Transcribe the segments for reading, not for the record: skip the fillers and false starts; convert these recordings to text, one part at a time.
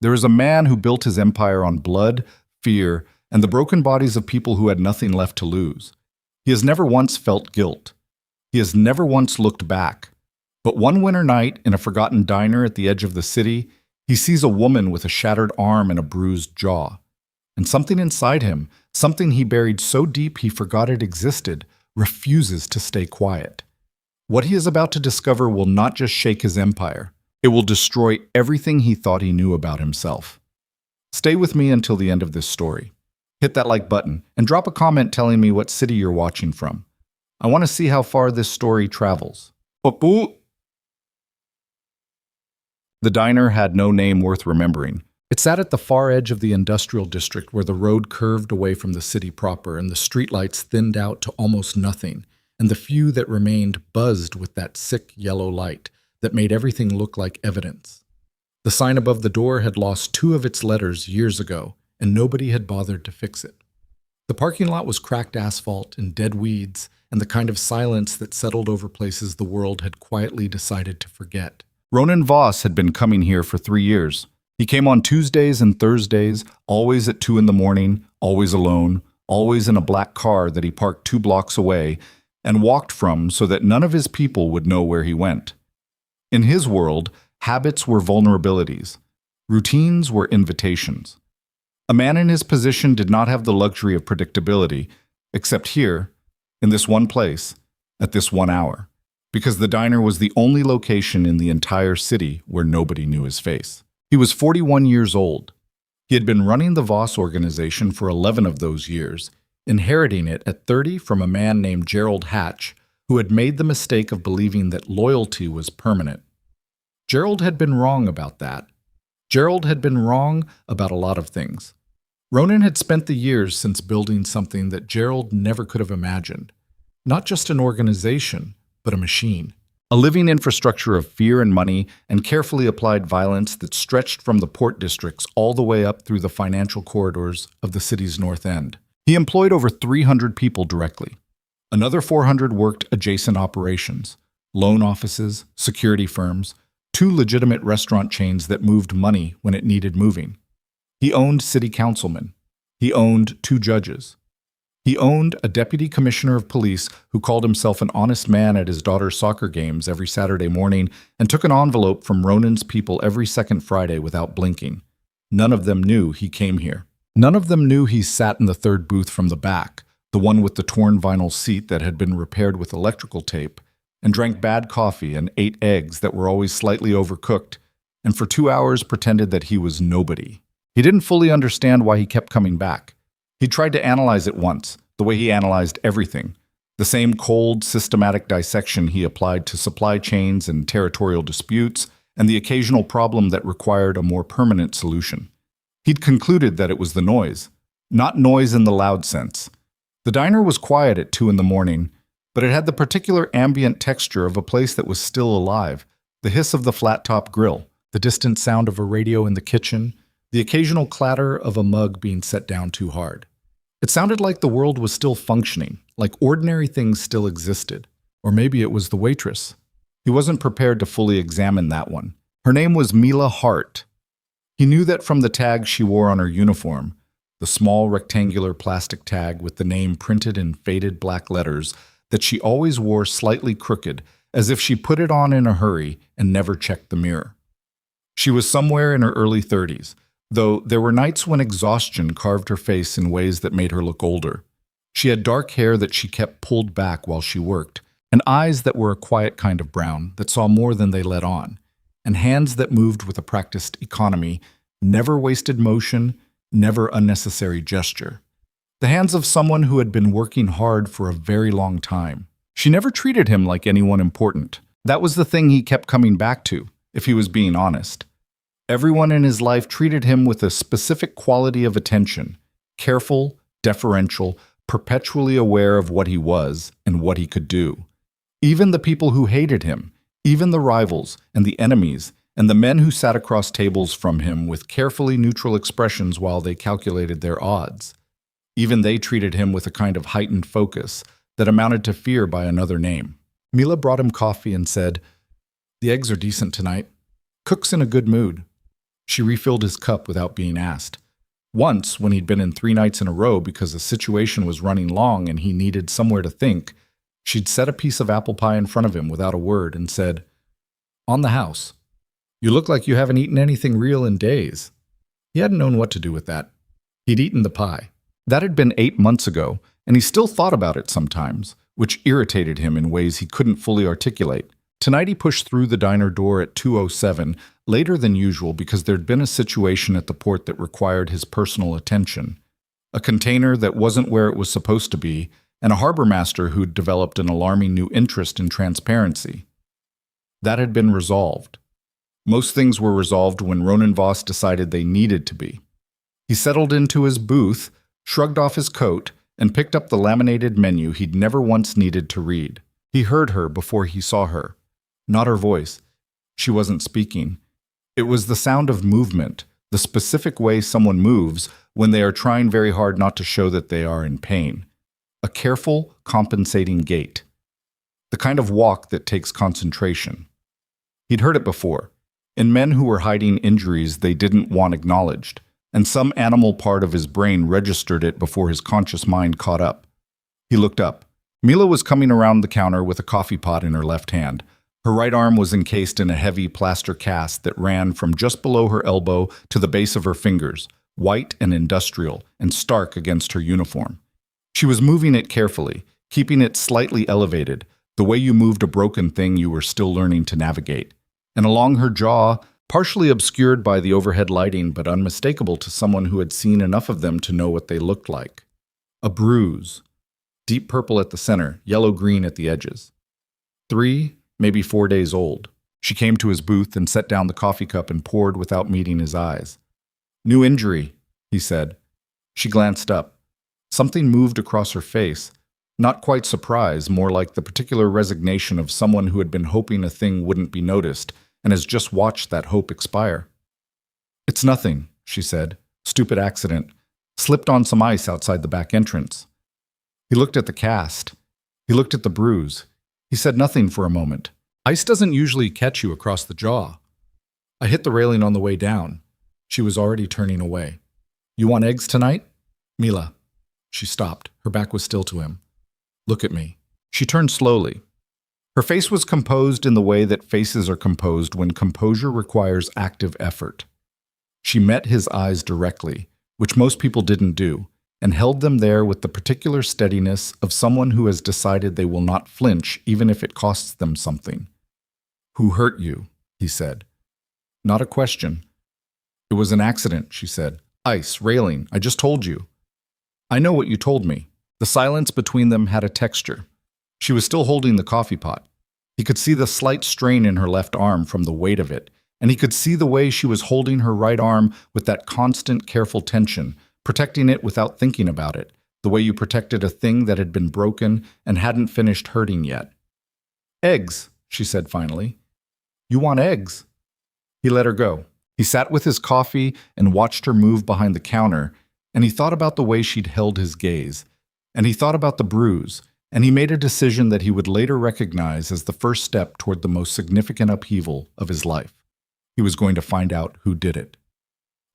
There is a man who built his empire on blood, fear, and the broken bodies of people who had nothing left to lose. He has never once felt guilt. He has never once looked back. But one winter night, in a forgotten diner at the edge of the city, he sees a woman with a shattered arm and a bruised jaw. And something inside him, something he buried so deep he forgot it existed, refuses to stay quiet. What he is about to discover will not just shake his empire. It will destroy everything he thought he knew about himself. Stay with me until the end of this story. Hit that like button and drop a comment telling me what city you're watching from. I want to see how far this story travels. Opu! The diner had no name worth remembering. It sat at the far edge of the industrial district where the road curved away from the city proper and the streetlights thinned out to almost nothing, and the few that remained buzzed with that sick yellow light that made everything look like evidence. The sign above the door had lost 2 of its letters years ago, and nobody had bothered to fix it. The parking lot was cracked asphalt and dead weeds, and the kind of silence that settled over places the world had quietly decided to forget. Ronan Voss had been coming here for 3 years. He came on Tuesdays and Thursdays, always at 2 in the morning, always alone, always in a black car that he parked 2 blocks away and walked from so that none of his people would know where he went. In his world, habits were vulnerabilities. Routines were invitations. A man in his position did not have the luxury of predictability, except here, in this one place, at this 1 hour, because the diner was the only location in the entire city where nobody knew his face. He was 41 years old. He had been running the Voss organization for 11 of those years, inheriting it at 30 from a man named Gerald Hatch, who had made the mistake of believing that loyalty was permanent. Gerald had been wrong about that. Gerald had been wrong about a lot of things. Ronan had spent the years since building something that Gerald never could have imagined. Not just an organization, but a machine. A living infrastructure of fear and money and carefully applied violence that stretched from the port districts all the way up through the financial corridors of the city's north end. He employed over 300 people directly. Another 400 worked adjacent operations, loan offices, security firms, 2 legitimate restaurant chains that moved money when it needed moving. He owned city councilmen. He owned 2 judges. He owned a deputy commissioner of police who called himself an honest man at his daughter's soccer games every Saturday morning and took an envelope from Ronan's people every second Friday without blinking. None of them knew he came here. None of them knew he sat in the 3rd booth from the back, the one with the torn vinyl seat that had been repaired with electrical tape, and drank bad coffee and ate eggs that were always slightly overcooked, and for 2 hours pretended that he was nobody. He didn't fully understand why he kept coming back. He tried to analyze it once, the way he analyzed everything, the same cold, systematic dissection he applied to supply chains and territorial disputes, and the occasional problem that required a more permanent solution. He'd concluded that it was the noise, not noise in the loud sense. The diner was quiet at 2 in the morning, but it had the particular ambient texture of a place that was still alive, the hiss of the flat-top grill, the distant sound of a radio in the kitchen, the occasional clatter of a mug being set down too hard. It sounded like the world was still functioning, like ordinary things still existed. Or maybe it was the waitress. He wasn't prepared to fully examine that one. Her name was Mila Hart. He knew that from the tag she wore on her uniform, the small rectangular plastic tag with the name printed in faded black letters that she always wore slightly crooked, as if she put it on in a hurry and never checked the mirror. She was somewhere in her early 30s, though there were nights when exhaustion carved her face in ways that made her look older. She had dark hair that she kept pulled back while she worked, and eyes that were a quiet kind of brown that saw more than they let on, and hands that moved with a practiced economy, never wasted motion, never unnecessary gesture. The hands of someone who had been working hard for a very long time. She never treated him like anyone important. That was the thing he kept coming back to, if he was being honest. Everyone in his life treated him with a specific quality of attention, careful, deferential, perpetually aware of what he was and what he could do. Even the people who hated him, even the rivals and the enemies, and the men who sat across tables from him with carefully neutral expressions while they calculated their odds. Even they treated him with a kind of heightened focus that amounted to fear by another name. Mila brought him coffee and said, "The eggs are decent tonight. Cook's in a good mood." She refilled his cup without being asked. Once, when he'd been in 3 nights in a row because the situation was running long and he needed somewhere to think, she'd set a piece of apple pie in front of him without a word and said, "On the house. You look like you haven't eaten anything real in days." He hadn't known what to do with that. He'd eaten the pie. That had been 8 months ago, and he still thought about it sometimes, which irritated him in ways he couldn't fully articulate. Tonight he pushed through the diner door at 2:07, later than usual because there'd been a situation at the port that required his personal attention. A container that wasn't where it was supposed to be, and a harbor master who'd developed an alarming new interest in transparency. That had been resolved. Most things were resolved when Ronan Voss decided they needed to be. He settled into his booth, shrugged off his coat, and picked up the laminated menu he'd never once needed to read. He heard her before he saw her. Not her voice. She wasn't speaking. It was the sound of movement, the specific way someone moves when they are trying very hard not to show that they are in pain. A careful, compensating gait. The kind of walk that takes concentration. He'd heard it before, in men who were hiding injuries they didn't want acknowledged, and some animal part of his brain registered it before his conscious mind caught up. He looked up. Mila was coming around the counter with a coffee pot in her left hand. Her right arm was encased in a heavy plaster cast that ran from just below her elbow to the base of her fingers, white and industrial and stark against her uniform. She was moving it carefully, keeping it slightly elevated, the way you moved a broken thing you were still learning to navigate. And along her jaw, partially obscured by the overhead lighting but unmistakable to someone who had seen enough of them to know what they looked like. A bruise. Deep purple at the center, yellow-green at the edges. 3, maybe 4 days old. She came to his booth and set down the coffee cup and poured without meeting his eyes. "New injury," he said. She glanced up. Something moved across her face. Not quite surprise, more like the particular resignation of someone who had been hoping a thing wouldn't be noticed and has just watched that hope expire. "It's nothing," she said. "Stupid accident. Slipped on some ice outside the back entrance." He looked at the cast. He looked at the bruise. He said nothing for a moment. "Ice doesn't usually catch you across the jaw." "I hit the railing on the way down." She was already turning away. "You want eggs tonight?" "Mila." She stopped. Her back was still to him. "Look at me." She turned slowly. Her face was composed in the way that faces are composed when composure requires active effort. She met his eyes directly, which most people didn't do, and held them there with the particular steadiness of someone who has decided they will not flinch even if it costs them something. "Who hurt you?" he said. Not a question. "It was an accident," she said. "Ice, railing, I just told you." "I know what you told me." The silence between them had a texture. She was still holding the coffee pot. He could see the slight strain in her left arm from the weight of it, and he could see the way she was holding her right arm with that constant, careful tension, protecting it without thinking about it, the way you protected a thing that had been broken and hadn't finished hurting yet. "Eggs," she said finally. "You want eggs?" He let her go. He sat with his coffee and watched her move behind the counter, and he thought about the way she'd held his gaze, and he thought about the bruise, and he made a decision that he would later recognize as the first step toward the most significant upheaval of his life. He was going to find out who did it.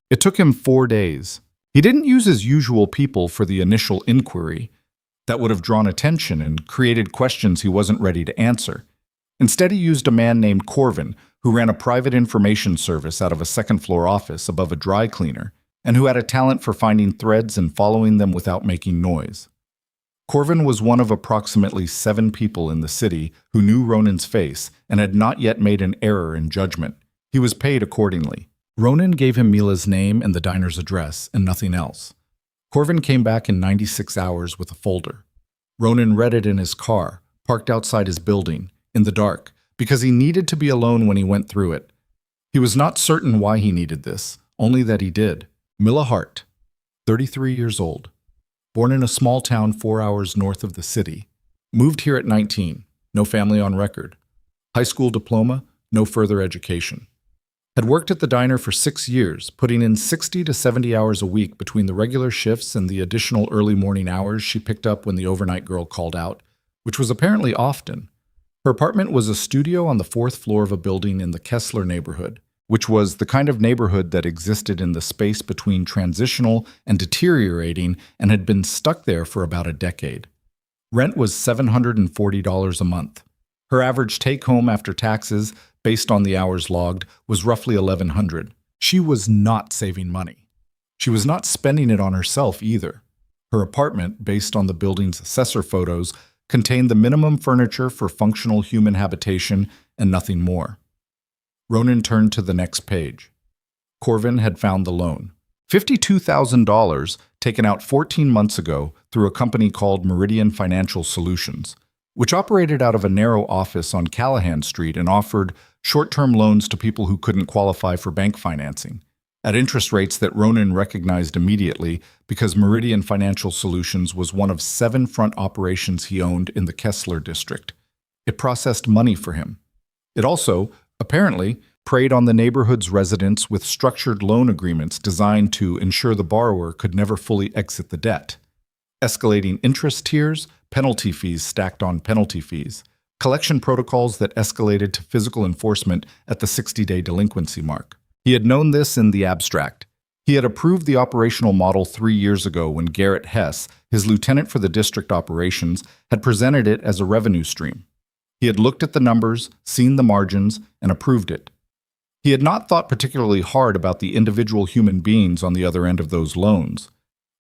It took him 4 days. He didn't use his usual people for the initial inquiry. That would have drawn attention and created questions he wasn't ready to answer. Instead, he used a man named Corvin, who ran a private information service out of a second-floor office above a dry cleaner, and who had a talent for finding threads and following them without making noise. Corvin was one of approximately 7 people in the city who knew Ronan's face and had not yet made an error in judgment. He was paid accordingly. Ronan gave him Mila's name and the diner's address, and nothing else. Corvin came back in 96 hours with a folder. Ronan read it in his car, parked outside his building, in the dark, because he needed to be alone when he went through it. He was not certain why he needed this, only that he did. Mila Hart, 33 years old. Born in a small town 4 hours north of the city. Moved here at 19, no family on record. High school diploma, no further education. Had worked at the diner for 6 years, putting in 60 to 70 hours a week between the regular shifts and the additional early morning hours she picked up when the overnight girl called out, which was apparently often. Her apartment was a studio on the 4th floor of a building in the Kessler neighborhood, which was the kind of neighborhood that existed in the space between transitional and deteriorating and had been stuck there for about a decade. Rent was $740 a month. Her average take-home after taxes, based on the hours logged, was roughly $1,100. She was not saving money. She was not spending it on herself either. Her apartment, based on the building's assessor photos, contained the minimum furniture for functional human habitation and nothing more. Ronan turned to the next page. Corvin had found the loan. $52,000 taken out 14 months ago through a company called Meridian Financial Solutions, which operated out of a narrow office on Callahan Street and offered short-term loans to people who couldn't qualify for bank financing, at interest rates that Ronan recognized immediately because Meridian Financial Solutions was one of 7 front operations he owned in the Kessler district. It processed money for him. It also, apparently, preyed on the neighborhood's residents with structured loan agreements designed to ensure the borrower could never fully exit the debt. Escalating interest tiers, penalty fees stacked on penalty fees, collection protocols that escalated to physical enforcement at the 60-day delinquency mark. He had known this in the abstract. He had approved the operational model 3 years ago when Garrett Hess, his lieutenant for the district operations, had presented it as a revenue stream. He had looked at the numbers, seen the margins, and approved it. He had not thought particularly hard about the individual human beings on the other end of those loans.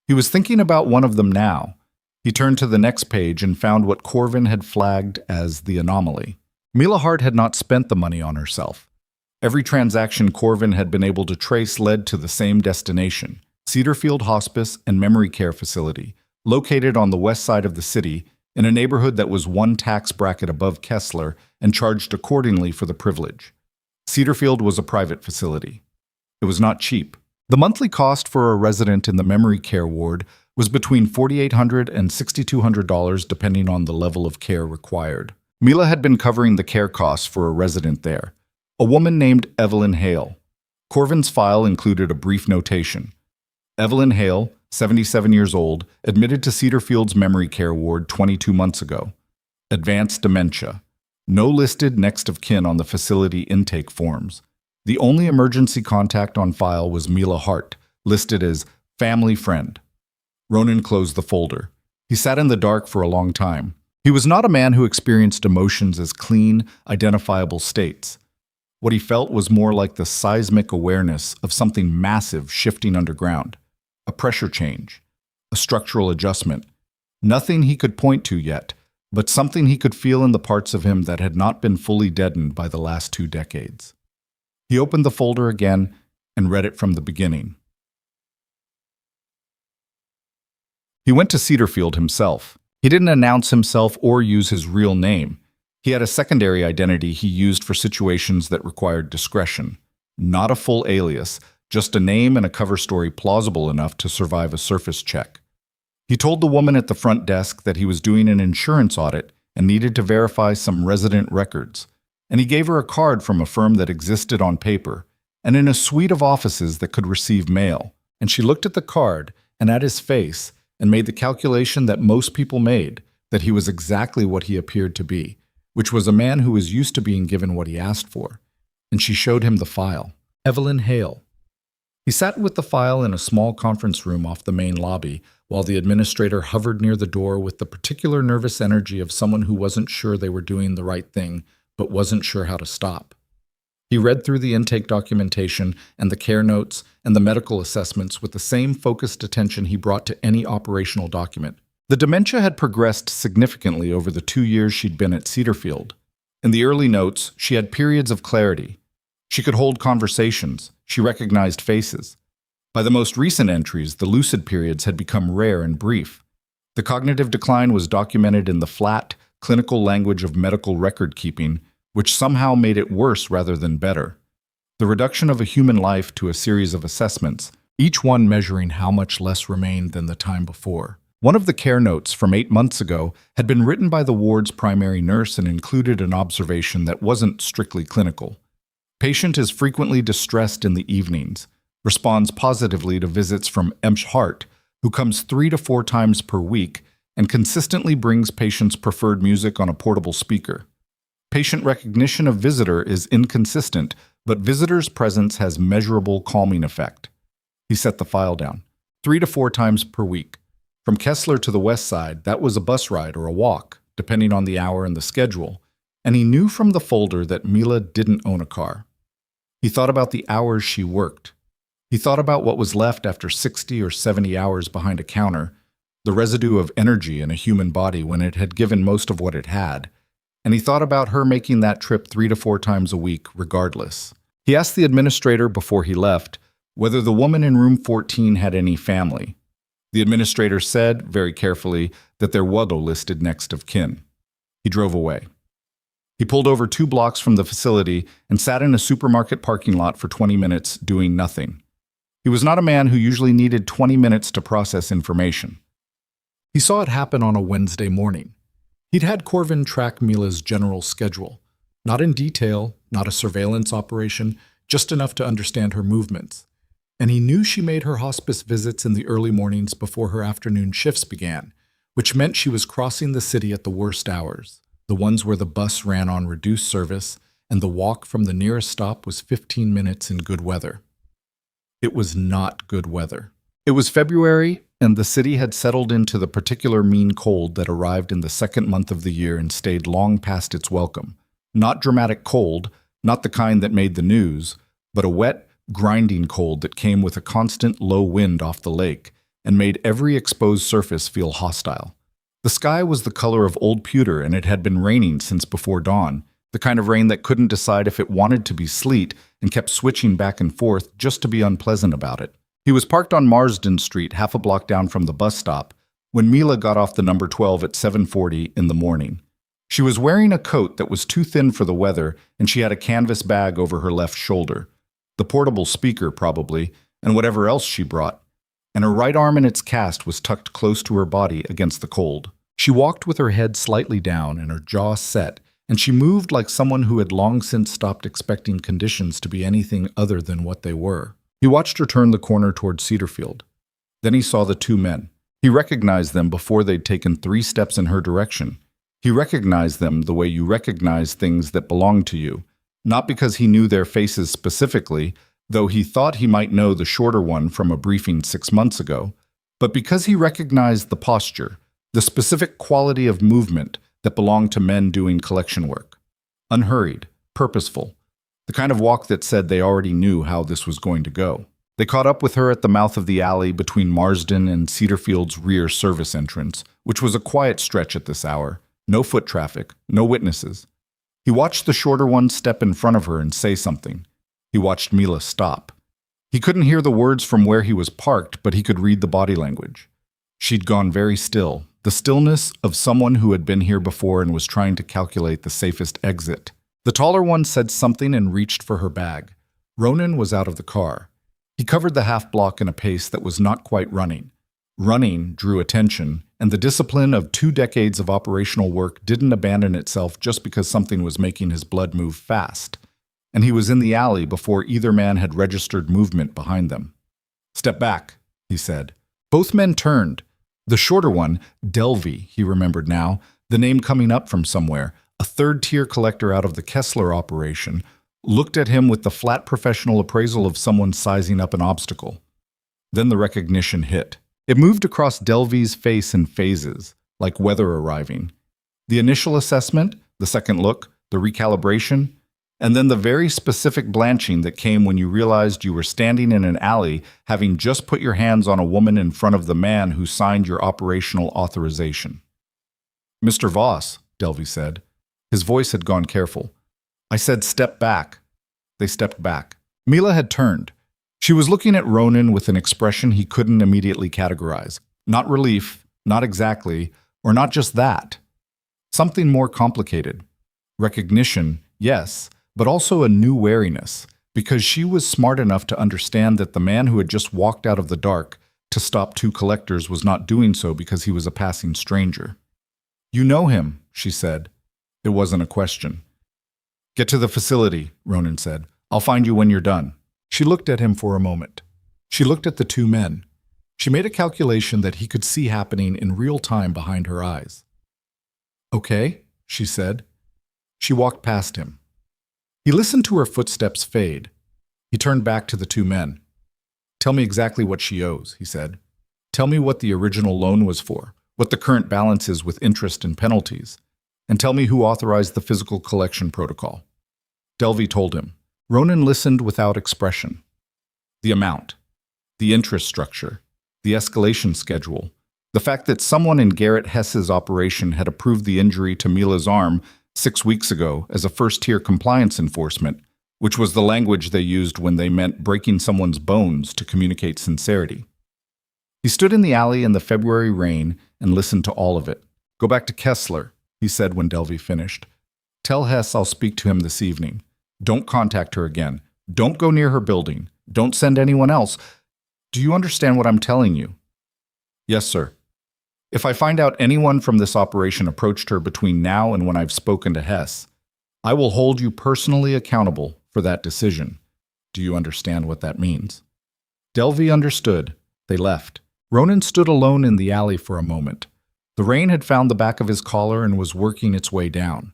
He was thinking about one of them now. He turned to the next page and found what Corvin had flagged as the anomaly. Mila Hart had not spent the money on herself. Every transaction Corvin had been able to trace led to the same destination, Cedarfield Hospice and Memory Care Facility, located on the west side of the city, in a neighborhood that was 1 tax bracket above Kessler and charged accordingly for the privilege. Cedarfield was a private facility. It was not cheap. The monthly cost for a resident in the memory care ward was between $4,800 and $6,200 depending on the level of care required. Mila had been covering the care costs for a resident there, a woman named Evelyn Hale. Corvin's file included a brief notation. Evelyn Hale, 77 years old, admitted to Cedarfield's memory care ward 22 months ago. Advanced dementia. No listed next of kin on the facility intake forms. The only emergency contact on file was Mila Hart, listed as family friend. Ronan closed the folder. He sat in the dark for a long time. He was not a man who experienced emotions as clean, identifiable states. What he felt was more like the seismic awareness of something massive shifting underground. A pressure change. A structural adjustment. Nothing he could point to yet, but something he could feel in the parts of him that had not been fully deadened by the last 2 decades. He opened the folder again and read it from the beginning. He went to Cedarfield himself. He didn't announce himself or use his real name. He had a secondary identity he used for situations that required discretion. Not a full alias, just a name and a cover story plausible enough to survive a surface check. He told the woman at the front desk that he was doing an insurance audit and needed to verify some resident records, and he gave her a card from a firm that existed on paper and in a suite of offices that could receive mail. And she looked at the card and at his face and made the calculation that most people made, that he was exactly what he appeared to be, which was a man who was used to being given what he asked for. And she showed him the file. Evelyn Hale. He sat with the file in a small conference room off the main lobby, while the administrator hovered near the door with the particular nervous energy of someone who wasn't sure they were doing the right thing, but wasn't sure how to stop. He read through the intake documentation and the care notes and the medical assessments with the same focused attention he brought to any operational document. The dementia had progressed significantly over the 2 years she'd been at Cedarfield. In the early notes, she had periods of clarity. She could hold conversations. She recognized faces. By the most recent entries, the lucid periods had become rare and brief. The cognitive decline was documented in the flat, clinical language of medical record-keeping, which somehow made it worse rather than better. The reduction of a human life to a series of assessments, each one measuring how much less remained than the time before. One of the care notes from 8 months ago had been written by the ward's primary nurse and included an observation that wasn't strictly clinical. Patient is frequently distressed in the evenings, responds positively to visits from Emsh Hart, who comes 3 to 4 times per week and consistently brings patients' preferred music on a portable speaker. Patient recognition of visitor is inconsistent, but visitor's presence has measurable calming effect. He set the file down. 3 to 4 times per week. From Kessler to the west side, that was a bus ride or a walk, depending on the hour and the schedule, and he knew from the folder that Mila didn't own a car. He thought about the hours she worked. He thought about what was left after 60 or 70 hours behind a counter, the residue of energy in a human body when it had given most of what it had, and he thought about her making that trip 3 to 4 times a week regardless. He asked the administrator before he left whether the woman in room 14 had any family. The administrator said, very carefully, that there was no listed next of kin. He drove away. He pulled over 2 blocks from the facility and sat in a supermarket parking lot for 20 minutes doing nothing. He was not a man who usually needed 20 minutes to process information. He saw it happen on a Wednesday morning. He'd had Corvin track Mila's general schedule. Not in detail, not a surveillance operation, just enough to understand her movements. And he knew she made her hospice visits in the early mornings before her afternoon shifts began, which meant she was crossing the city at the worst hours, the ones where the bus ran on reduced service, and the walk from the nearest stop was 15 minutes in good weather. It was not good weather. It was February, and the city had settled into the particular mean cold that arrived in the second month of the year and stayed long past its welcome. Not dramatic cold, not the kind that made the news, but a wet, grinding cold that came with a constant low wind off the lake and made every exposed surface feel hostile. The sky was the color of old pewter, and it had been raining since before dawn, the kind of rain that couldn't decide if it wanted to be sleet and kept switching back and forth just to be unpleasant about it. He was parked on Marsden Street, half a block down from the bus stop, when Mila got off the number 12 at 7:40 in the morning. She was wearing a coat that was too thin for the weather, and she had a canvas bag over her left shoulder. The portable speaker, probably, and whatever else she brought, and her right arm in its cast was tucked close to her body against the cold. She walked with her head slightly down and her jaw set, and she moved like someone who had long since stopped expecting conditions to be anything other than what they were. He watched her turn the corner toward Cedarfield. Then he saw the 2 men. He recognized them before they'd taken 3 steps in her direction. He recognized them the way you recognize things that belong to you, not because he knew their faces specifically, though he thought he might know the shorter one from a briefing 6 months ago, but because he recognized the posture, the specific quality of movement that belonged to men doing collection work. Unhurried, purposeful, the kind of walk that said they already knew how this was going to go. They caught up with her at the mouth of the alley between Marsden and Cedarfield's rear service entrance, which was a quiet stretch at this hour. No foot traffic, no witnesses. He watched the shorter one step in front of her and say something. He watched Mila stop. He couldn't hear the words from where he was parked, but he could read the body language. She'd gone very still, the stillness of someone who had been here before and was trying to calculate the safest exit. The taller one said something and reached for her bag. Ronan was out of the car. He covered the half block in a pace that was not quite running. Running drew attention, and the discipline of 2 decades of operational work didn't abandon itself just because something was making his blood move fast. And he was in the alley before either man had registered movement behind them. "Step back," he said. Both men turned. The shorter one, Delvey, he remembered now, the name coming up from somewhere, a third-tier collector out of the Kessler operation, looked at him with the flat professional appraisal of someone sizing up an obstacle. Then the recognition hit. It moved across Delvey's face in phases, like weather arriving. The initial assessment, the second look, the recalibration, and then the very specific blanching that came when you realized you were standing in an alley having just put your hands on a woman in front of the man who signed your operational authorization. "Mr. Voss," Delvey said. His voice had gone careful. "I said step back." They stepped back. Mila had turned. She was looking at Ronan with an expression he couldn't immediately categorize. Not relief, not exactly, or not just that. Something more complicated. Recognition, yes, but also a new wariness, because she was smart enough to understand that the man who had just walked out of the dark to stop 2 collectors was not doing so because he was a passing stranger. "You know him," she said. It wasn't a question. "Get to the facility," Ronan said. "I'll find you when you're done." She looked at him for a moment. She looked at the 2 men. She made a calculation that he could see happening in real time behind her eyes. "Okay," she said. She walked past him. He listened to her footsteps fade. He turned back to the two men. "Tell me exactly what she owes," he said. "Tell me what the original loan was for, what the current balance is with interest and penalties, and tell me who authorized the physical collection protocol." Delvey told him. Ronan listened without expression. The amount, the interest structure, the escalation schedule, the fact that someone in Garrett Hess's operation had approved the injury to Mila's arm 6 weeks ago as a first-tier compliance enforcement, which was the language they used when they meant breaking someone's bones to communicate sincerity. He stood in the alley in the February rain and listened to all of it. "Go back to Kessler," he said when Delvey finished. "Tell Hess I'll speak to him this evening. Don't contact her again. Don't go near her building. Don't send anyone else. Do you understand what I'm telling you?" "Yes, sir." "If I find out anyone from this operation approached her between now and when I've spoken to Hess, I will hold you personally accountable for that decision. Do you understand what that means?" Delvey understood. They left. Ronan stood alone in the alley for a moment. The rain had found the back of his collar and was working its way down.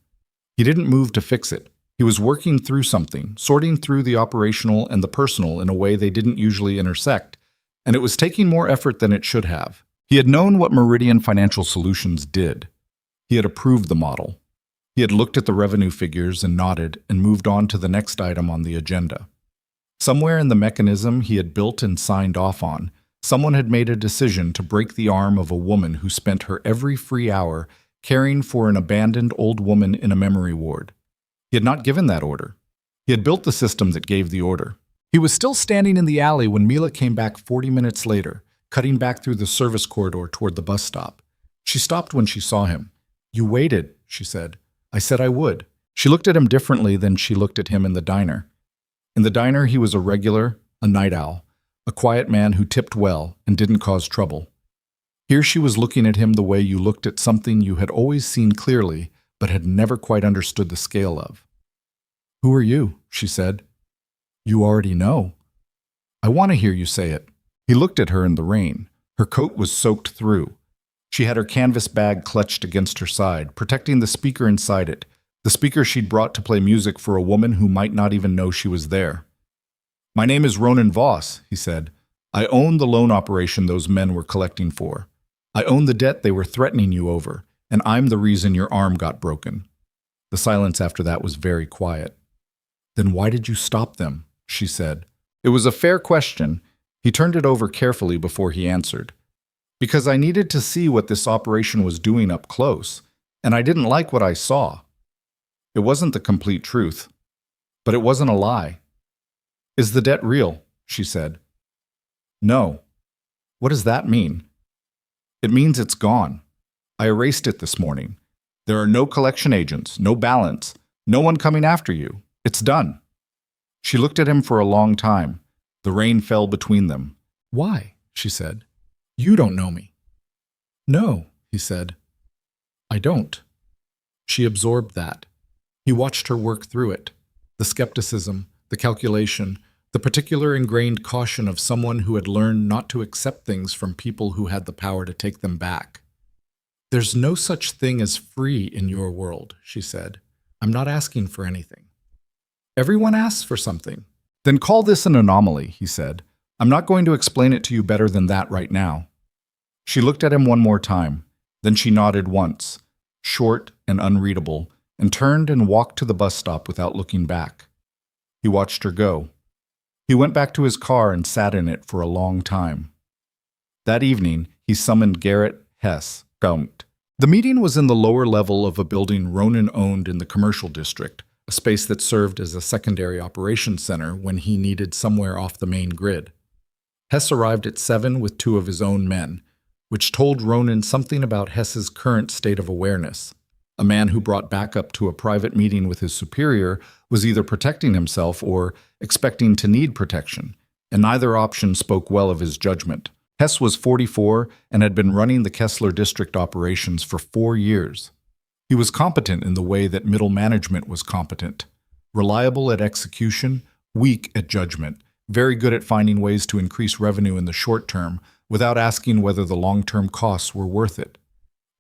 He didn't move to fix it. He was working through something, sorting through the operational and the personal in a way they didn't usually intersect, and it was taking more effort than it should have. He had known what Meridian Financial Solutions did. He had approved the model. He had looked at the revenue figures and nodded and moved on to the next item on the agenda. Somewhere in the mechanism he had built and signed off on, someone had made a decision to break the arm of a woman who spent her every free hour caring for an abandoned old woman in a memory ward. He had not given that order. He had built the system that gave the order. He was still standing in the alley when Mila came back 40 minutes later, cutting back through the service corridor toward the bus stop. She stopped when she saw him. "You waited," she said. "I said I would." She looked at him differently than she looked at him in the diner. In the diner, he was a regular, a night owl, a quiet man who tipped well and didn't cause trouble. Here she was looking at him the way you looked at something you had always seen clearly but had never quite understood the scale of. "Who are you?" she said. "You already know." "I want to hear you say it." He looked at her in the rain. Her coat was soaked through. She had her canvas bag clutched against her side, protecting the speaker inside it, the speaker she'd brought to play music for a woman who might not even know she was there. "My name is Ronan Voss," he said. "I own the loan operation those men were collecting for. I own the debt they were threatening you over, and I'm the reason your arm got broken." The silence after that was very quiet. "Then why did you stop them?" she said. It was a fair question. He turned it over carefully before he answered. "Because I needed to see what this operation was doing up close, and I didn't like what I saw. It wasn't the complete truth, but it wasn't a lie." "Is the debt real?" she said. "No." "What does that mean?" "It means it's gone. I erased it this morning. There are no collection agents, no balance, no one coming after you. It's done." She looked at him for a long time. The rain fell between them. "Why?" she said. "You don't know me." "No," he said. "I don't." She absorbed that. He watched her work through it. The skepticism, the calculation, the particular ingrained caution of someone who had learned not to accept things from people who had the power to take them back. "There's no such thing as free in your world," she said. "I'm not asking for anything." "Everyone asks for something." "Then call this an anomaly," he said. "I'm not going to explain it to you better than that right now." She looked at him one more time. Then she nodded once, short and unreadable, and turned and walked to the bus stop without looking back. He watched her go. He went back to his car and sat in it for a long time. That evening, he summoned Garrett Hess. The meeting was in the lower level of a building Ronan owned in the commercial district, a space that served as a secondary operations center when he needed somewhere off the main grid. Hess arrived at 7 with 2 of his own men, which told Ronan something about Hess's current state of awareness. A man who brought backup to a private meeting with his superior was either protecting himself or expecting to need protection, and neither option spoke well of his judgment. Hess was 44 and had been running the Kessler district operations for 4 years. He was competent in the way that middle management was competent, reliable at execution, weak at judgment, very good at finding ways to increase revenue in the short term without asking whether the long-term costs were worth it.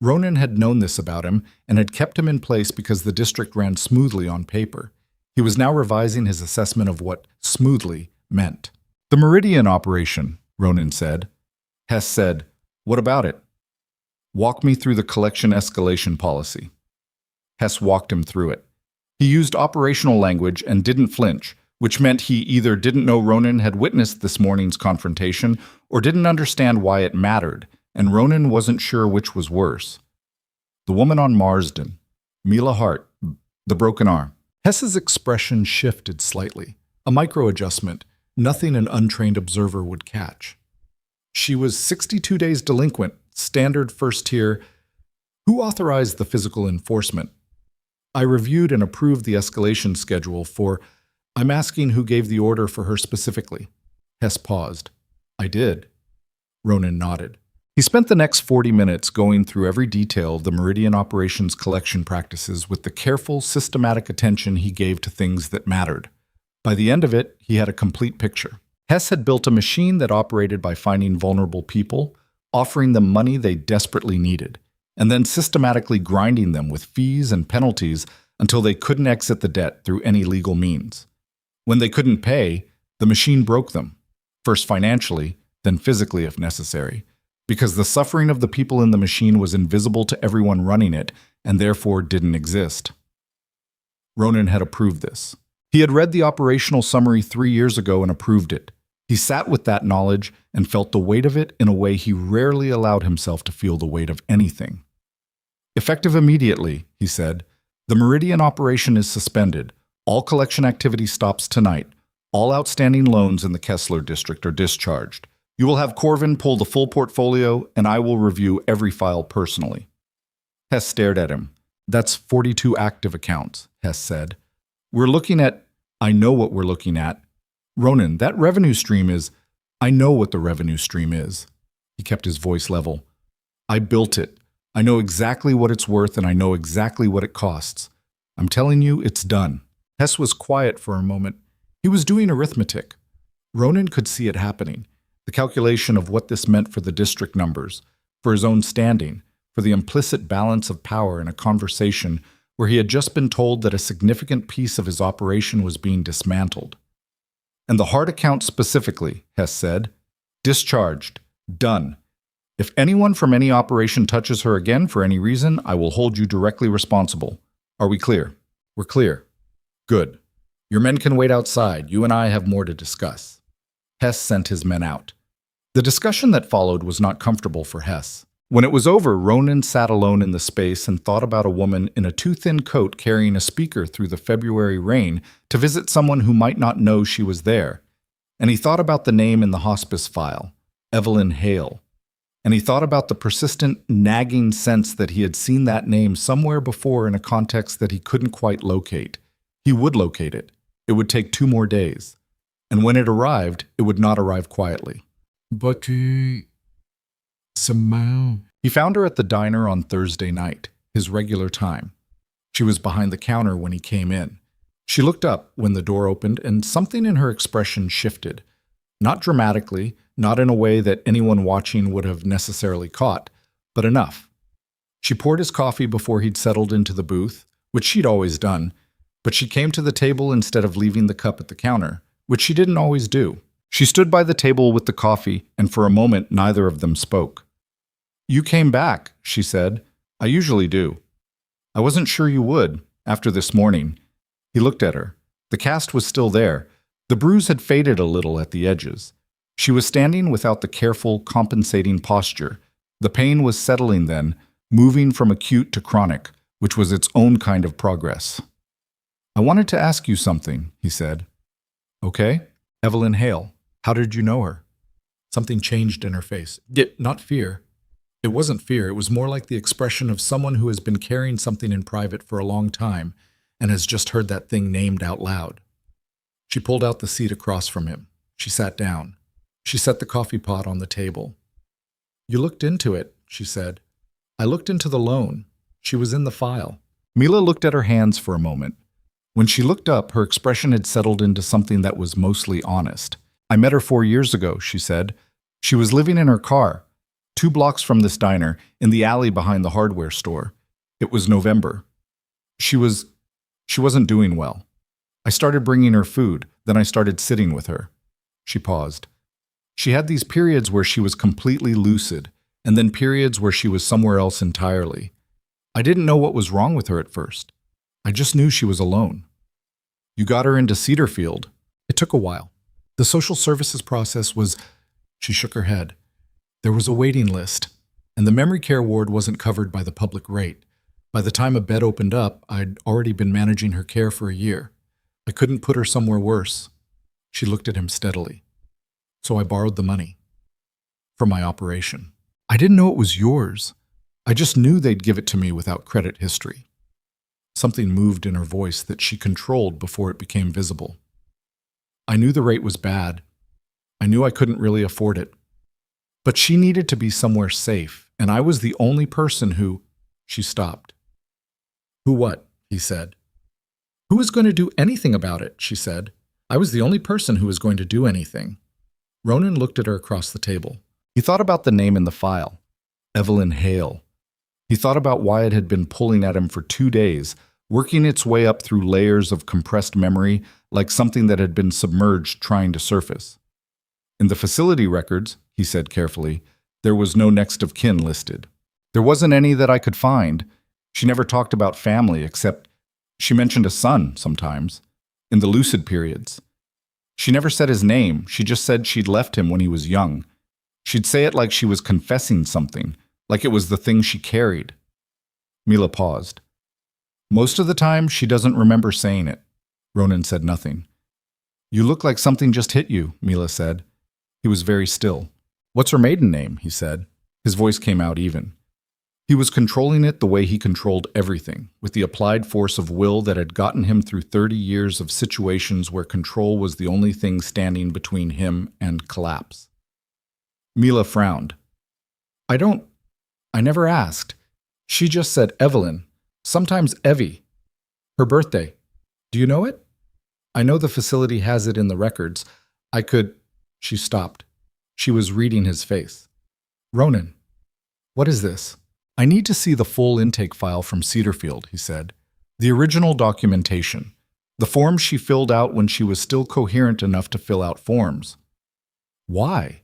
Ronan had known this about him and had kept him in place because the district ran smoothly on paper. He was now revising his assessment of what smoothly meant. "The Meridian operation," Ronan said. Hess said, "What about it?" "Walk me through the collection escalation policy." Hess walked him through it. He used operational language and didn't flinch, which meant he either didn't know Ronan had witnessed this morning's confrontation or didn't understand why it mattered, and Ronan wasn't sure which was worse. The woman on Marsden, Mila Hart, the broken arm. Hess's expression shifted slightly, a micro-adjustment, nothing an untrained observer would catch. She was 62 days delinquent, standard first tier. Who authorized the physical enforcement? I reviewed and approved the escalation schedule for... I'm asking who gave the order for her specifically. Hess paused. I did. Ronan nodded. He spent the next 40 minutes going through every detail of the Meridian operations collection practices with the careful, systematic attention he gave to things that mattered. By the end of it, he had a complete picture. Hess had built a machine that operated by finding vulnerable people, offering them money they desperately needed, and then systematically grinding them with fees and penalties until they couldn't exit the debt through any legal means. When they couldn't pay, the machine broke them, first financially, then physically if necessary, because the suffering of the people in the machine was invisible to everyone running it and therefore didn't exist. Ronan had approved this. He had read the operational summary 3 years ago and approved it. He sat with that knowledge and felt the weight of it in a way he rarely allowed himself to feel the weight of anything. Effective immediately, he said, the Meridian operation is suspended. All collection activity stops tonight. All outstanding loans in the Kessler district are discharged. You will have Corvin pull the full portfolio, and I will review every file personally. Hess stared at him. That's 42 active accounts, Hess said. We're looking at... I know what we're looking at. Ronan, that revenue stream is... I know what the revenue stream is. He kept his voice level. I built it. I know exactly what it's worth, and I know exactly what it costs. I'm telling you, it's done. Hess was quiet for a moment. He was doing arithmetic. Ronan could see it happening. The calculation of what this meant for the district numbers, for his own standing, for the implicit balance of power in a conversation where he had just been told that a significant piece of his operation was being dismantled. And the Hart account specifically, Hess said, discharged, done. If anyone from any operation touches her again for any reason, I will hold you directly responsible. Are we clear? We're clear. Good. Your men can wait outside. You and I have more to discuss. Hess sent his men out. The discussion that followed was not comfortable for Hess. When it was over, Ronan sat alone in the space and thought about a woman in a too-thin coat carrying a speaker through the February rain to visit someone who might not know she was there. And he thought about the name in the hospice file, Evelyn Hale. And he thought about the persistent, nagging sense that he had seen that name somewhere before in a context that he couldn't quite locate. He would locate it. It would take 2 more days. And when it arrived, it would not arrive quietly. But somehow... He found her at the diner on Thursday night, his regular time. She was behind the counter when he came in. She looked up when the door opened, and something in her expression shifted. Not dramatically, not in a way that anyone watching would have necessarily caught, but enough. She poured his coffee before he'd settled into the booth, which she'd always done, but she came to the table instead of leaving the cup at the counter, which she didn't always do. She stood by the table with the coffee, and for a moment neither of them spoke. You came back, she said. I usually do. I wasn't sure you would, after this morning. He looked at her. The cast was still there. The bruise had faded a little at the edges. She was standing without the careful, compensating posture. The pain was settling then, moving from acute to chronic, which was its own kind of progress. I wanted to ask you something, he said. Okay. Evelyn Hale. How did you know her? Something changed in her face. Not fear. It wasn't fear. It was more like the expression of someone who has been carrying something in private for a long time and has just heard that thing named out loud. She pulled out the seat across from him. She sat down. She set the coffee pot on the table. You looked into it, she said. I looked into the loan. She was in the file. Mila looked at her hands for a moment. When she looked up, her expression had settled into something that was mostly honest. I met her 4 years ago, she said. She was living in her car. 2 blocks from this diner, in the alley behind the hardware store. It was November. She wasn't doing well. I started bringing her food, then I started sitting with her. She paused. She had these periods where she was completely lucid, and then periods where she was somewhere else entirely. I didn't know what was wrong with her at first. I just knew she was alone. You got her into Cedarfield. It took a while. The social services process was... She shook her head. There was a waiting list, and the memory care ward wasn't covered by the public rate. By the time a bed opened up, I'd already been managing her care for a year. I couldn't put her somewhere worse. She looked at him steadily. So I borrowed the money. For my operation. I didn't know it was yours. I just knew they'd give it to me without credit history. Something moved in her voice that she controlled before it became visible. I knew the rate was bad. I knew I couldn't really afford it. But she needed to be somewhere safe, and I was the only person who... She stopped. Who what? He said. Who was going to do anything about it? She said. I was the only person who was going to do anything. Ronan looked at her across the table. He thought about the name in the file. Evelyn Hale. He thought about why it had been pulling at him for 2 days, working its way up through layers of compressed memory like something that had been submerged trying to surface. In the facility records, he said carefully, there was no next of kin listed. There wasn't any that I could find. She never talked about family, except she mentioned a son sometimes, in the lucid periods. She never said his name, she just said she'd left him when he was young. She'd say it like she was confessing something, like it was the thing she carried. Mila paused. Most of the time, she doesn't remember saying it. Ronan said nothing. You look like something just hit you, Mila said. He was very still. What's her maiden name? He said. His voice came out even. He was controlling it the way he controlled everything, with the applied force of will that had gotten him through 30 years of situations where control was the only thing standing between him and collapse. Mila frowned. I never asked. She just said Evelyn, sometimes Evie. Her birthday. Do you know it? I know the facility has it in the records. I could... She stopped. She was reading his face. Ronan, what is this? I need to see the full intake file from Cedarfield, he said. The original documentation. The forms she filled out when she was still coherent enough to fill out forms. Why?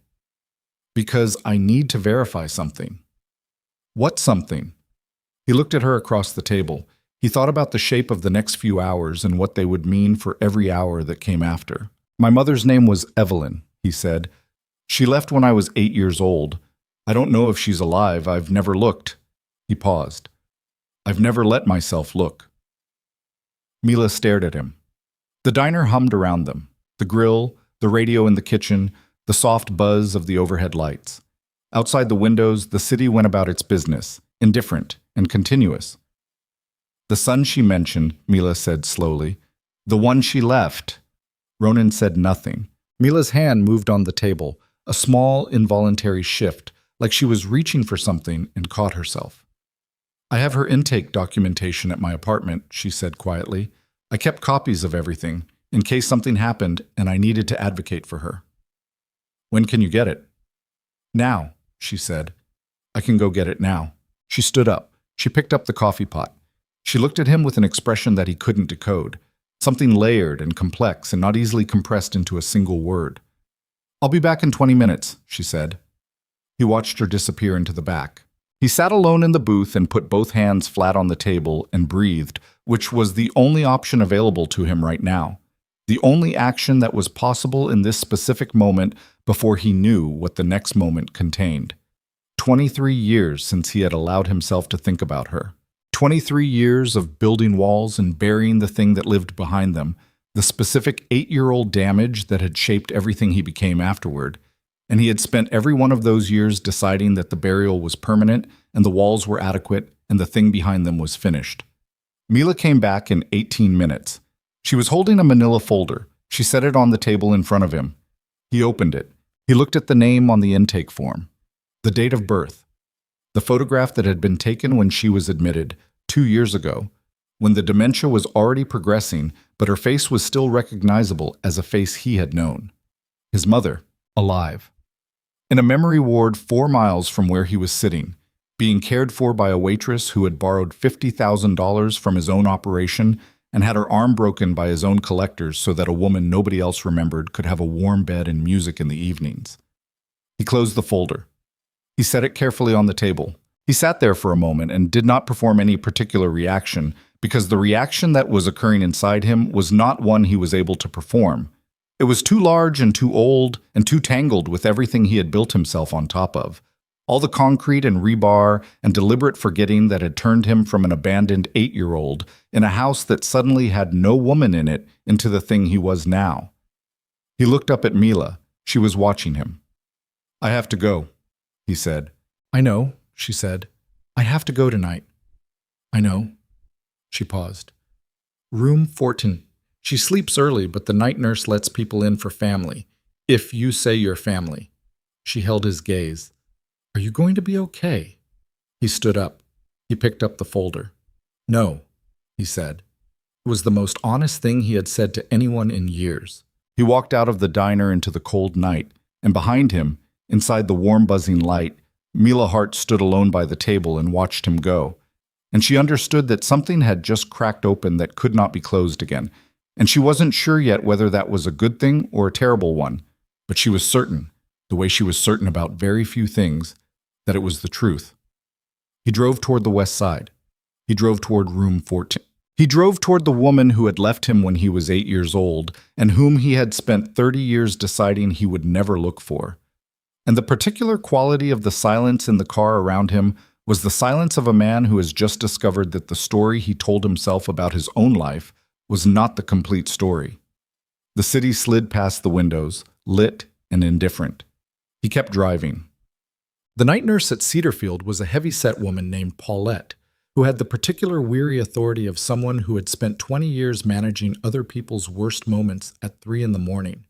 Because I need to verify something. What something? He looked at her across the table. He thought about the shape of the next few hours and what they would mean for every hour that came after. My mother's name was Evelyn, he said. She left when I was 8 years old. I don't know if she's alive. I've never looked. He paused. I've never let myself look. Mila stared at him. The diner hummed around them. The grill, the radio in the kitchen, the soft buzz of the overhead lights. Outside the windows, the city went about its business, indifferent and continuous. The son she mentioned, Mila said slowly. The one she left. Ronan said nothing. Mila's hand moved on the table, a small, involuntary shift, like she was reaching for something and caught herself. I have her intake documentation at my apartment, she said quietly. I kept copies of everything, in case something happened and I needed to advocate for her. When can you get it? Now, she said. I can go get it now. She stood up. She picked up the coffee pot. She looked at him with an expression that he couldn't decode, something layered and complex and not easily compressed into a single word. I'll be back in 20 minutes, she said. He watched her disappear into the back. He sat alone in the booth and put both hands flat on the table and breathed, which was the only option available to him right now. The only action that was possible in this specific moment before he knew what the next moment contained. 23 years since he had allowed himself to think about her. 23 years of building walls and burying the thing that lived behind them, the specific 8-year-old damage that had shaped everything he became afterward. And he had spent every one of those years deciding that the burial was permanent and the walls were adequate and the thing behind them was finished. Mila came back in 18 minutes. She was holding a manila folder. She set it on the table in front of him. He opened it. He looked at the name on the intake form. The date of birth. The photograph that had been taken when she was admitted, 2 years ago, when the dementia was already progressing, but her face was still recognizable as a face he had known. His mother, alive. in a memory ward 4 miles from where he was sitting, being cared for by a waitress who had borrowed $50,000 from his own operation and had her arm broken by his own collectors so that a woman nobody else remembered could have a warm bed and music in the evenings. He closed the folder. He set it carefully on the table. He sat there for a moment and did not perform any particular reaction, because the reaction that was occurring inside him was not one he was able to perform. It was too large and too old and too tangled with everything he had built himself on top of. All the concrete and rebar and deliberate forgetting that had turned him from an abandoned 8-year-old in a house that suddenly had no woman in it into the thing he was now. He looked up at Mila. She was watching him. "I have to go," he said. "I know," she said. "I have to go tonight." "I know." She paused. "Room 14. She sleeps early, but the night nurse lets people in for family. If you say you're family." She held his gaze. "Are you going to be okay?" He stood up. He picked up the folder. "No," he said. It was the most honest thing he had said to anyone in years. He walked out of the diner into the cold night, and behind him, inside the warm buzzing light, Mila Hart stood alone by the table and watched him go. And she understood that something had just cracked open that could not be closed again, and she wasn't sure yet whether that was a good thing or a terrible one, but she was certain, the way she was certain about very few things, that it was the truth. He drove toward the west side. He drove toward room 14. He drove toward the woman who had left him when he was 8 years old and whom he had spent 30 years deciding he would never look for. And the particular quality of the silence in the car around him was the silence of a man who has just discovered that the story he told himself about his own life was not the complete story. The city slid past the windows, lit and indifferent. He kept driving. The night nurse at Cedarfield was a heavy-set woman named Paulette, who had the particular weary authority of someone who had spent 20 years managing other people's worst moments at 3 a.m.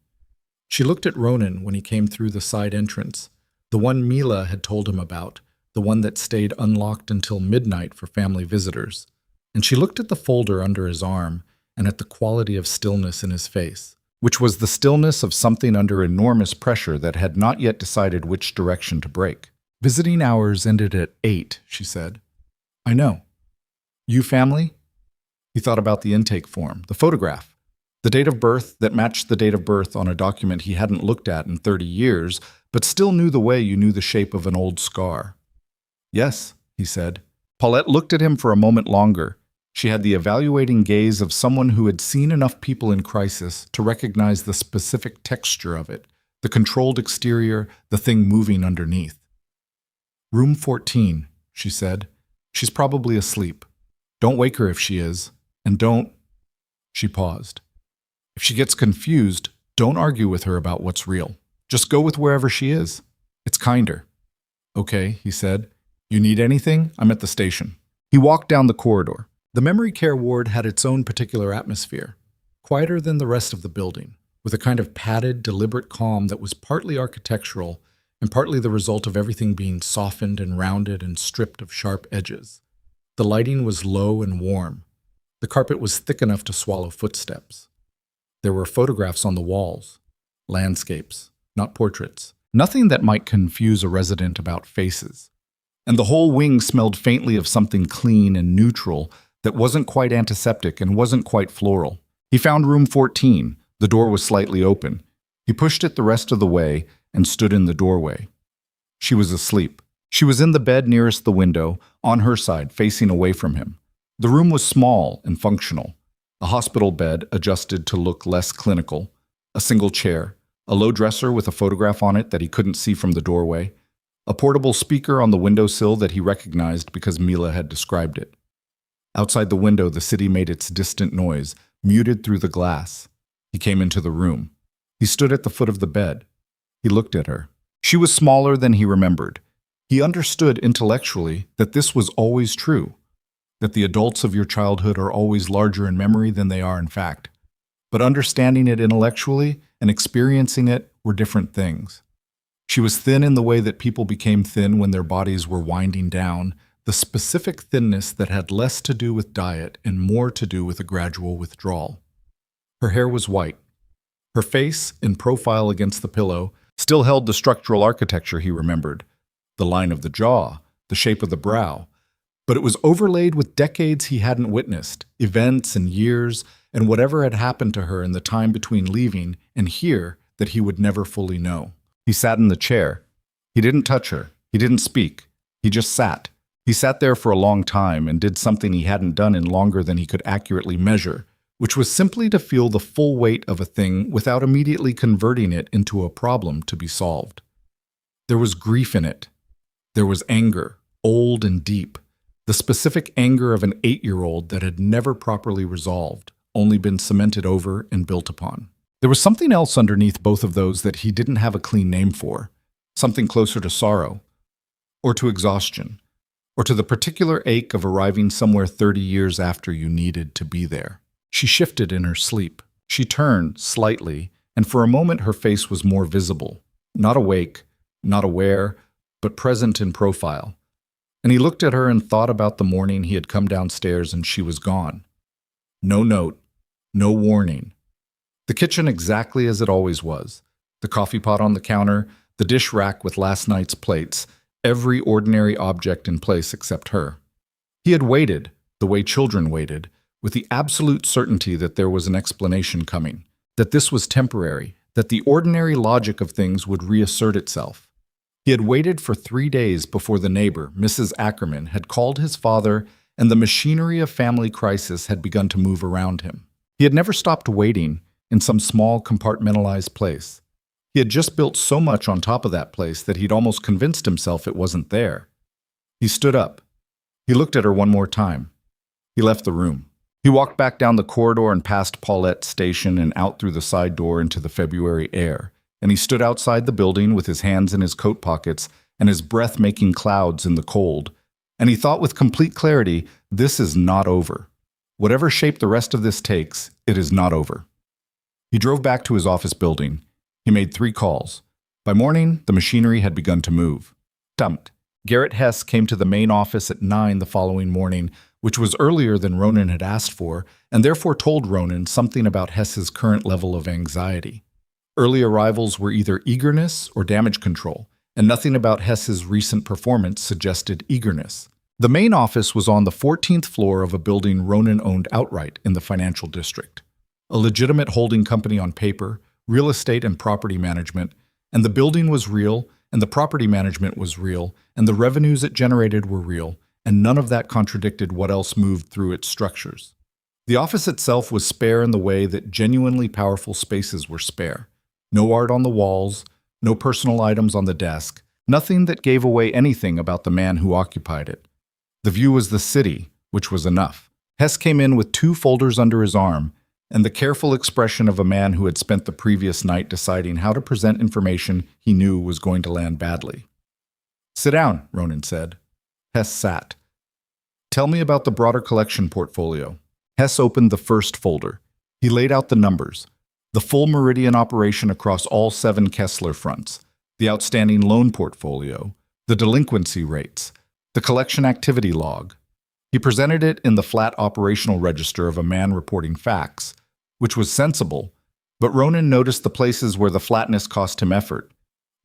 She looked at Ronan when he came through the side entrance, the one Mila had told him about, the one that stayed unlocked until midnight for family visitors. And she looked at the folder under his arm and at the quality of stillness in his face, which was the stillness of something under enormous pressure that had not yet decided which direction to break. "Visiting hours ended at 8, she said. "I know." "You family?" He thought about the intake form, the photograph, the date of birth that matched the date of birth on a document he hadn't looked at in 30 years, but still knew the way you knew the shape of an old scar. "Yes," he said. Paulette looked at him for a moment longer. She had the evaluating gaze of someone who had seen enough people in crisis to recognize the specific texture of it, the controlled exterior, the thing moving underneath. "Room 14, she said. "She's probably asleep. Don't wake her if she is, and don't—" She paused. "If she gets confused, don't argue with her about what's real. Just go with wherever she is. It's kinder." "Okay," he said. "You need anything? I'm at the station." He walked down the corridor. The memory care ward had its own particular atmosphere, quieter than the rest of the building, with a kind of padded, deliberate calm that was partly architectural and partly the result of everything being softened and rounded and stripped of sharp edges. The lighting was low and warm. The carpet was thick enough to swallow footsteps. There were photographs on the walls, landscapes, not portraits, nothing that might confuse a resident about faces. And the whole wing smelled faintly of something clean and neutral that wasn't quite antiseptic and wasn't quite floral. He found room 14. The door was slightly open. He pushed it the rest of the way and stood in the doorway. She was asleep. She was in the bed nearest the window, on her side, facing away from him. The room was small and functional. A hospital bed adjusted to look less clinical, a single chair, a low dresser with a photograph on it that he couldn't see from the doorway, a portable speaker on the windowsill that he recognized because Mila had described it. Outside the window, the city made its distant noise, muted through the glass. He came into the room. He stood at the foot of the bed. He looked at her. She was smaller than he remembered. He understood intellectually that this was always true, that the adults of your childhood are always larger in memory than they are in fact. But understanding it intellectually and experiencing it were different things. She was thin in the way that people became thin when their bodies were winding down, the specific thinness that had less to do with diet and more to do with a gradual withdrawal. Her hair was white. Her face, in profile against the pillow, Still held the structural architecture he remembered, the line of the jaw, the shape of the brow, but it was overlaid with decades he hadn't witnessed, events and years, and whatever had happened to her in the time between leaving and here that he would never fully know. He sat in the chair. He didn't touch her. He didn't speak. He just sat. He sat there for a long time and did something he hadn't done in longer than he could accurately measure, which was simply to feel the full weight of a thing without immediately converting it into a problem to be solved. There was grief in it. There was anger, old and deep, the specific anger of an 8-year-old that had never properly resolved, only been cemented over and built upon. There was something else underneath both of those that he didn't have a clean name for, something closer to sorrow, or to exhaustion, or to the particular ache of arriving somewhere 30 years after you needed to be there. She shifted in her sleep. She turned slightly, and for a moment her face was more visible, not awake, not aware, but present in profile. And he looked at her and thought about the morning he had come downstairs and she was gone. No note, no warning. The kitchen exactly as it always was. The coffee pot on the counter, the dish rack with last night's plates, every ordinary object in place except her. He had waited, the way children waited, with the absolute certainty that there was an explanation coming, that this was temporary, that the ordinary logic of things would reassert itself. He had waited for 3 days before the neighbor, Mrs. Ackerman, had called his father and the machinery of family crisis had begun to move around him. He had never stopped waiting in some small compartmentalized place. He had just built so much on top of that place that he'd almost convinced himself it wasn't there. He stood up. He looked at her one more time. He left the room. He walked back down the corridor and past Paulette's station and out through the side door into the February air, and he stood outside the building with his hands in his coat pockets and his breath making clouds in the cold, and he thought with complete clarity, this is not over. Whatever shape the rest of this takes, it is not over. He drove back to his office building. He made 3 calls. By morning, the machinery had begun to move. Dumped. Garrett Hess came to the main office at 9 the following morning, which was earlier than Ronan had asked for, and therefore told Ronan something about Hess's current level of anxiety. Early arrivals were either eagerness or damage control, and nothing about Hess's recent performance suggested eagerness. The main office was on the 14th floor of a building Ronan owned outright in the financial district. A legitimate holding company on paper, real estate and property management, and the building was real, and the property management was real, and the revenues it generated were real, and none of that contradicted what else moved through its structures. The office itself was spare in the way that genuinely powerful spaces were spare. No art on the walls, no personal items on the desk, nothing that gave away anything about the man who occupied it. The view was the city, which was enough. Hess came in with 2 folders under his arm, and the careful expression of a man who had spent the previous night deciding how to present information he knew was going to land badly. "Sit down," Ronan said. Hess sat. "Tell me about the broader collection portfolio." Hess opened the first folder. He laid out the numbers. The full Meridian operation across all 7 Kessler fronts, the outstanding loan portfolio, the delinquency rates, the collection activity log. He presented it in the flat operational register of a man reporting facts, which was sensible, but Ronan noticed the places where the flatness cost him effort,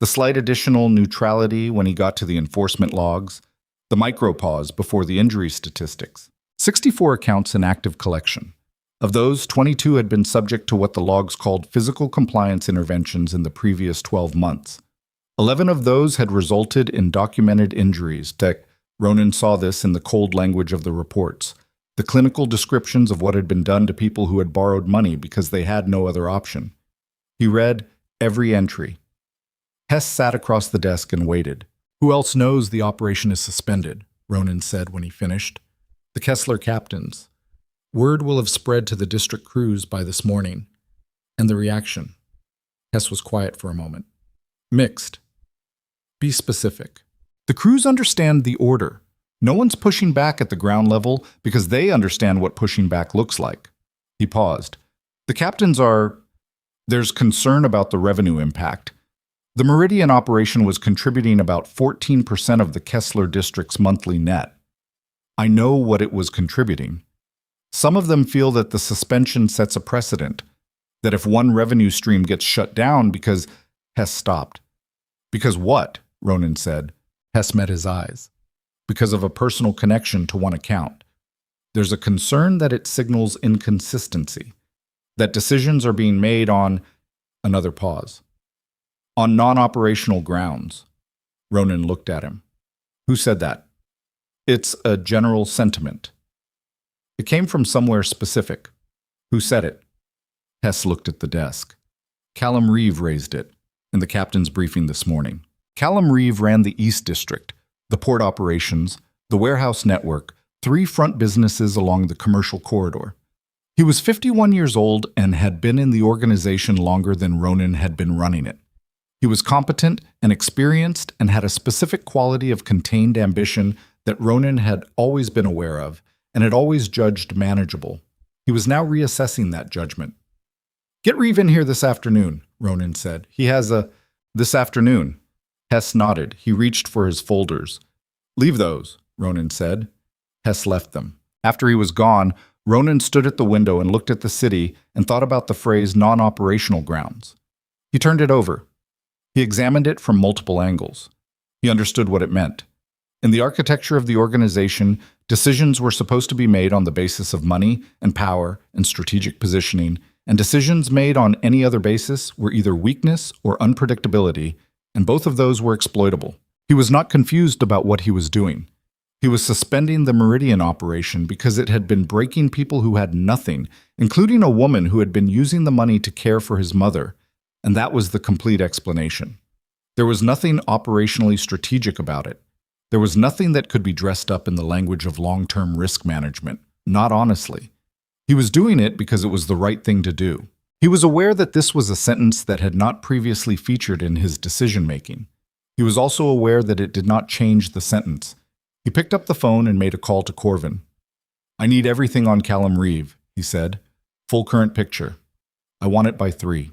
the slight additional neutrality when he got to the enforcement logs, the micropause before the injury statistics. 64 accounts in active collection. Of those, 22 had been subject to what the logs called physical compliance interventions in the previous 12 months. 11 of those had resulted in documented injuries. Ronan saw this in the cold language of the reports, the clinical descriptions of what had been done to people who had borrowed money because they had no other option. He read every entry. Hess sat across the desk and waited. "Who else knows the operation is suspended?" Ronan said when he finished. "The Kessler captains. Word will have spread to the district crews by this morning." "And the reaction?" Hess was quiet for a moment. "Mixed. Be specific." "The crews understand the order. No one's pushing back at the ground level because they understand what pushing back looks like." He paused. "The captains are... There's concern about the revenue impact. The Meridian operation was contributing about 14% of the Kessler district's monthly net. I know what it was contributing. Some of them feel that the suspension sets a precedent, that if one revenue stream gets shut down because..." Hess stopped. Because what? Ronan said. Hess met his eyes. Because of a personal connection to one account. There's a concern that it signals inconsistency, that decisions are being made on another pause. On non-operational grounds. Ronan looked at him. Who said that? It's a general sentiment. It came from somewhere specific. Who said it? Hess looked at the desk. Callum Reeve raised it in the captain's briefing this morning. Callum Reeve ran the East District, the port operations, the warehouse network, 3 front businesses along the commercial corridor. He was 51 years old and had been in the organization longer than Ronan had been running it. He was competent and experienced and had a specific quality of contained ambition that Ronan had always been aware of and had always judged manageable. He was now reassessing that judgment. Get Reeve in here this afternoon, Ronan said. He has a... This afternoon. Hess nodded. He reached for his folders. Leave those, Ronan said. Hess left them. After he was gone, Ronan stood at the window and looked at the city and thought about the phrase non-operational grounds. He turned it over. He examined it from multiple angles. He understood what it meant. In the architecture of the organization, decisions were supposed to be made on the basis of money and power and strategic positioning, and decisions made on any other basis were either weakness or unpredictability, and both of those were exploitable. He was not confused about what he was doing. He was suspending the Meridian operation because it had been breaking people who had nothing, including a woman who had been using the money to care for his mother, and that was the complete explanation. There was nothing operationally strategic about it. There was nothing that could be dressed up in the language of long-term risk management, not honestly. He was doing it because it was the right thing to do. He was aware that this was a sentence that had not previously featured in his decision-making. He was also aware that it did not change the sentence. He picked up the phone and made a call to Corvin. I need everything on Callum Reeve, he said. Full current picture. I want it by 3.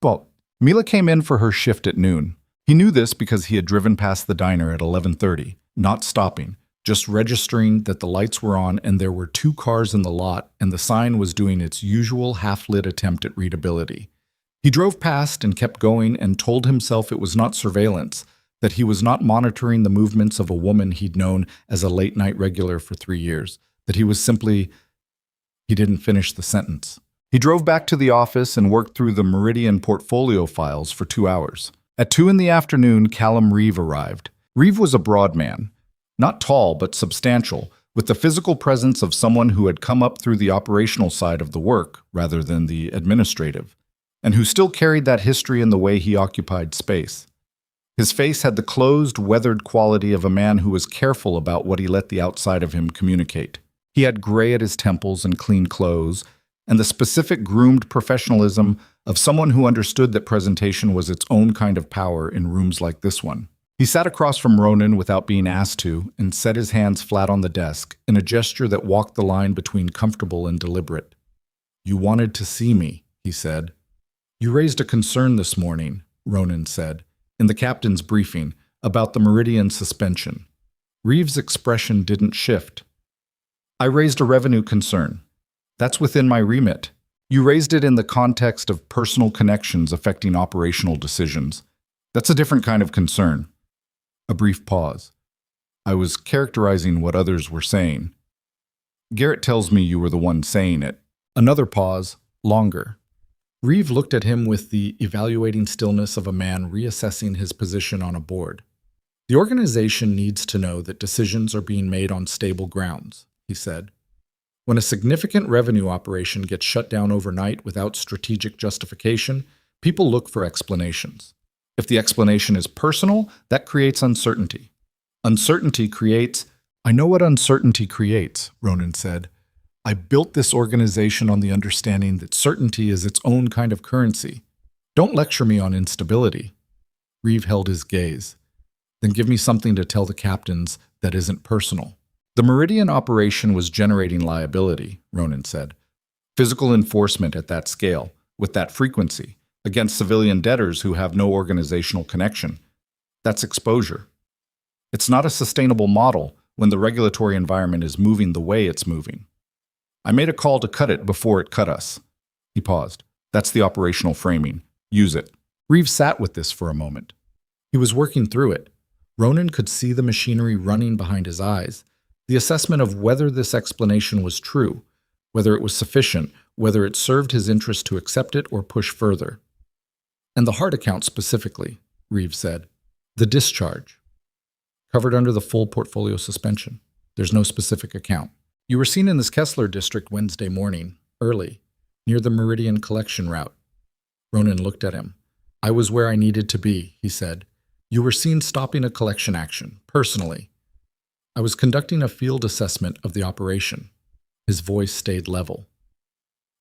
Well, Mila came in for her shift at noon. He knew this because he had driven past the diner at 11:30, not stopping, just registering that the lights were on and there were 2 cars in the lot and the sign was doing its usual half-lit attempt at readability. He drove past and kept going and told himself it was not surveillance, that he was not monitoring the movements of a woman he'd known as a late-night regular for 3 years, that he was simply... He didn't finish the sentence. He drove back to the office and worked through the Meridian portfolio files for 2 hours. At 2 in the afternoon, Callum Reeve arrived. Reeve was a broad man, not tall but substantial, with the physical presence of someone who had come up through the operational side of the work rather than the administrative, and who still carried that history in the way he occupied space. His face had the closed, weathered quality of a man who was careful about what he let the outside of him communicate. He had gray at his temples and clean clothes, and the specific groomed professionalism of someone who understood that presentation was its own kind of power in rooms like this one. He sat across from Ronan without being asked to and set his hands flat on the desk in a gesture that walked the line between comfortable and deliberate. You wanted to see me, he said. You raised a concern this morning, Ronan said, in the captain's briefing about the Meridian suspension. Reeve's expression didn't shift. I raised a revenue concern. That's within my remit. You raised it in the context of personal connections affecting operational decisions. That's a different kind of concern. A brief pause. I was characterizing what others were saying. Garrett tells me you were the one saying it. Another pause, longer. Reeve looked at him with the evaluating stillness of a man reassessing his position on a board. The organization needs to know that decisions are being made on stable grounds, he said. When a significant revenue operation gets shut down overnight without strategic justification, people look for explanations. If the explanation is personal, that creates uncertainty. Uncertainty creates... I know what uncertainty creates, Ronan said. I built this organization on the understanding that certainty is its own kind of currency. Don't lecture me on instability. Reeve held his gaze. Then give me something to tell the captains that isn't personal. The Meridian operation was generating liability, Ronan said. Physical enforcement at that scale, with that frequency, against civilian debtors who have no organizational connection. That's exposure. It's not a sustainable model when the regulatory environment is moving the way it's moving. I made a call to cut it before it cut us. He paused. That's the operational framing. Use it. Reeve sat with this for a moment. He was working through it. Ronan could see the machinery running behind his eyes. The assessment of whether this explanation was true, whether it was sufficient, whether it served his interest to accept it or push further. And the heart account specifically, Reeves said. The discharge. Covered under the full portfolio suspension. There's no specific account. You were seen in this Kessler district Wednesday morning, early, near the Meridian collection route. Ronan looked at him. I was where I needed to be, he said. You were seen stopping a collection action, personally. I was conducting a field assessment of the operation. His voice stayed level.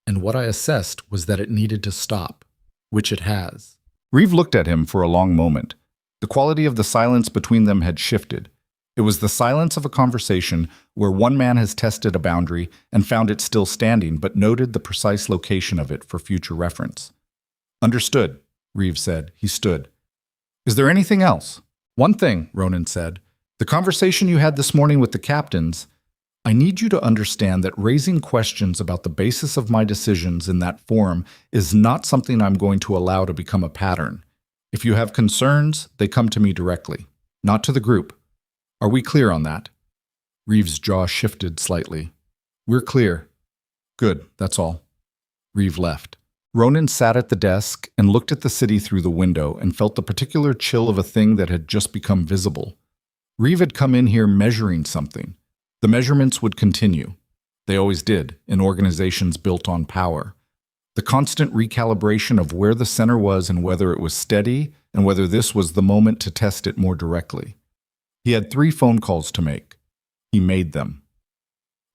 And what I assessed was that it needed to stop, which it has. Reeve looked at him for a long moment. The quality of the silence between them had shifted. It was the silence of a conversation where one man has tested a boundary and found it still standing but noted the precise location of it for future reference. Understood, Reeve said. He stood. Is there anything else? One thing, Ronan said. The conversation you had this morning with the captains, I need you to understand that raising questions about the basis of my decisions in that forum is not something I'm going to allow to become a pattern. If you have concerns, they come to me directly, not to the group. Are we clear on that? Reeve's jaw shifted slightly. We're clear. Good, that's all. Reeve left. Ronan sat at the desk and looked at the city through the window and felt the particular chill of a thing that had just become visible. Reeve had come in here measuring something. The measurements would continue. They always did, in organizations built on power. The constant recalibration of where the center was and whether it was steady and whether this was the moment to test it more directly. He had 3 phone calls to make. He made them.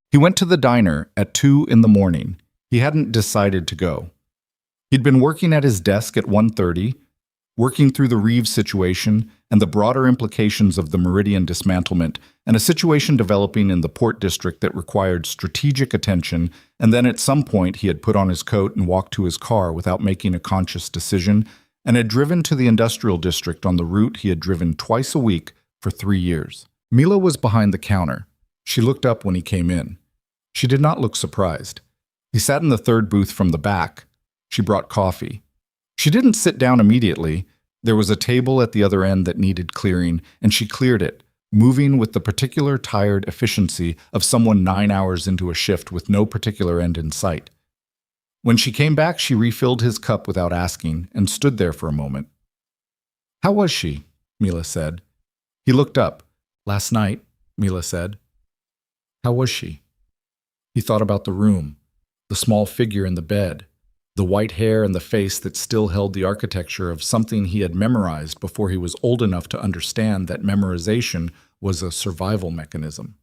He went to the diner at 2 in the morning. He hadn't decided to go. He'd been working at his desk at 1:30, working through the Reeves situation and the broader implications of the Meridian dismantlement and a situation developing in the Port District that required strategic attention, and then at some point he had put on his coat and walked to his car without making a conscious decision and had driven to the Industrial District on the route he had driven twice a week for 3 years. Mila was behind the counter. She looked up when he came in. She did not look surprised. He sat in the 3rd booth from the back. She brought coffee. She didn't sit down immediately. There was a table at the other end that needed clearing, and she cleared it, moving with the particular tired efficiency of someone 9 hours into a shift with no particular end in sight. When she came back, she refilled his cup without asking and stood there for a moment. How was she? Mila said. He looked up. Last night, Mila said. How was she? He thought about the room, the small figure in the bed, the white hair and the face that still held the architecture of something he had memorized before he was old enough to understand that memorization was a survival mechanism.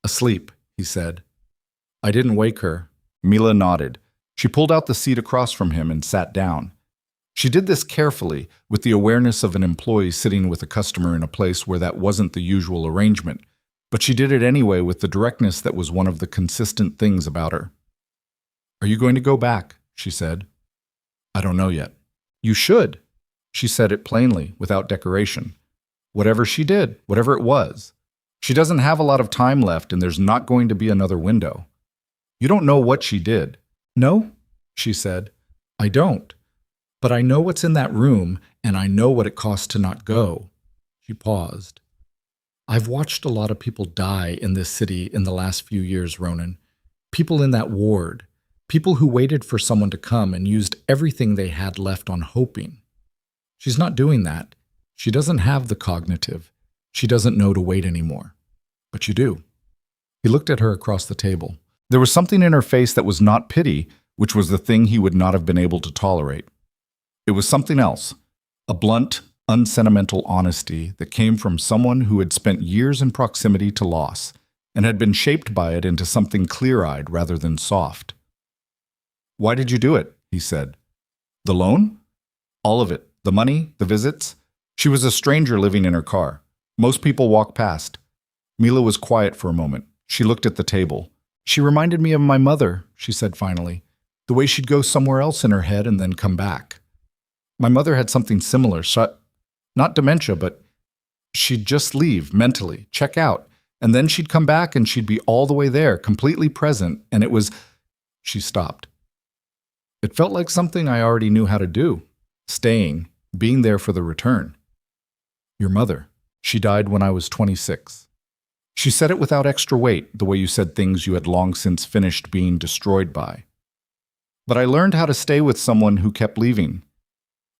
Asleep, he said. I didn't wake her. Mila nodded. She pulled out the seat across from him and sat down. She did this carefully, with the awareness of an employee sitting with a customer in a place where that wasn't the usual arrangement, but she did it anyway with the directness that was one of the consistent things about her. Are you going to go back? She said. I don't know yet. You should. She said it plainly, without decoration. Whatever she did, whatever it was. She doesn't have a lot of time left and there's not going to be another window. You don't know what she did. No, she said. I don't. But I know what's in that room and I know what it costs to not go. She paused. I've watched a lot of people die in this city in the last few years, Ronan. People in that ward. People who waited for someone to come and used everything they had left on hoping. She's not doing that. She doesn't have the cognitive. She doesn't know to wait anymore. But you do. He looked at her across the table. There was something in her face that was not pity, which was the thing he would not have been able to tolerate. It was something else, a blunt, unsentimental honesty that came from someone who had spent years in proximity to loss and had been shaped by it into something clear-eyed rather than soft. Why did you do it? He said. The loan? All of it. The money, the visits. She was a stranger living in her car. Most people walk past. Mila was quiet for a moment. She looked at the table. She reminded me of my mother, she said finally, the way she'd go somewhere else in her head and then come back. My mother had something similar, not dementia, but she'd just leave mentally, check out, and then she'd come back and she'd be all the way there, completely present, and it was... She stopped. It felt like something I already knew how to do, staying, being there for the return. Your mother. She died when I was 26. She said it without extra weight, the way you said things you had long since finished being destroyed by. But I learned how to stay with someone who kept leaving.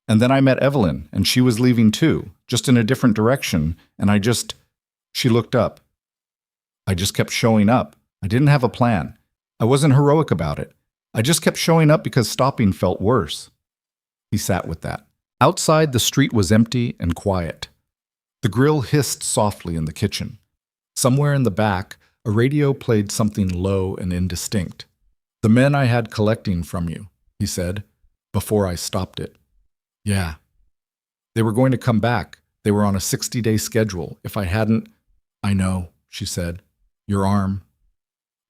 And then I met Evelyn, and she was leaving too, just in a different direction, and She looked up. I just kept showing up. I didn't have a plan. I wasn't heroic about it. I just kept showing up because stopping felt worse. He sat with that. Outside, the street was empty and quiet. The grill hissed softly in the kitchen. Somewhere in the back, a radio played something low and indistinct. The men I had collecting from you, he said, before I stopped it. Yeah. They were going to come back. They were on a 60-day schedule. If I hadn't... I know, she said. Your arm.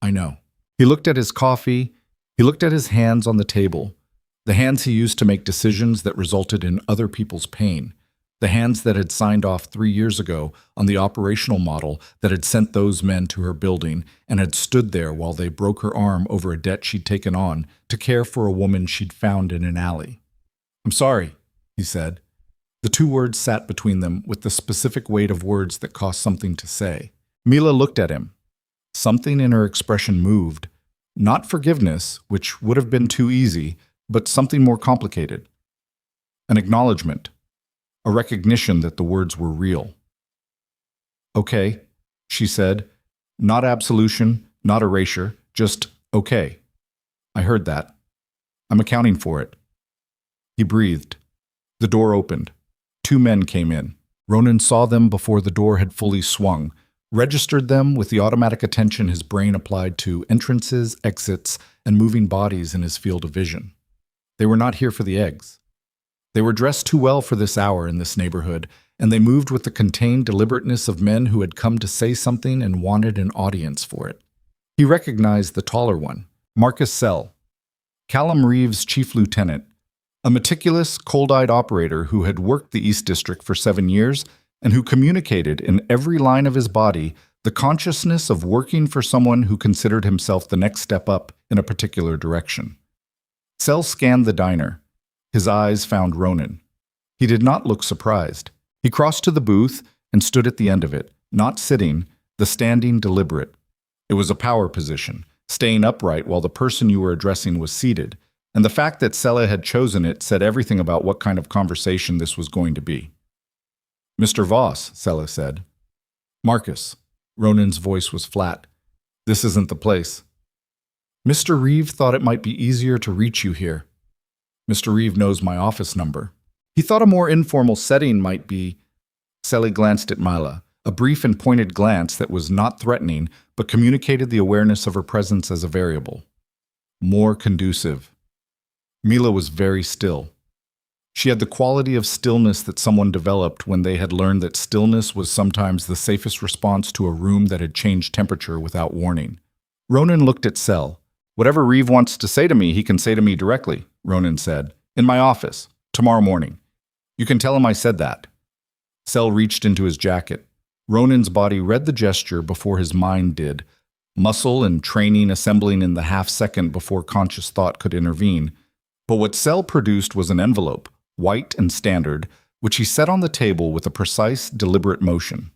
I know. He looked at his coffee. He looked at his hands on the table, the hands he used to make decisions that resulted in other people's pain, the hands that had signed off 3 years ago on the operational model that had sent those men to her building and had stood there while they broke her arm over a debt she'd taken on to care for a woman she'd found in an alley. I'm sorry, he said. The two words sat between them with the specific weight of words that cost something to say. Mila looked at him. Something in her expression moved. Not forgiveness, which would have been too easy, but something more complicated. An acknowledgement. A recognition that the words were real. Okay, she said. Not absolution, not erasure, just okay. I heard that. I'm accounting for it. He breathed. The door opened. 2 men came in. Ronan saw them before the door had fully swung, registered them with the automatic attention his brain applied to entrances, exits, and moving bodies in his field of vision. They were not here for the eggs. They were dressed too well for this hour in this neighborhood, and they moved with the contained deliberateness of men who had come to say something and wanted an audience for it. He recognized the taller one, Marcus Sell, Callum Reeves' chief lieutenant, a meticulous, cold-eyed operator who had worked the East District for 7 years and who communicated in every line of his body the consciousness of working for someone who considered himself the next step up in a particular direction. Sell scanned the diner. His eyes found Ronan. He did not look surprised. He crossed to the booth and stood at the end of it, not sitting, the standing deliberate. It was a power position, staying upright while the person you were addressing was seated, and the fact that Sella had chosen it said everything about what kind of conversation this was going to be. Mr. Voss, Sella said. Marcus. Ronan's voice was flat. This isn't the place. Mr. Reeve thought it might be easier to reach you here. Mr. Reeve knows my office number. He thought a more informal setting might be... Sally glanced at Mila, a brief and pointed glance that was not threatening, but communicated the awareness of her presence as a variable. More conducive. Mila was very still. She had the quality of stillness that someone developed when they had learned that stillness was sometimes the safest response to a room that had changed temperature without warning. Ronan looked at Sel. Whatever Reeve wants to say to me, he can say to me directly, Ronan said. In my office, tomorrow morning. You can tell him I said that. Sel reached into his jacket. Ronan's body read the gesture before his mind did, muscle and training assembling in the half-second before conscious thought could intervene. But what Sel produced was an envelope, white and standard, which he set on the table with a precise, deliberate motion.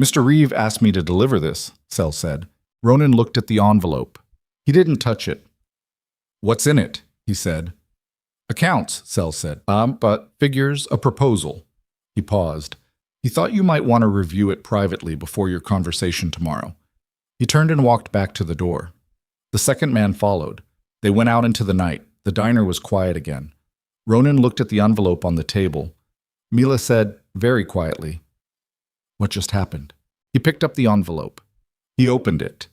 Mr. Reeve asked me to deliver this, Sel said. Ronan looked at the envelope. He didn't touch it. What's in it? He said. Accounts, Sel said. But figures, a proposal. He paused. He thought you might want to review it privately before your conversation tomorrow. He turned and walked back to the door. The second man followed. They went out into the night. The diner was quiet again. Ronan looked at the envelope on the table. Mila said, very quietly, "What just happened?" He picked up the envelope. He opened it.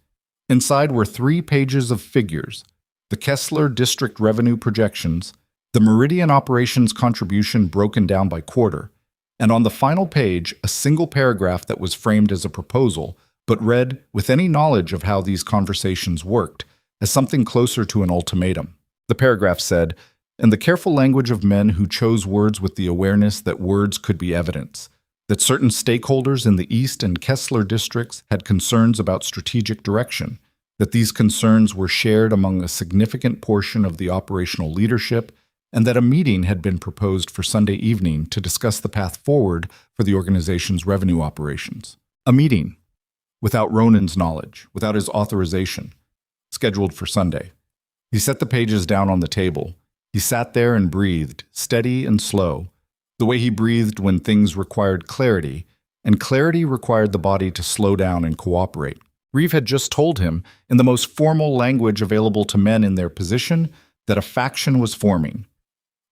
Inside were 3 pages of figures, the Kessler District revenue projections, the Meridian operations contribution broken down by quarter, and on the final page, a single paragraph that was framed as a proposal, but read, with any knowledge of how these conversations worked, as something closer to an ultimatum. The paragraph said, in the careful language of men who chose words with the awareness that words could be evidence, that certain stakeholders in the East and Kessler districts had concerns about strategic direction, that these concerns were shared among a significant portion of the operational leadership, and that a meeting had been proposed for Sunday evening to discuss the path forward for the organization's revenue operations. A meeting, without Ronan's knowledge, without his authorization, scheduled for Sunday. He set the pages down on the table. He sat there and breathed, steady and slow, the way he breathed when things required clarity, and clarity required the body to slow down and cooperate. Reeve had just told him, in the most formal language available to men in their position, that a faction was forming,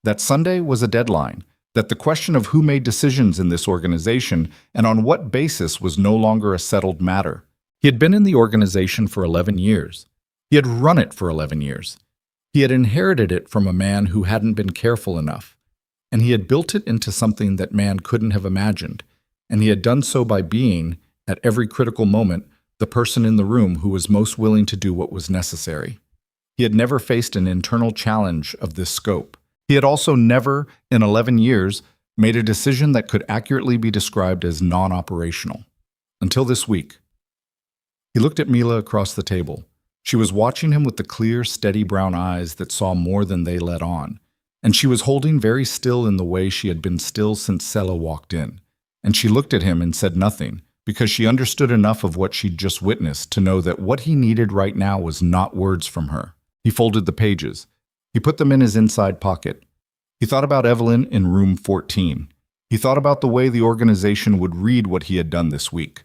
that Sunday was a deadline, that the question of who made decisions in this organization and on what basis was no longer a settled matter. He had been in the organization for 11 years. He had run it for 11 years. He had inherited it from a man who hadn't been careful enough, and he had built it into something that man couldn't have imagined, and he had done so by being, at every critical moment, the person in the room who was most willing to do what was necessary. He had never faced an internal challenge of this scope. He had also never, in 11 years, made a decision that could accurately be described as non-operational. Until this week. He looked at Mila across the table. She was watching him with the clear, steady brown eyes that saw more than they let on, and she was holding very still in the way she had been still since Sela walked in. And she looked at him and said nothing, because she understood enough of what she'd just witnessed to know that what he needed right now was not words from her. He folded the pages. He put them in his inside pocket. He thought about Evelyn in room 14. He thought about the way the organization would read what he had done this week.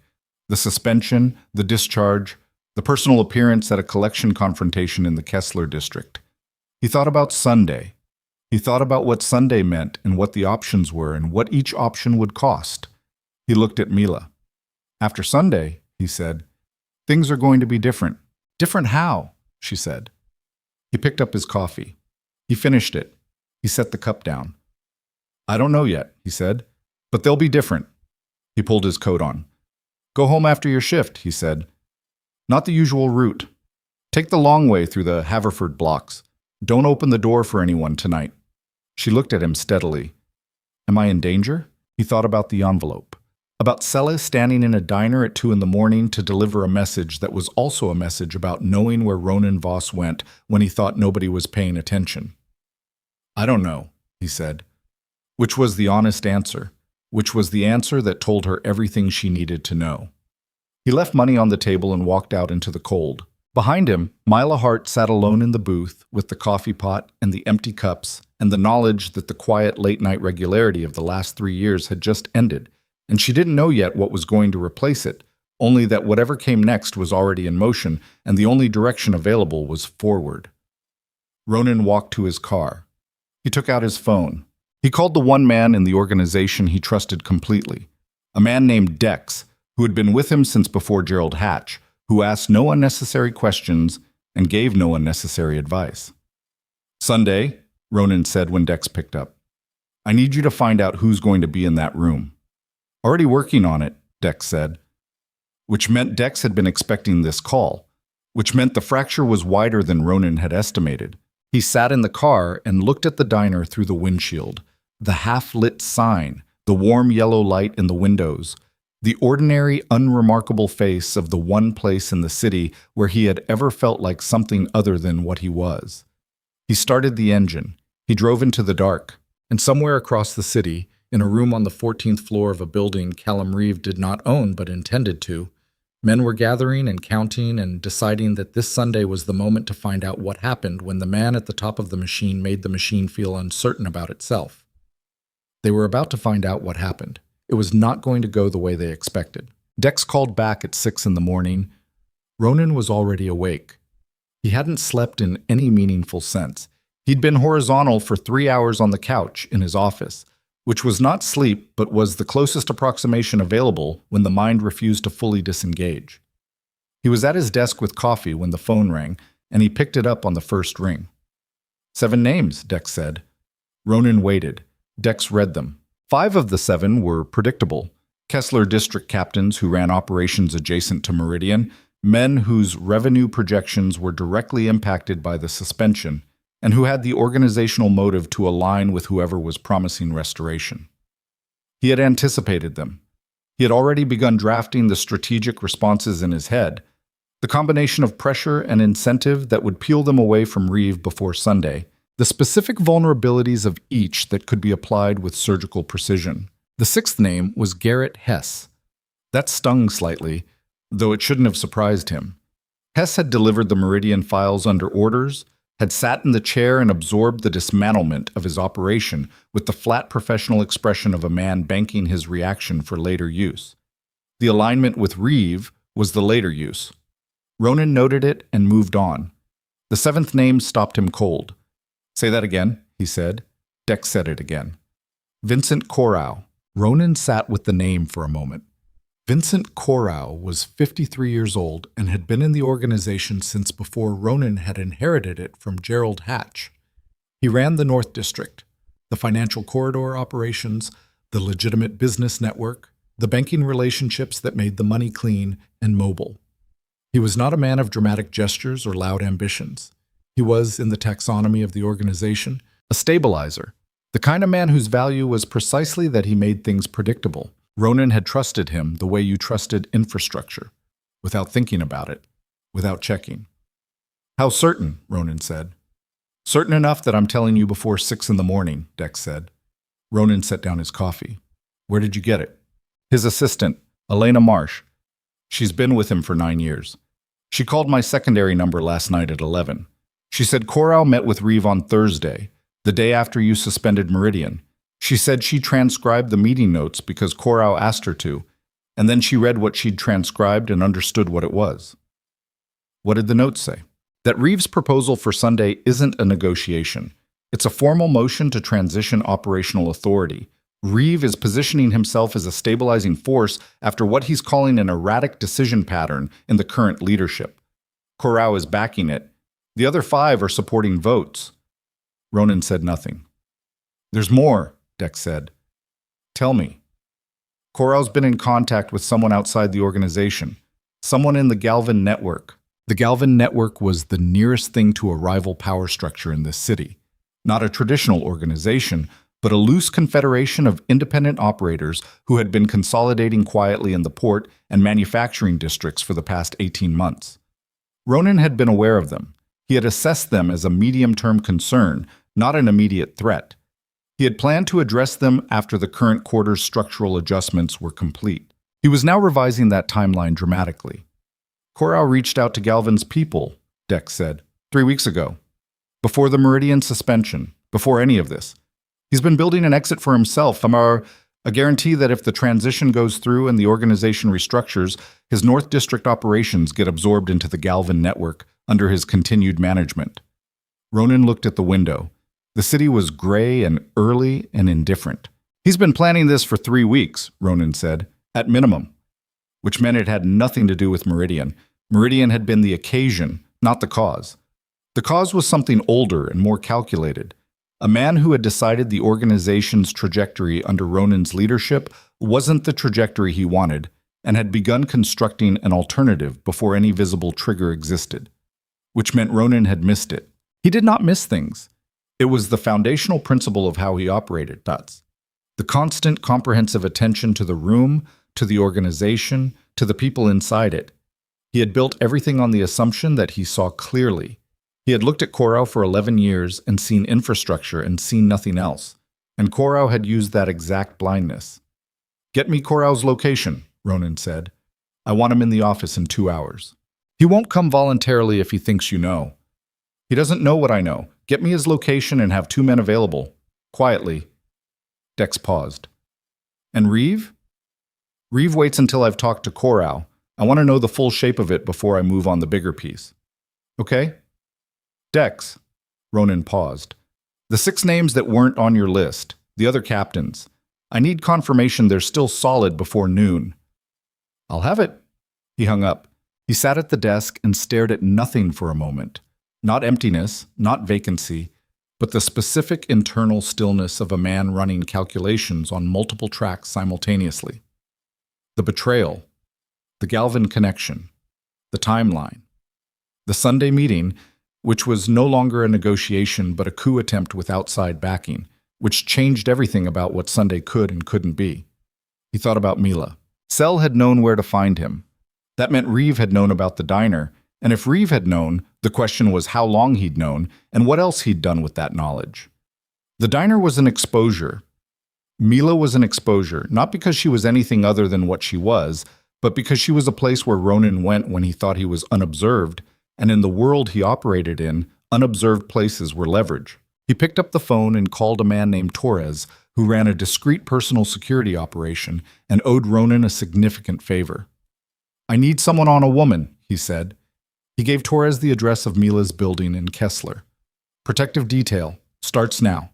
The suspension, the discharge, the personal appearance at a collection confrontation in the Kessler district. He thought about Sunday. He thought about what Sunday meant and what the options were and what each option would cost. He looked at Mila. After Sunday, he said, things are going to be different. Different how? She said. He picked up his coffee. He finished it. He set the cup down. I don't know yet, he said, but they'll be different. He pulled his coat on. Go home after your shift, he said. Not the usual route. Take the long way through the Haverford blocks. Don't open the door for anyone tonight. She looked at him steadily. Am I in danger? He thought about the envelope. About Sela standing in a diner at 2 a.m. to deliver a message that was also a message about knowing where Ronan Voss went when he thought nobody was paying attention. I don't know, he said. Which was the honest answer. Which was the answer that told her everything she needed to know. He left money on the table and walked out into the cold. Behind him, Mila Hart sat alone in the booth with the coffee pot and the empty cups and the knowledge that the quiet late-night regularity of the last 3 years had just ended, and she didn't know yet what was going to replace it, only that whatever came next was already in motion and the only direction available was forward. Ronan walked to his car. He took out his phone. He called the one man in the organization he trusted completely, a man named Dex, who had been with him since before Gerald Hatch, who asked no unnecessary questions and gave no unnecessary advice. Sunday, Ronan said when Dex picked up. I need you to find out who's going to be in that room. Already working on it, Dex said. Which meant Dex had been expecting this call, which meant the fracture was wider than Ronan had estimated. He sat in the car and looked at the diner through the windshield, the half-lit sign, the warm yellow light in the windows, the ordinary, unremarkable face of the one place in the city where he had ever felt like something other than what he was. He started the engine. He drove into the dark, and somewhere across the city, in a room on the 14th floor of a building Callum Reeve did not own but intended to, men were gathering and counting and deciding that this Sunday was the moment to find out what happened when the man at the top of the machine made the machine feel uncertain about itself. They were about to find out what happened. It was not going to go the way they expected. Dex called back at 6 a.m. Ronan was already awake. He hadn't slept in any meaningful sense. He'd been horizontal for 3 hours on the couch in his office, which was not sleep but was the closest approximation available when the mind refused to fully disengage. He was at his desk with coffee when the phone rang, and he picked it up on the first ring. 7 names, Dex said. Ronan waited. Dex read them. 5 of the 7 were predictable. Kessler district captains who ran operations adjacent to Meridian, men whose revenue projections were directly impacted by the suspension, and who had the organizational motive to align with whoever was promising restoration. He had anticipated them. He had already begun drafting the strategic responses in his head, the combination of pressure and incentive that would peel them away from Reeve before Sunday, the specific vulnerabilities of each that could be applied with surgical precision. The sixth name was Garrett Hess. That stung slightly, though it shouldn't have surprised him. Hess had delivered the Meridian files under orders, had sat in the chair and absorbed the dismantlement of his operation with the flat professional expression of a man banking his reaction for later use. The alignment with Reeve was the later use. Ronan noted it and moved on. The seventh name stopped him cold. "Say that again," he said. Dex said it again. "Vincent Corau." Ronan sat with the name for a moment. Vincent Corau was 53 years old and had been in the organization since before Ronan had inherited it from Gerald Hatch. He ran the North District, the financial corridor operations, the legitimate business network, the banking relationships that made the money clean and mobile. He was not a man of dramatic gestures or loud ambitions. He was, in the taxonomy of the organization, a stabilizer, the kind of man whose value was precisely that he made things predictable. Ronan had trusted him the way you trusted infrastructure, without thinking about it, without checking. "How certain?" Ronan said. "Certain enough that I'm telling you before 6 in the morning," Dex said. Ronan set down his coffee. "Where did you get it?" "His assistant, Elena Marsh. She's been with him for 9 years. She called my secondary number last night at 11. She said Corau met with Reeve on Thursday, the day after you suspended Meridian. She said she transcribed the meeting notes because Corau asked her to, and then she read what she'd transcribed and understood what it was." "What did the notes say?" "That Reeve's proposal for Sunday isn't a negotiation. It's a formal motion to transition operational authority. Reeve is positioning himself as a stabilizing force after what he's calling an erratic decision pattern in the current leadership. Corau is backing it. The other 5 are supporting votes." Ronan said nothing. "There's more," Dex said. "Tell me." "Corau's been in contact with someone outside the organization, someone in the Galvin network." The Galvin network was the nearest thing to a rival power structure in this city. Not a traditional organization, but a loose confederation of independent operators who had been consolidating quietly in the port and manufacturing districts for the past 18 months. Ronan had been aware of them. He had assessed them as a medium-term concern, not an immediate threat. He had planned to address them after the current quarter's structural adjustments were complete. He was now revising that timeline dramatically. "Corau reached out to Galvin's people," Dex said, 3 weeks ago. "Before the Meridian suspension, before any of this. He's been building an exit for himself, a guarantee that if the transition goes through and the organization restructures, his North District operations get absorbed into the Galvin network under his continued management." Ronan looked at the window. The city was gray and early and indifferent. "He's been planning this for 3 weeks, Ronan said, at minimum. Which meant it had nothing to do with Meridian. Meridian had been the occasion, not the cause. The cause was something older and more calculated. A man who had decided the organization's trajectory under Ronan's leadership wasn't the trajectory he wanted, and had begun constructing an alternative before any visible trigger existed. Which meant Ronan had missed it. He did not miss things. It was the foundational principle of how he operated, Tuts. The constant, comprehensive attention to the room, to the organization, to the people inside it. He had built everything on the assumption that he saw clearly. He had looked at Corau for 11 years and seen infrastructure and seen nothing else. And Corau had used that exact blindness. "Get me Corau's location," Ronan said. "I want him in the office in 2 hours. He won't come voluntarily if he thinks you know. He doesn't know what I know. Get me his location and have 2 men available. Quietly." Dex paused. "And Reeve?" "Reeve waits until I've talked to Corau. I want to know the full shape of it before I move on the bigger piece." "Okay." "Dex." Ronan paused. "The 6 names that weren't on your list, the other captains. I need confirmation they're still solid before noon." "I'll have it." He hung up. He sat at the desk and stared at nothing for a moment. Not emptiness, not vacancy, but the specific internal stillness of a man running calculations on multiple tracks simultaneously. The betrayal, the Galvin connection, the timeline. The Sunday meeting, which was no longer a negotiation but a coup attempt with outside backing, which changed everything about what Sunday could and couldn't be. He thought about Mila. Sel had known where to find him. That meant Reeve had known about the diner, and if Reeve had known, The question was how long he'd known and what else he'd done with that knowledge. The diner was an exposure. Mila was an exposure, not because she was anything other than what she was, but because she was a place where Ronan went when he thought he was unobserved, and in the world he operated in, unobserved places were leverage. He picked up the phone and called a man named Torres, who ran a discreet personal security operation and owed Ronan a significant favor. "I need someone on a woman," he said. He gave Torres the address of Mila's building in Kessler. "Protective detail. Starts now.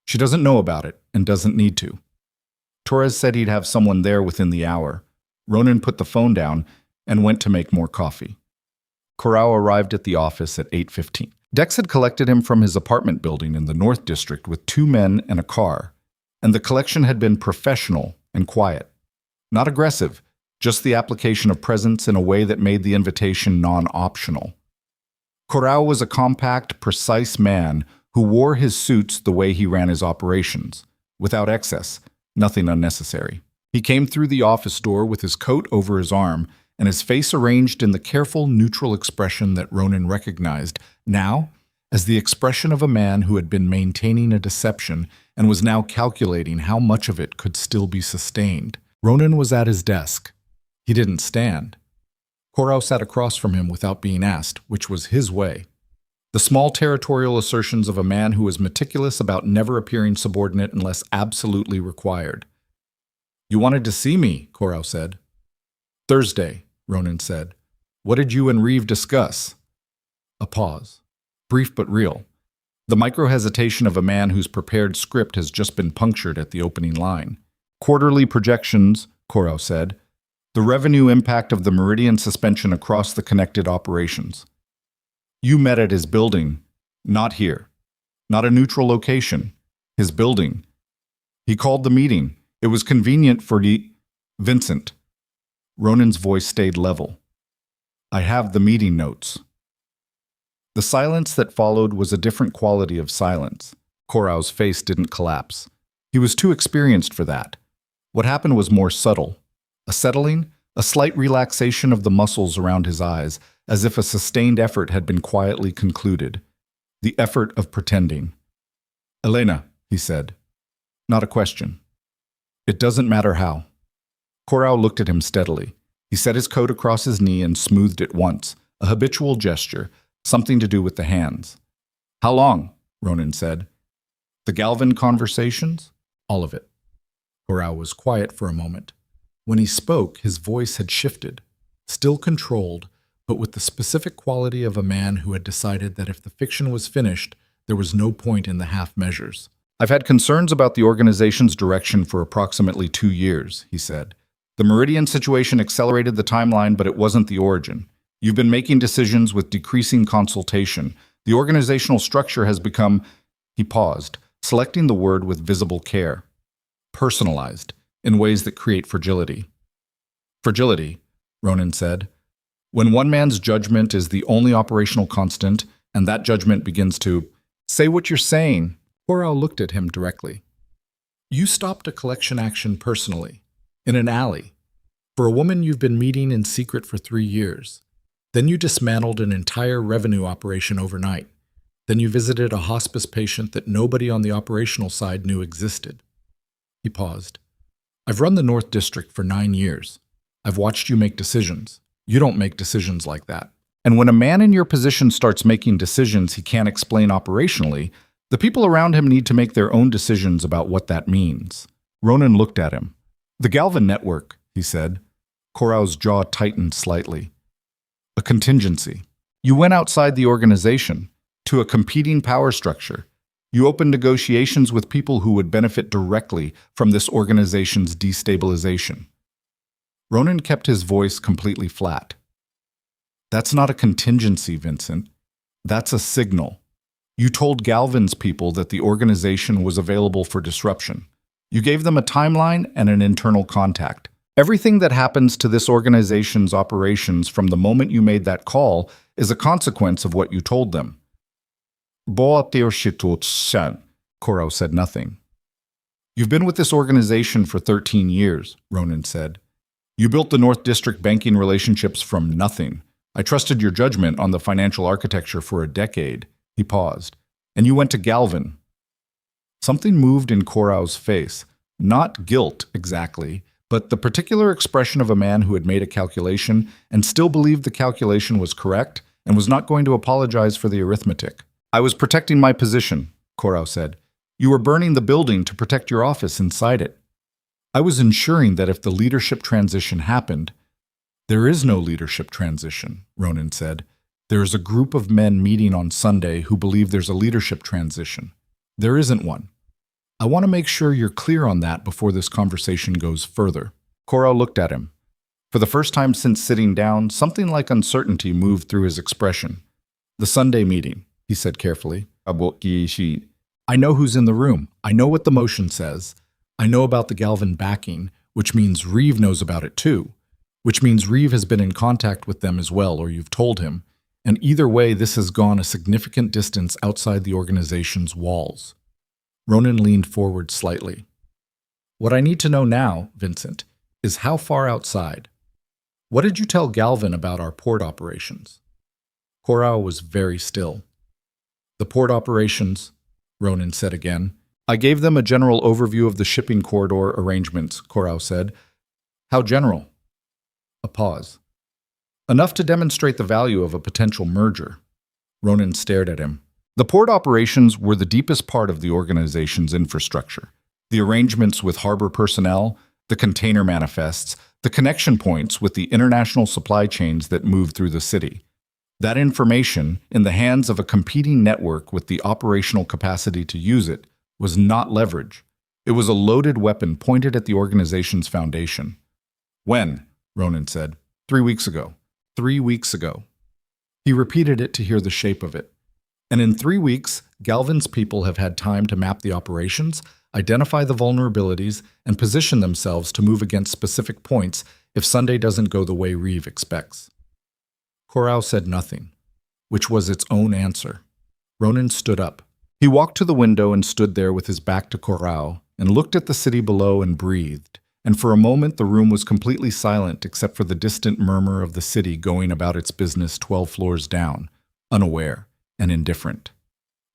She doesn't know about it and doesn't need to." Torres said he'd have someone there within the hour. Ronan put the phone down and went to make more coffee. Corral arrived at the office at 8:15. Dex had collected him from his apartment building in the North District with 2 men and a car, and the collection had been professional and quiet. Not aggressive, just the application of presence in a way that made the invitation non-optional. Corral was a compact, precise man who wore his suits the way he ran his operations, without excess, nothing unnecessary. He came through the office door with his coat over his arm and his face arranged in the careful, neutral expression that Ronan recognized now as the expression of a man who had been maintaining a deception and was now calculating how much of it could still be sustained. Ronan was at his desk. He didn't stand. Corral sat across from him without being asked, which was his way. The small territorial assertions of a man who was meticulous about never appearing subordinate unless absolutely required. "You wanted to see me," Corral said. "Thursday," Ronan said. "What did you and Reeve discuss?" A pause. Brief but real. The micro-hesitation of a man whose prepared script has just been punctured at the opening line. "Quarterly projections," Corral said. "The revenue impact of the Meridian suspension across the connected operations." "You met at his building, not here. Not a neutral location. His building. He called the meeting. It was convenient for Vincent." Ronan's voice stayed level. "I have the meeting notes." The silence that followed was a different quality of silence. Corral's face didn't collapse. He was too experienced for that. What happened was more subtle. A settling, a slight relaxation of the muscles around his eyes, as if a sustained effort had been quietly concluded. The effort of pretending. "Elena," he said. Not a question. "It doesn't matter how." Corral looked at him steadily. He set his coat across his knee and smoothed it once, a habitual gesture, something to do with the hands. "How long?" Ronan said. "The Galvin conversations?" "All of it." Corral was quiet for a moment. When he spoke, his voice had shifted, still controlled, but with the specific quality of a man who had decided that if the fiction was finished, there was no point in the half measures. "I've had concerns about the organization's direction for approximately 2 years, he said. "The Meridian situation accelerated the timeline, but it wasn't the origin. You've been making decisions with decreasing consultation. The organizational structure has become," he paused, selecting the word with visible care, "personalized, in ways that create fragility." "Fragility," Ronan said. "When one man's judgment is the only operational constant, and that judgment begins to, say what you're saying." Corral looked at him directly. "You stopped a collection action personally, in an alley, for a woman you've been meeting in secret for 3 years. Then you dismantled an entire revenue operation overnight. Then you visited a hospice patient that nobody on the operational side knew existed." He paused. "I've run the North District for 9 years. I've watched you make decisions. You don't make decisions like that. And when a man in your position starts making decisions he can't explain operationally, the people around him need to make their own decisions about what that means." Ronan looked at him. "The Galvin Network," he said. Corral's jaw tightened slightly. "A contingency. You went outside the organization, to a competing power structure. You opened negotiations with people who would benefit directly from this organization's destabilization." Ronan kept his voice completely flat. "That's not a contingency, Vincent. That's a signal. You told Galvin's people that the organization was available for disruption. You gave them a timeline and an internal contact. Everything that happens to this organization's operations from the moment you made that call is a consequence of what you told them." Corral said nothing. "You've been with this organization for 13 years, Ronan said. You built the North District banking relationships from nothing. I trusted your judgment on the financial architecture for a decade. He paused. And you went to Galvin. Something moved in Korao's face. Not guilt, exactly, but the particular expression of a man who had made a calculation and still believed the calculation was correct and was not going to apologize for the arithmetic. I was protecting my position, Korao said. You were burning the building to protect your office inside it. I was ensuring that if the leadership transition happened— There is no leadership transition, Ronan said. There is a group of men meeting on Sunday who believe there's a leadership transition. There isn't one. I want to make sure you're clear on that before this conversation goes further. Korao looked at him. For the first time since sitting down, something like uncertainty moved through his expression. The Sunday meeting, he said carefully. I know who's in the room. I know what the motion says. I know about the Galvin backing, which means Reeve knows about it too, which means Reeve has been in contact with them as well, or you've told him. And either way, this has gone a significant distance outside the organization's walls. Ronan leaned forward slightly. What I need to know now, Vincent, is how far outside? What did you tell Galvin about our port operations? Korao was very still. The port operations, Ronan said again. I gave them a general overview of the shipping corridor arrangements, Korao said. How general? A pause. Enough to demonstrate the value of a potential merger. Ronan stared at him. The port operations were the deepest part of the organization's infrastructure. The arrangements with harbor personnel, the container manifests, the connection points with the international supply chains that moved through the city. That information, in the hands of a competing network with the operational capacity to use it, was not leverage. It was a loaded weapon pointed at the organization's foundation. When? Ronan said. 3 weeks ago. 3 weeks ago. He repeated it to hear the shape of it. And in 3 weeks, Galvin's people have had time to map the operations, identify the vulnerabilities, and position themselves to move against specific points if Sunday doesn't go the way Reeve expects. Korao said nothing, which was its own answer. Ronan stood up. He walked to the window and stood there with his back to Korao and looked at the city below and breathed. And for a moment the room was completely silent except for the distant murmur of the city going about its business 12 floors down, unaware and indifferent.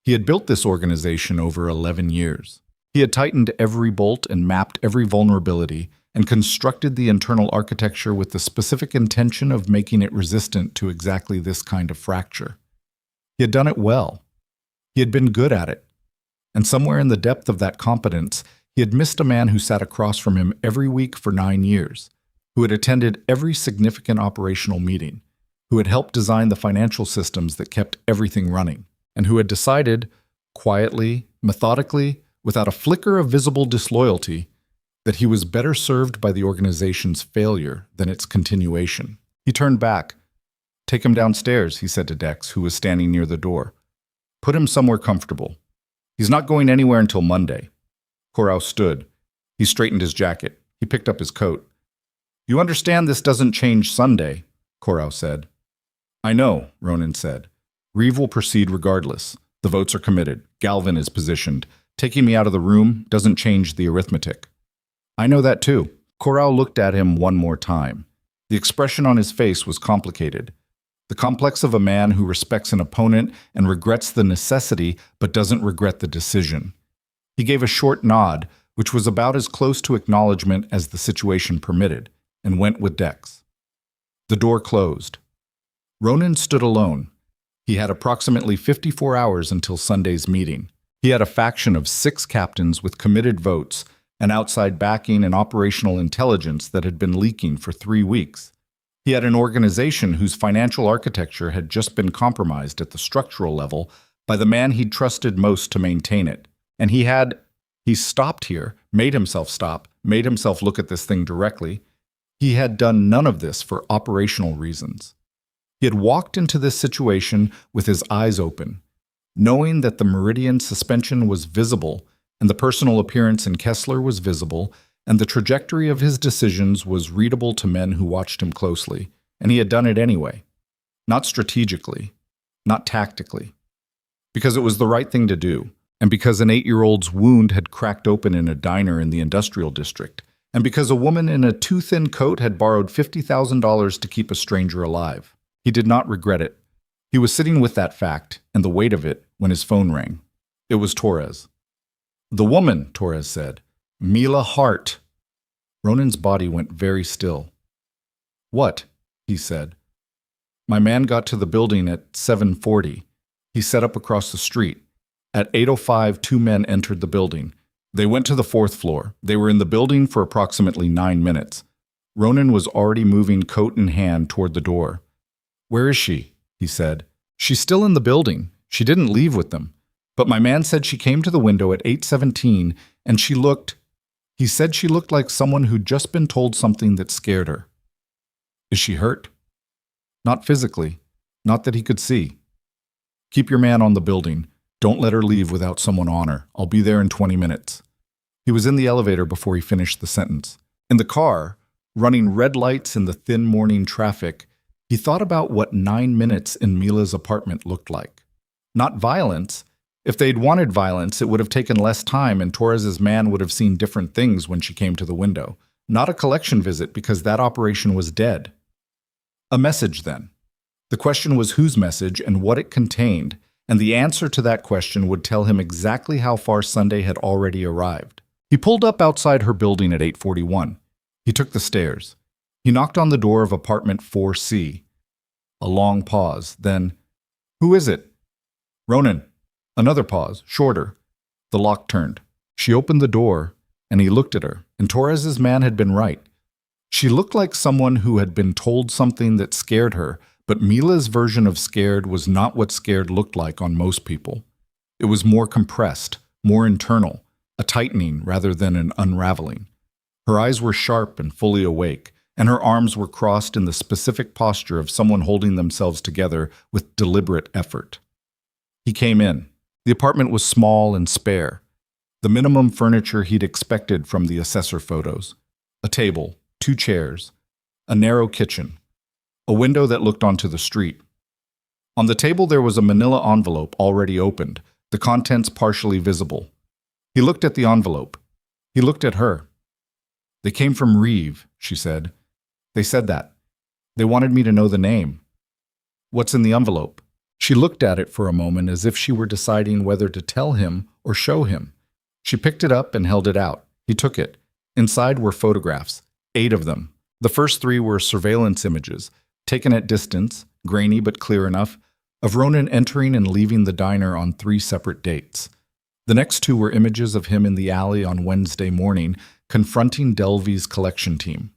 He had built this organization over 11 years. He had tightened every bolt and mapped every vulnerability and constructed the internal architecture with the specific intention of making it resistant to exactly this kind of fracture. He had done it well. He had been good at it. And somewhere in the depth of that competence, he had missed a man who sat across from him every week for 9 years, who had attended every significant operational meeting, who had helped design the financial systems that kept everything running, and who had decided, quietly, methodically, without a flicker of visible disloyalty, that he was better served by the organization's failure than its continuation. He turned back. Take him downstairs, he said to Dex, who was standing near the door. Put him somewhere comfortable. He's not going anywhere until Monday. Korao stood. He straightened his jacket. He picked up his coat. You understand this doesn't change Sunday, Korao said. I know, Ronan said. Reeve will proceed regardless. The votes are committed. Galvin is positioned. Taking me out of the room doesn't change the arithmetic. I know that too. Korao looked at him one more time. The expression on his face was complicated. The complex of a man who respects an opponent and regrets the necessity but doesn't regret the decision. He gave a short nod, which was about as close to acknowledgement as the situation permitted, and went with Dex. The door closed. Ronan stood alone. He had approximately 54 hours until Sunday's meeting. He had a faction of 6 captains with committed votes, an outside backing and operational intelligence that had been leaking for 3 weeks. He had an organization whose financial architecture had just been compromised at the structural level by the man he'd trusted most to maintain it. And he stopped here, made himself stop, made himself look at this thing directly. He had done none of this for operational reasons. He had walked into this situation with his eyes open, knowing that the meridian suspension was visible and the personal appearance in Kessler was visible, and the trajectory of his decisions was readable to men who watched him closely, and he had done it anyway. Not strategically, not tactically. Because it was the right thing to do, and because an 8-year-old's wound had cracked open in a diner in the industrial district, and because a woman in a too-thin coat had borrowed $50,000 to keep a stranger alive. He did not regret it. He was sitting with that fact and the weight of it when his phone rang. It was Torres. "The woman," Torres said. "Mila Hart." Ronan's body went very still. "What?" he said. "My man got to the building at 7:40. He set up across the street. At 8:05, 2 men entered the building. They went to the 4th floor. They were in the building for approximately 9 minutes. Ronan was already moving coat in hand toward the door. "Where is she?" he said. "She's still in the building. She didn't leave with them. But my man said she came to the window at 8:17 and he said she looked like someone who'd just been told something that scared her." "Is she hurt?" "Not physically. Not that he could see." "Keep your man on the building. Don't let her leave without someone on her. I'll be there in 20 minutes. He was in the elevator before he finished the sentence. In the car, running red lights in the thin morning traffic, he thought about what 9 minutes in Mila's apartment looked like. Not violence. If they'd wanted violence, it would have taken less time and Torres's man would have seen different things when she came to the window. Not a collection visit because that operation was dead. A message, then. The question was whose message and what it contained, and the answer to that question would tell him exactly how far Sunday had already arrived. He pulled up outside her building at 8:41. He took the stairs. He knocked on the door of apartment 4C. A long pause, then, "Who is it?" "Ronan." Another pause, shorter. The lock turned. She opened the door, and he looked at her, and Torres's man had been right. She looked like someone who had been told something that scared her, but Mila's version of scared was not what scared looked like on most people. It was more compressed, more internal, a tightening rather than an unraveling. Her eyes were sharp and fully awake, and her arms were crossed in the specific posture of someone holding themselves together with deliberate effort. He came in. The apartment was small and spare. The minimum furniture he'd expected from the assessor photos. A table, 2 chairs, a narrow kitchen, a window that looked onto the street. On the table there was a manila envelope already opened, the contents partially visible. He looked at the envelope. He looked at her. "They came from Reeve," she said. "They said that. They wanted me to know the name." "What's in the envelope?" She looked at it for a moment as if she were deciding whether to tell him or show him. She picked it up and held it out. He took it. Inside were photographs, 8 of them. The first 3 were surveillance images, taken at distance, grainy but clear enough, of Ronan entering and leaving the diner on 3 separate dates. The next 2 were images of him in the alley on Wednesday morning, confronting Delvey's collection team.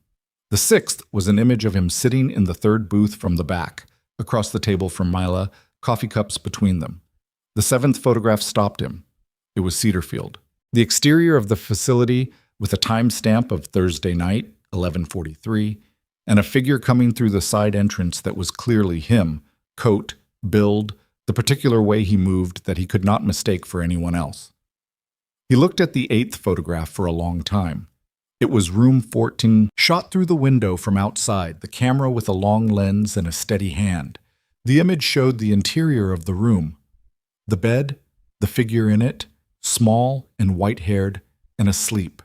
The 6th was an image of him sitting in the 3rd booth from the back, across the table from Mila, coffee cups between them. The 7th photograph stopped him. It was Cedarfield. The exterior of the facility, with a timestamp of Thursday night, 11:43, and a figure coming through the side entrance that was clearly him, coat, build, the particular way he moved that he could not mistake for anyone else. He looked at the 8th photograph for a long time. It was room 14, shot through the window from outside, the camera with a long lens and a steady hand. The image showed the interior of the room. The bed, the figure in it, small and white-haired and asleep.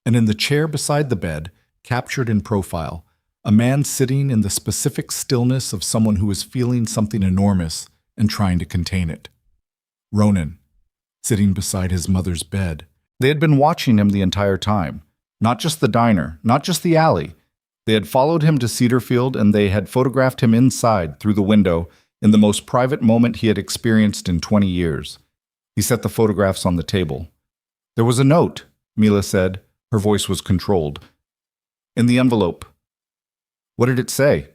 And in the chair beside the bed, captured in profile, a man sitting in the specific stillness of someone who is feeling something enormous and trying to contain it. Ronan, sitting beside his mother's bed. They had been watching him the entire time. Not just the diner, not just the alley. They had followed him to Cedarfield and they had photographed him inside through the window in the most private moment he had experienced in 20 years. He set the photographs on the table. "There was a note," Mila said. Her voice was controlled. "In the envelope." "What did it say?"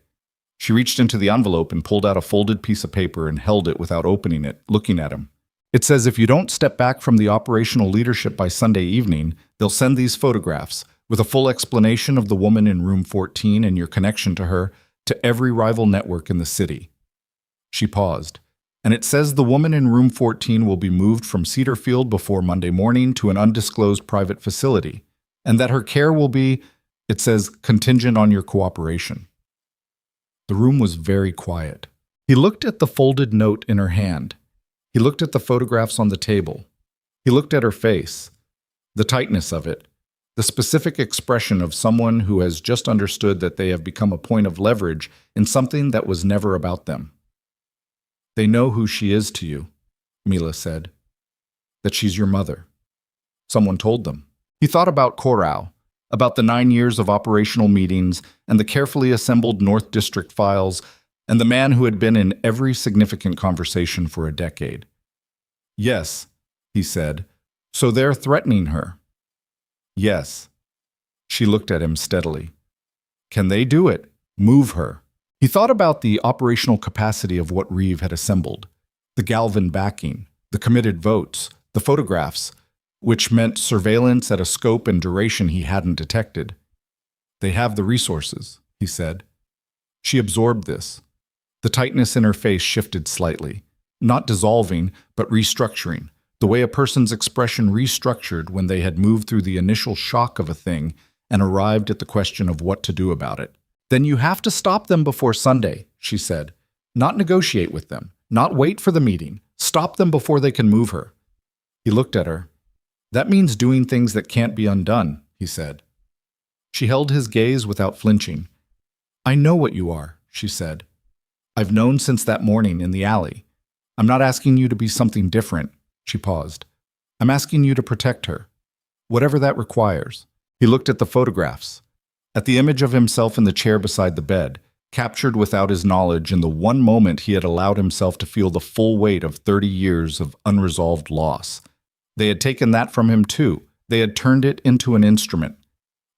She reached into the envelope and pulled out a folded piece of paper and held it without opening it, looking at him. "It says if you don't step back from the operational leadership by Sunday evening, they'll send these photographs, with a full explanation of the woman in room 14 and your connection to her, to every rival network in the city." She paused. "And it says the woman in room 14 will be moved from Cedarfield before Monday morning to an undisclosed private facility, and that her care will be, it says, contingent on your cooperation." The room was very quiet. He looked at the folded note in her hand. He looked at the photographs on the table. He looked at her face, the tightness of it, the specific expression of someone who has just understood that they have become a point of leverage in something that was never about them. They know who she is to you, Mila said. That she's your mother. Someone told them. He thought about Corral, about the 9 years of operational meetings and the carefully assembled North District files, and the man who had been in every significant conversation for a decade. Yes, he said, so they're threatening her. Yes. She looked at him steadily. Can they do it? Move her. He thought about the operational capacity of what Reeve had assembled, the Galvin backing, the committed votes, the photographs, which meant surveillance at a scope and duration he hadn't detected. They have the resources, he said. She absorbed this. The tightness in her face shifted slightly, not dissolving, but restructuring, the way a person's expression restructured when they had moved through the initial shock of a thing and arrived at the question of what to do about it. Then you have to stop them before Sunday, she said. Not negotiate with them, not wait for the meeting. Stop them before they can move her. He looked at her. That means doing things that can't be undone, he said. She held his gaze without flinching. I know what you are, she said. I've known since that morning in the alley. I'm not asking you to be something different, she paused. I'm asking you to protect her, whatever that requires. He looked at the photographs, at the image of himself in the chair beside the bed, captured without his knowledge in the one moment he had allowed himself to feel the full weight of 30 years of unresolved loss. They had taken that from him too. They had turned it into an instrument.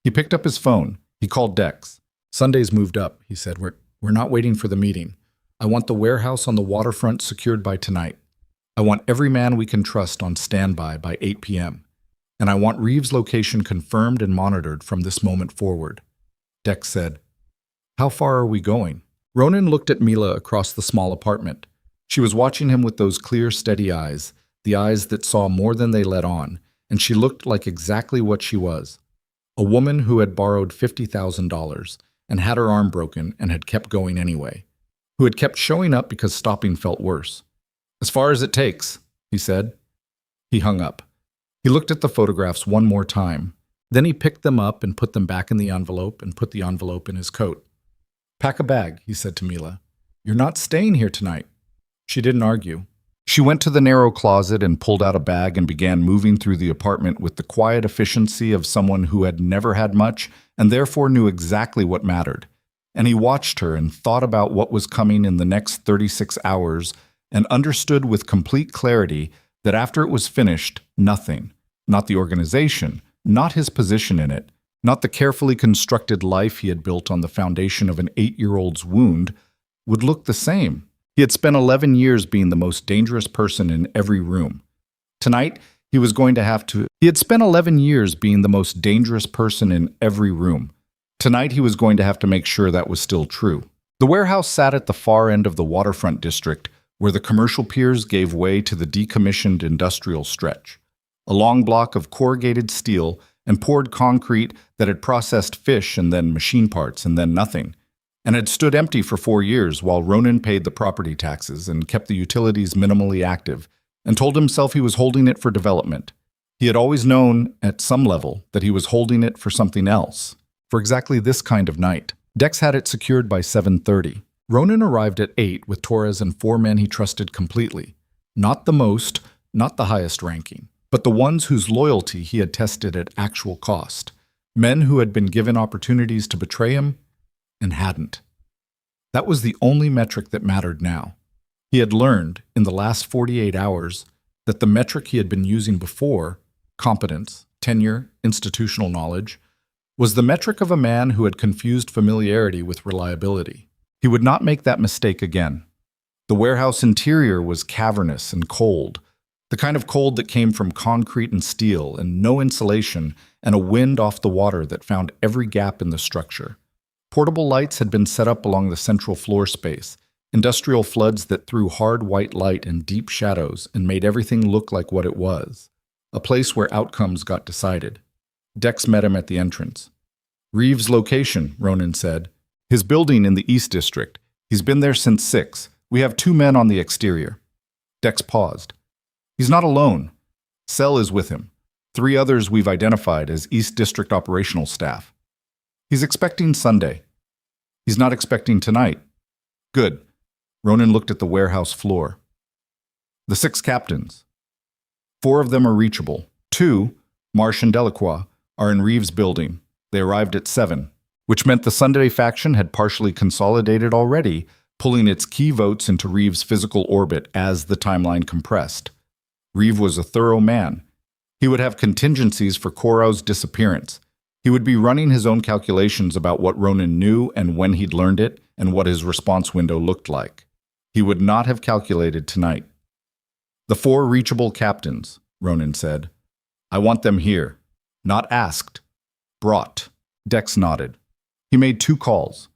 He picked up his phone. He called Dex. Sunday's moved up, he said. We're not waiting for the meeting. I want the warehouse on the waterfront secured by tonight. I want every man we can trust on standby by 8 p.m. And I want Reeves' location confirmed and monitored from this moment forward. Dex said, How far are we going? Ronan looked at Mila across the small apartment. She was watching him with those clear, steady eyes, the eyes that saw more than they let on, and she looked like exactly what she was. A woman who had borrowed $50,000 and had her arm broken and had kept going anyway. Who had kept showing up because stopping felt worse. As far as it takes, he said. He hung up. He looked at the photographs one more time. Then he picked them up and put them back in the envelope and put the envelope in his coat. Pack a bag, he said to Mila. You're not staying here tonight. She didn't argue. She went to the narrow closet and pulled out a bag and began moving through the apartment with the quiet efficiency of someone who had never had much and therefore knew exactly what mattered. And he watched her and thought about what was coming in the next 36 hours and understood with complete clarity that after it was finished, nothing, not the organization, not his position in it, not the carefully constructed life he had built on the foundation of an 8-year-old's wound, would look the same. He had spent 11 years being the most dangerous person in every room. Tonight, he was going to have to... He had spent 11 years being the most dangerous person in every room. Tonight, he was going to have to make sure that was still true. The warehouse sat at the far end of the waterfront district, where the commercial piers gave way to the decommissioned industrial stretch. A long block of corrugated steel and poured concrete that had processed fish and then machine parts and then nothing, and had stood empty for 4 years while Ronan paid the property taxes and kept the utilities minimally active, and told himself he was holding it for development. He had always known, at some level, that he was holding it for something else, for exactly this kind of night. Dex had it secured by 7:30. Ronan arrived at 8 with Torres and 4 men he trusted completely. Not the most, not the highest ranking, but the ones whose loyalty he had tested at actual cost. Men who had been given opportunities to betray him and hadn't. That was the only metric that mattered now. He had learned, in the last 48 hours, that the metric he had been using before, competence, tenure, institutional knowledge, was the metric of a man who had confused familiarity with reliability. He would not make that mistake again. The warehouse interior was cavernous and cold, the kind of cold that came from concrete and steel and no insulation and a wind off the water that found every gap in the structure. Portable lights had been set up along the central floor space, industrial floods that threw hard white light and deep shadows and made everything look like what it was, a place where outcomes got decided. Dex met him at the entrance. Reeves' location, Ronan said. His building in the East District. He's been there since 6. We have 2 men on the exterior. Dex paused. He's not alone. Cell is with him. 3 others we've identified as East District operational staff. He's expecting Sunday. He's not expecting tonight. Good. Ronan looked at the warehouse floor. The 6 captains. 4 of them are reachable. 2, Marsh and Delacroix, are in Reeves' building. They arrived at 7, which meant the Sunday faction had partially consolidated already, pulling its key votes into Reeves' physical orbit as the timeline compressed. Reeve was a thorough man. He would have contingencies for Korau's disappearance. He would be running his own calculations about what Ronan knew and when he'd learned it and what his response window looked like. He would not have calculated tonight. The 4 reachable captains, Ronan said. I want them here. Not asked. Brought. Dex nodded. He made 2 calls.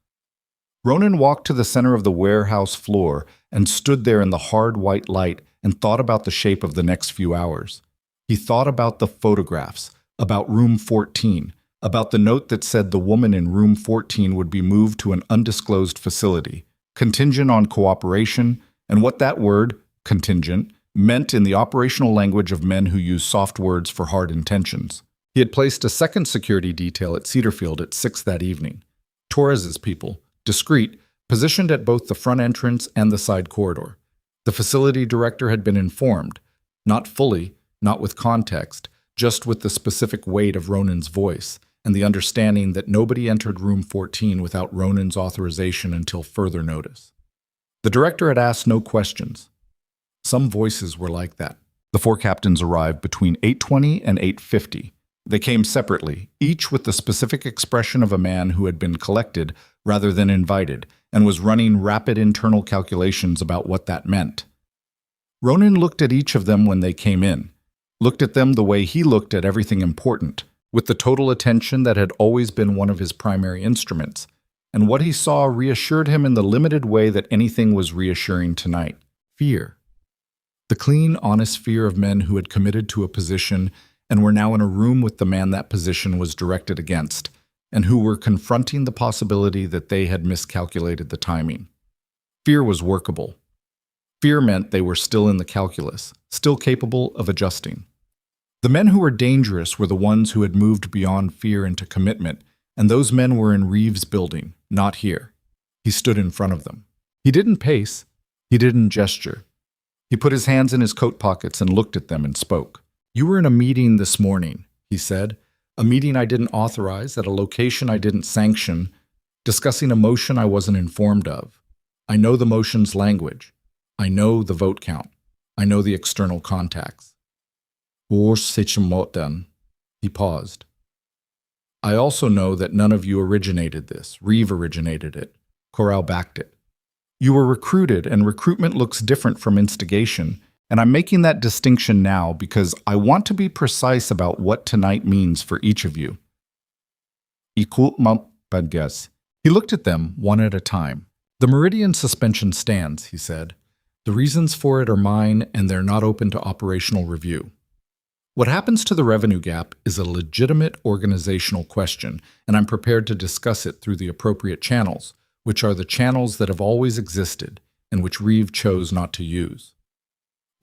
Ronan walked to the center of the warehouse floor and stood there in the hard white light and thought about the shape of the next few hours. He thought about the photographs, about room 14, about the note that said the woman in room 14 would be moved to an undisclosed facility, contingent on cooperation, and what that word, contingent, meant in the operational language of men who use soft words for hard intentions. He had placed a second security detail at Cedarfield at 6 that evening. Torres's people, discreet, positioned at both the front entrance and the side corridor. The facility director had been informed, not fully, not with context, just with the specific weight of Ronan's voice, and the understanding that nobody entered room 14 without Ronan's authorization until further notice. The director had asked no questions. Some voices were like that. The 4 captains arrived between 8:20 and 8:50. They came separately, each with the specific expression of a man who had been collected rather than invited, and was running rapid internal calculations about what that meant. Ronan looked at each of them when they came in, looked at them the way he looked at everything important, with the total attention that had always been one of his primary instruments, and what he saw reassured him in the limited way that anything was reassuring tonight. Fear. The clean, honest fear of men who had committed to a position and were now in a room with the man that position was directed against, and who were confronting the possibility that they had miscalculated the timing. Fear was workable. Fear meant they were still in the calculus, still capable of adjusting. The men who were dangerous were the ones who had moved beyond fear into commitment, and those men were in Reeves' building, not here. He stood in front of them. He didn't pace. He didn't gesture. He put his hands in his coat pockets and looked at them and spoke. You were in a meeting this morning, he said. A meeting I didn't authorize, at a location I didn't sanction, discussing a motion I wasn't informed of. I know the motion's language. I know the vote count. I know the external contacts. He paused. I also know that none of you originated this. Reeve originated it. Corral backed it. You were recruited, and recruitment looks different from instigation, and I'm making that distinction now because I want to be precise about what tonight means for each of you. He looked at them one at a time. The Meridian suspension stands, he said. The reasons for it are mine, and they're not open to operational review. What happens to the revenue gap is a legitimate organizational question, and I'm prepared to discuss it through the appropriate channels, which are the channels that have always existed and which Reeve chose not to use.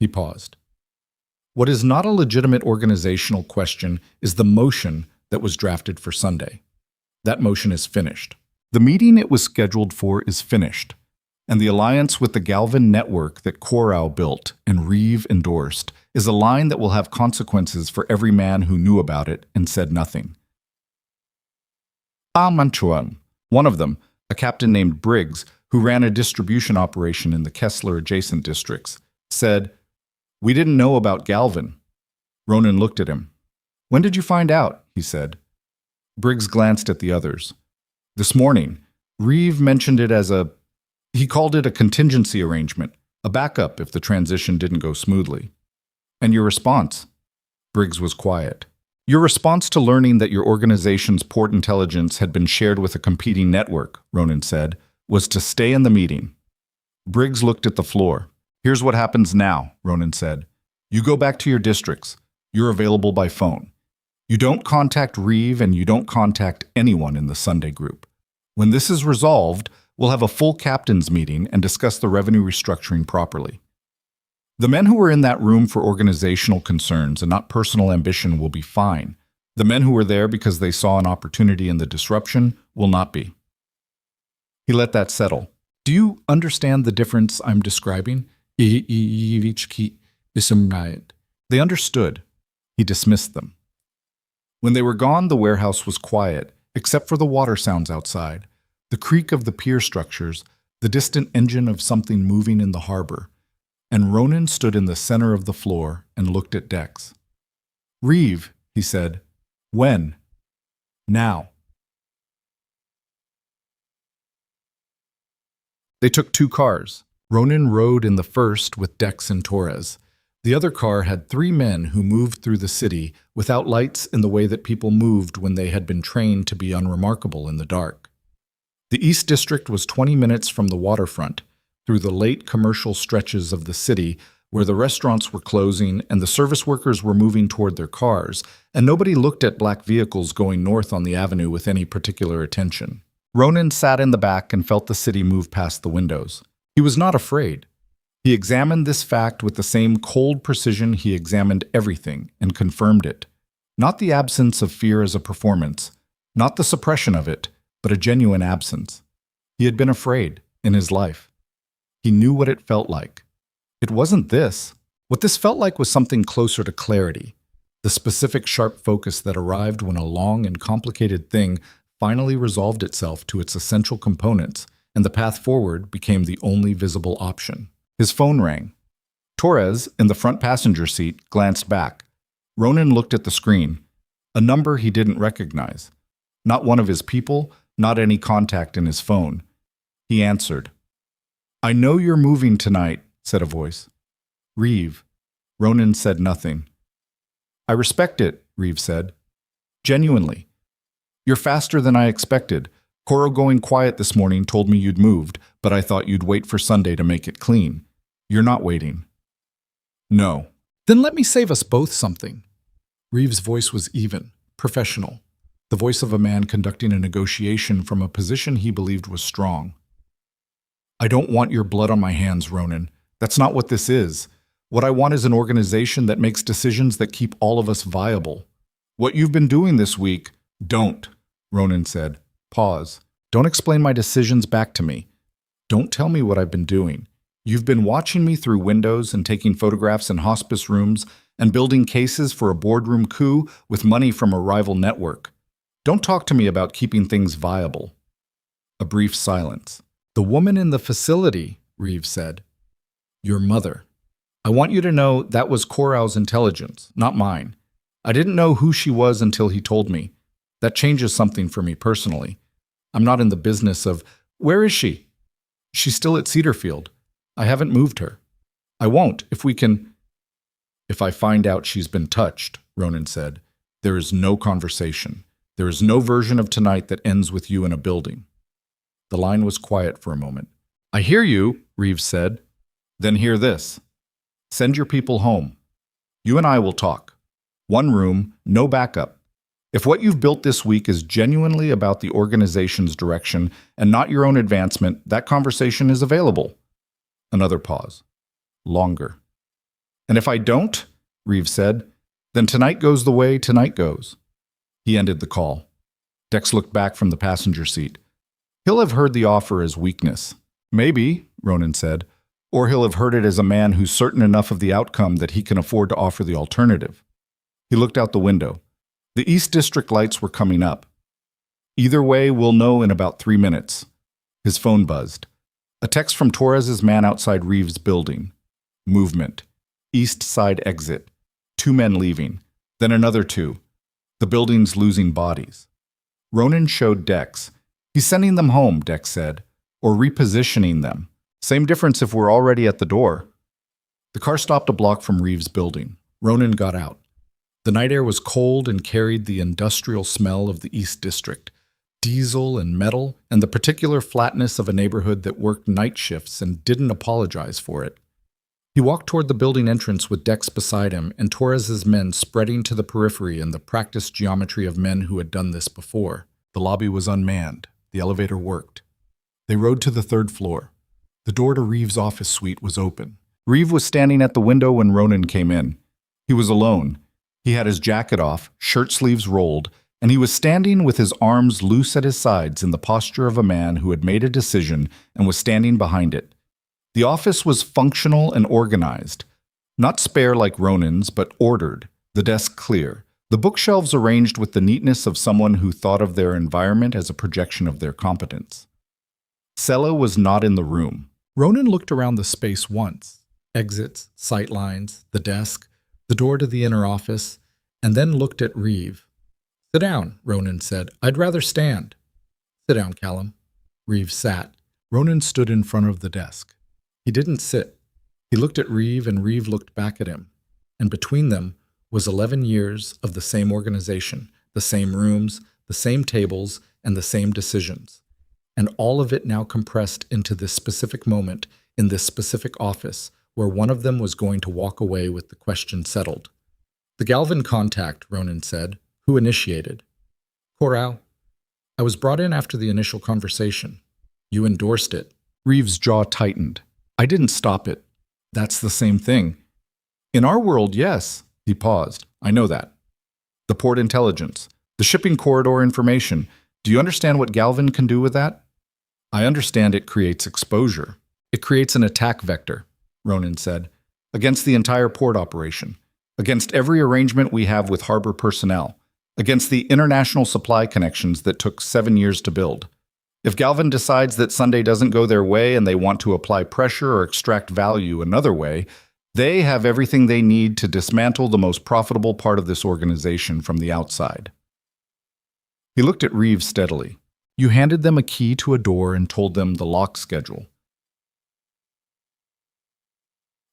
He paused. What is not a legitimate organizational question is the motion that was drafted for Sunday. That motion is finished. The meeting it was scheduled for is finished, and the alliance with the Galvin network that Corral built and Reeve endorsed is a line that will have consequences for every man who knew about it and said nothing. One of them, a captain named Briggs, who ran a distribution operation in the Kessler-adjacent districts, said, "We didn't know about Galvin." Ronan looked at him. "When did you find out?" he said. Briggs glanced at the others. "This morning. Reeve mentioned it as he called it a contingency arrangement, a backup if the transition didn't go smoothly." "And your response?" Briggs was quiet. "Your response to learning that your organization's port intelligence had been shared with a competing network," Ronan said, "was to stay in the meeting." Briggs looked at the floor. "Here's what happens now," Ronan said. "You go back to your districts. You're available by phone. You don't contact Reeve and you don't contact anyone in the Sunday group. When this is resolved, we'll have a full captain's meeting and discuss the revenue restructuring properly." The men who were in that room for organizational concerns and not personal ambition will be fine. The men who were there because they saw an opportunity in the disruption will not be. He let that settle. Do you understand the difference I'm describing? They understood. He dismissed them. When they were gone, the warehouse was quiet, except for the water sounds outside, the creak of the pier structures, the distant engine of something moving in the harbor. And Ronan stood in the center of the floor and looked at Dex. "Reeve," he said. "When?" "Now." They took 2 cars. Ronan rode in the first with Dex and Torres. The other car had 3 men who moved through the city without lights in the way that people moved when they had been trained to be unremarkable in the dark. The East District was 20 minutes from the waterfront, through the late commercial stretches of the city where the restaurants were closing and the service workers were moving toward their cars, and nobody looked at black vehicles going north on the avenue with any particular attention. Ronan sat in the back and felt the city move past the windows. He was not afraid. He examined this fact with the same cold precision he examined everything and confirmed it. Not the absence of fear as a performance, not the suppression of it, but a genuine absence. He had been afraid in his life. He knew what it felt like. It wasn't this. What this felt like was something closer to clarity, the specific sharp focus that arrived when a long and complicated thing finally resolved itself to its essential components, and the path forward became the only visible option. His phone rang. Torres, in the front passenger seat, glanced back. Ronan looked at the screen. A number he didn't recognize. Not one of his people, not any contact in his phone. He answered. "I know you're moving tonight," said a voice. "Reeve." Ronan said nothing. "I respect it," Reeve said. "Genuinely. You're faster than I expected. Coro going quiet this morning told me you'd moved, but I thought you'd wait for Sunday to make it clean. You're not waiting." "No." Then let me save us both something. Reeve's voice was even, professional, the voice of a man conducting a negotiation from a position he believed was strong. "I don't want your blood on my hands, Ronan. That's not what this is. What I want is an organization that makes decisions that keep all of us viable. What you've been doing this week..." "Don't," Ronan said. "Pause. Don't explain my decisions back to me. Don't tell me what I've been doing. You've been watching me through windows and taking photographs in hospice rooms and building cases for a boardroom coup with money from a rival network. Don't talk to me about keeping things viable." A brief silence. "The woman in the facility," Reeve said. "Your mother. I want you to know that was Coral's intelligence, not mine. I didn't know who she was until he told me. That changes something for me personally. I'm not in the business of, where is she? She's still at Cedarfield. I haven't moved her. I won't, if we can..." "If I find out she's been touched," Ronan said, "there is no conversation. There is no version of tonight that ends with you in a building." The line was quiet for a moment. "I hear you," Reeves said. "Then hear this. Send your people home. You and I will talk. 1 room, no backup. If what you've built this week is genuinely about the organization's direction and not your own advancement, that conversation is available." Another pause. Longer. "And if I don't," Reeves said, "then tonight goes the way tonight goes." He ended the call. Dex looked back from the passenger seat. "He'll have heard the offer as weakness." "Maybe," Ronan said, "or he'll have heard it as a man who's certain enough of the outcome that he can afford to offer the alternative." He looked out the window. The East District lights were coming up. "Either way, we'll know in about 3 minutes." His phone buzzed. A text from Torres's man outside Reeves' building. Movement. East side exit. 2 men leaving. Then another 2. The building's losing bodies. Ronan showed Dex. "He's sending them home," Dex said. "Or repositioning them. Same difference if we're already at the door." The car stopped a block from Reeves' building. Ronan got out. The night air was cold and carried the industrial smell of the East District, diesel and metal, and the particular flatness of a neighborhood that worked night shifts and didn't apologize for it. He walked toward the building entrance with Dex beside him and Torres's men spreading to the periphery in the practiced geometry of men who had done this before. The lobby was unmanned. The elevator worked. They rode to the 3rd floor. The door to Reeves' office suite was open. Reeve was standing at the window when Ronan came in. He was alone. He had his jacket off, shirt sleeves rolled, and he was standing with his arms loose at his sides in the posture of a man who had made a decision and was standing behind it. The office was functional and organized. Not spare like Ronan's, but ordered, the desk clear, the bookshelves arranged with the neatness of someone who thought of their environment as a projection of their competence. Sela was not in the room. Ronan looked around the space once. Exits, sight lines, the desk, the door to the inner office, and then looked at Reeve. "Sit down," Ronan said. "I'd rather stand." "Sit down, Callum." Reeve sat. Ronan stood in front of the desk. He didn't sit. He looked at Reeve, and Reeve looked back at him. And between them was 11 years of the same organization, the same rooms, the same tables, and the same decisions. And all of it now compressed into this specific moment in this specific office where one of them was going to walk away with the question settled. "The Galvin contact," Ronan said. "Who initiated?" "Corral. I was brought in after the initial conversation. You endorsed it." Reeve's jaw tightened. "I didn't stop it." "That's the same thing." "In our world, yes." He paused. "I know that. The port intelligence, the shipping corridor information. Do you understand what Galvin can do with that?" "I understand it creates exposure. It creates an attack vector," Ronan said, "against the entire port operation, against every arrangement we have with harbor personnel, against the international supply connections that took 7 years to build. If Galvin decides that Sunday doesn't go their way and they want to apply pressure or extract value another way, they have everything they need to dismantle the most profitable part of this organization from the outside." He looked at Reeve steadily. "You handed them a key to a door and told them the lock schedule."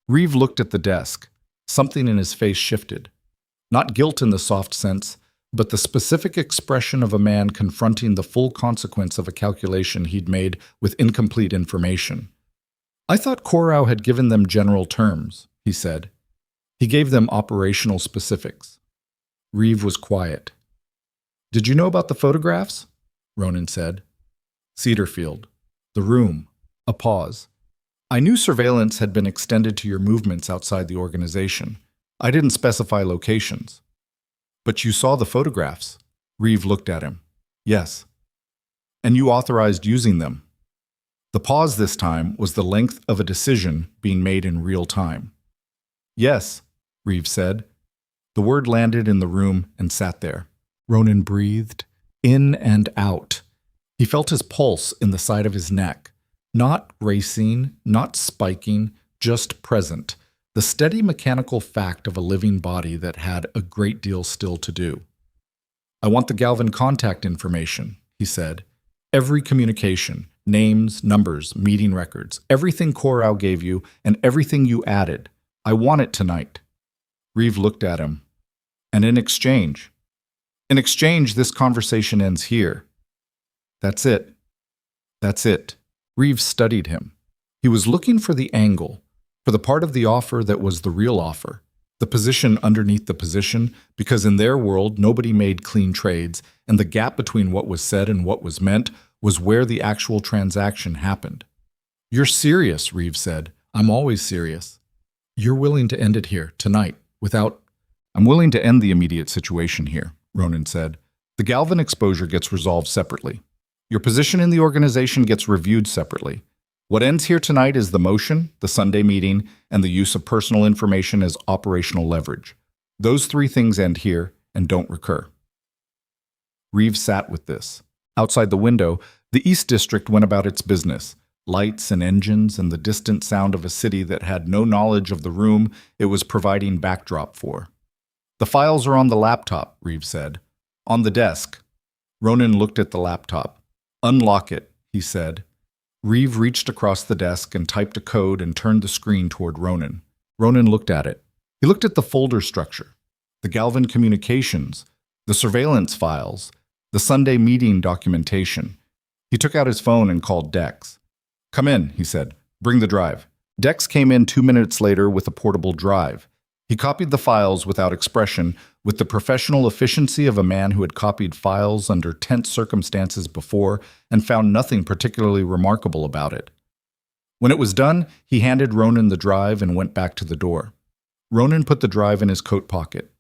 Reeve looked at the desk. Something in his face shifted. Not guilt in the soft sense, but the specific expression of a man confronting the full consequence of a calculation he'd made with incomplete information. "I thought Corral had given them general terms," he said. "He gave them operational specifics." Reeve was quiet. "Did you know about the photographs?" Ronan said. "Cedarfield. The room." A pause. "I knew surveillance had been extended to your movements outside the organization. I didn't specify locations." "But you saw the photographs." Reeve looked at him. "Yes." "And you authorized using them." The pause this time was the length of a decision being made in real time. "Yes," Reeve said. The word landed in the room and sat there. Ronan breathed, in and out. He felt his pulse in the side of his neck. Not racing, not spiking, just present. The steady mechanical fact of a living body that had a great deal still to do. "I want the Galvin contact information," he said. "Every communication, names, numbers, meeting records, everything Corral gave you and everything you added. I want it tonight." Reeve looked at him. "And in exchange?" "In exchange, this conversation ends here." "That's it. That's it." Reeve studied him. He was looking for the angle, for the part of the offer that was the real offer, the position underneath the position, because in their world nobody made clean trades, and the gap between what was said and what was meant was where the actual transaction happened. "You're serious," Reeve said. "I'm always serious." "You're willing to end it here, tonight, without—" "I'm willing to end the immediate situation here," Ronan said. "The Galvin exposure gets resolved separately. Your position in the organization gets reviewed separately. What ends here tonight is the motion, the Sunday meeting, and the use of personal information as operational leverage. Those 3 things end here and don't recur." Reeve sat with this. Outside the window, the East District went about its business. Lights and engines and the distant sound of a city that had no knowledge of the room it was providing backdrop for. "The files are on the laptop," Reeve said. "On the desk." Ronan looked at the laptop. "Unlock it," he said. Reeve reached across the desk and typed a code and turned the screen toward Ronan. Ronan looked at it. He looked at the folder structure, the Galvin communications, the surveillance files, the Sunday meeting documentation. He took out his phone and called Dex. "Come in," he said. "Bring the drive." Dex came in 2 minutes later with a portable drive. He copied the files without expression, with the professional efficiency of a man who had copied files under tense circumstances before and found nothing particularly remarkable about it. When it was done, he handed Ronan the drive and went back to the door. Ronan put the drive in his coat pocket.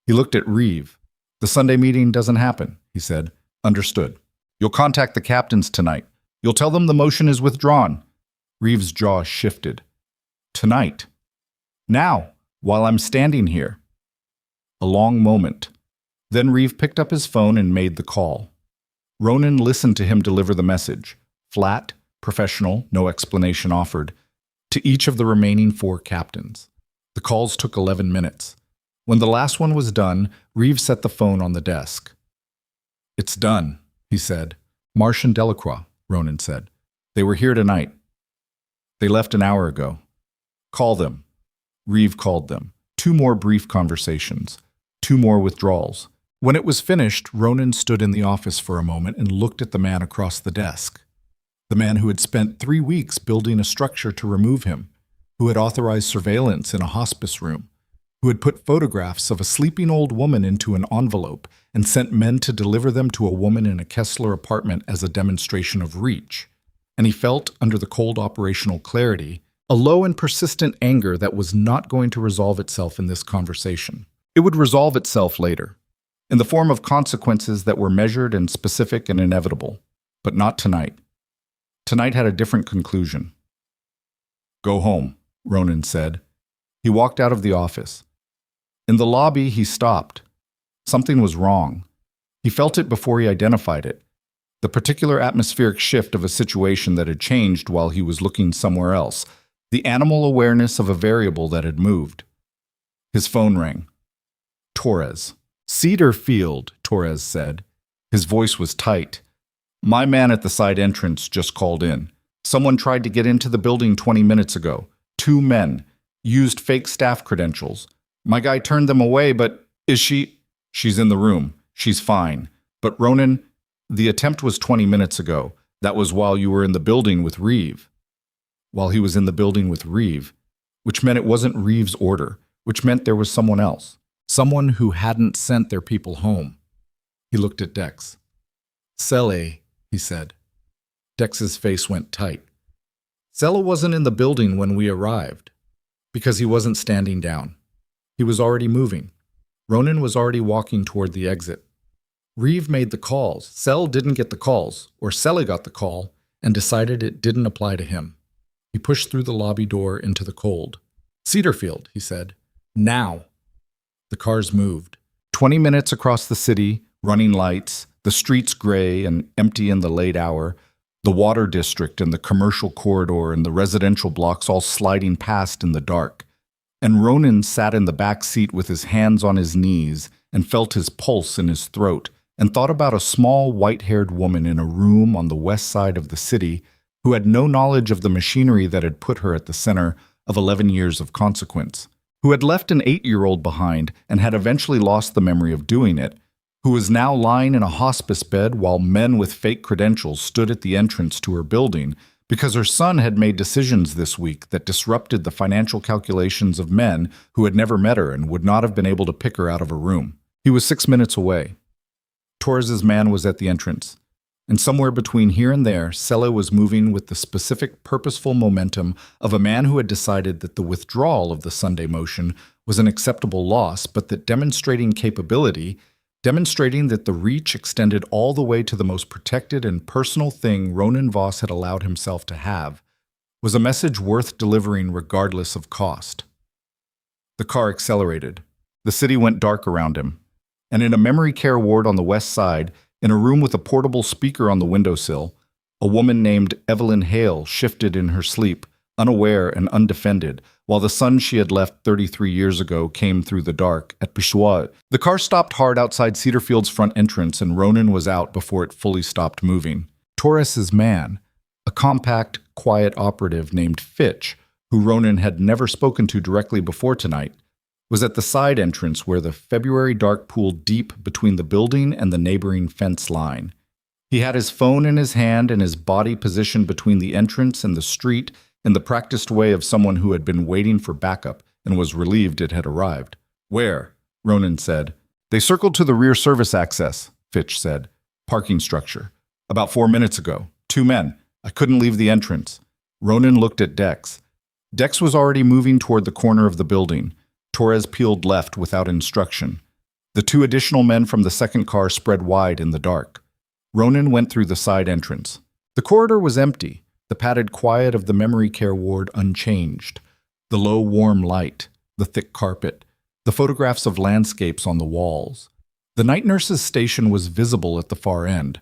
He looked at Reeve. "The Sunday meeting doesn't happen," he said. "Understood. You'll contact the captains tonight. You'll tell them the motion is withdrawn." Reeve's jaw shifted. "Tonight? Now, while I'm standing here?" A long moment. Then Reeve picked up his phone and made the call. Ronan listened to him deliver the message, flat, professional, no explanation offered, to each of the remaining 4 captains. The calls took 11 minutes. When the last one was done, Reeve set the phone on the desk. "It's done," he said. "Marsh and Delacroix," Ronan said. "They were here tonight. They left an hour ago. Call them." Reeve called them. 2 more brief conversations. 2 more withdrawals. When it was finished, Ronan stood in the office for a moment and looked at the man across the desk. The man who had spent 3 weeks building a structure to remove him, who had authorized surveillance in a hospice room, who had put photographs of a sleeping old woman into an envelope and sent men to deliver them to a woman in a Kessler apartment as a demonstration of reach. And he felt, under the cold operational clarity, a low and persistent anger that was not going to resolve itself in this conversation. It would resolve itself later, in the form of consequences that were measured and specific and inevitable, but not tonight. Tonight had a different conclusion. "Go home," Ronan said. He walked out of the office. In the lobby, he stopped. Something was wrong. He felt it before he identified it. The particular atmospheric shift of a situation that had changed while he was looking somewhere else. The animal awareness of a variable that had moved. His phone rang. Torres. "Cedar Field," Torres said. His voice was tight. "My man at the side entrance just called in. Someone tried to get into the building 20 minutes ago. 2 men. Used fake staff credentials. My guy turned them away, but is she? She's in the room. She's fine. But Ronan, the attempt was 20 minutes ago. That was while you were in the building with Reeve." While he was in the building with Reeve, which meant it wasn't Reeve's order, which meant there was someone else. Someone who hadn't sent their people home. He looked at Dex. "Selle," he said. Dex's face went tight. "Selle wasn't in the building when we arrived, because he wasn't standing down. He was already moving. Ronan was already walking toward the exit. Reeve made the calls. Selle didn't get the calls, or Selle got the call and decided it didn't apply to him. He pushed through the lobby door into the cold. "Cedarfield," he said. "Now." The cars moved. 20 minutes across the city, running lights, the streets gray and empty in the late hour, the water district and the commercial corridor and the residential blocks all sliding past in the dark. And Ronan sat in the back seat with his hands on his knees and felt his pulse in his throat and thought about a small white-haired woman in a room on the west side of the city who had no knowledge of the machinery that had put her at the center of 11 years of consequence, who had left an 8-year-old behind and had eventually lost the memory of doing it, who was now lying in a hospice bed while men with fake credentials stood at the entrance to her building because her son had made decisions this week that disrupted the financial calculations of men who had never met her and would not have been able to pick her out of a room. He was 6 minutes away. Torres's man was at the entrance. And somewhere between here and there, Selle was moving with the specific purposeful momentum of a man who had decided that the withdrawal of the Sunday motion was an acceptable loss, but that demonstrating capability, demonstrating that the reach extended all the way to the most protected and personal thing Ronan Voss had allowed himself to have, was a message worth delivering regardless of cost. The car accelerated. The city went dark around him. And in a memory care ward on the west side, in a room with a portable speaker on the windowsill, a woman named Evelyn Hale shifted in her sleep, unaware and undefended, while the sun she had left 33 years ago came through the dark at Pichois. The car stopped hard outside Cedarfield's front entrance, and Ronan was out before it fully stopped moving. Torres's man, a compact, quiet operative named Fitch, who Ronan had never spoken to directly before tonight, was at the side entrance where the February dark pooled deep between the building and the neighboring fence line. He had his phone in his hand and his body positioned between the entrance and the street in the practiced way of someone who had been waiting for backup and was relieved it had arrived. "Where?" Ronan said. "They circled to the rear service access," Fitch said. "Parking structure. About 4 minutes ago. 2 men. I couldn't leave the entrance. Ronan looked at Dex. Dex was already moving toward the corner of the building. Torres peeled left without instruction. The two additional men from the second car spread wide in the dark. Ronan went through the side entrance. The corridor was empty, the padded quiet of the memory care ward unchanged. The low, warm light, the thick carpet, the photographs of landscapes on the walls. The night nurse's station was visible at the far end.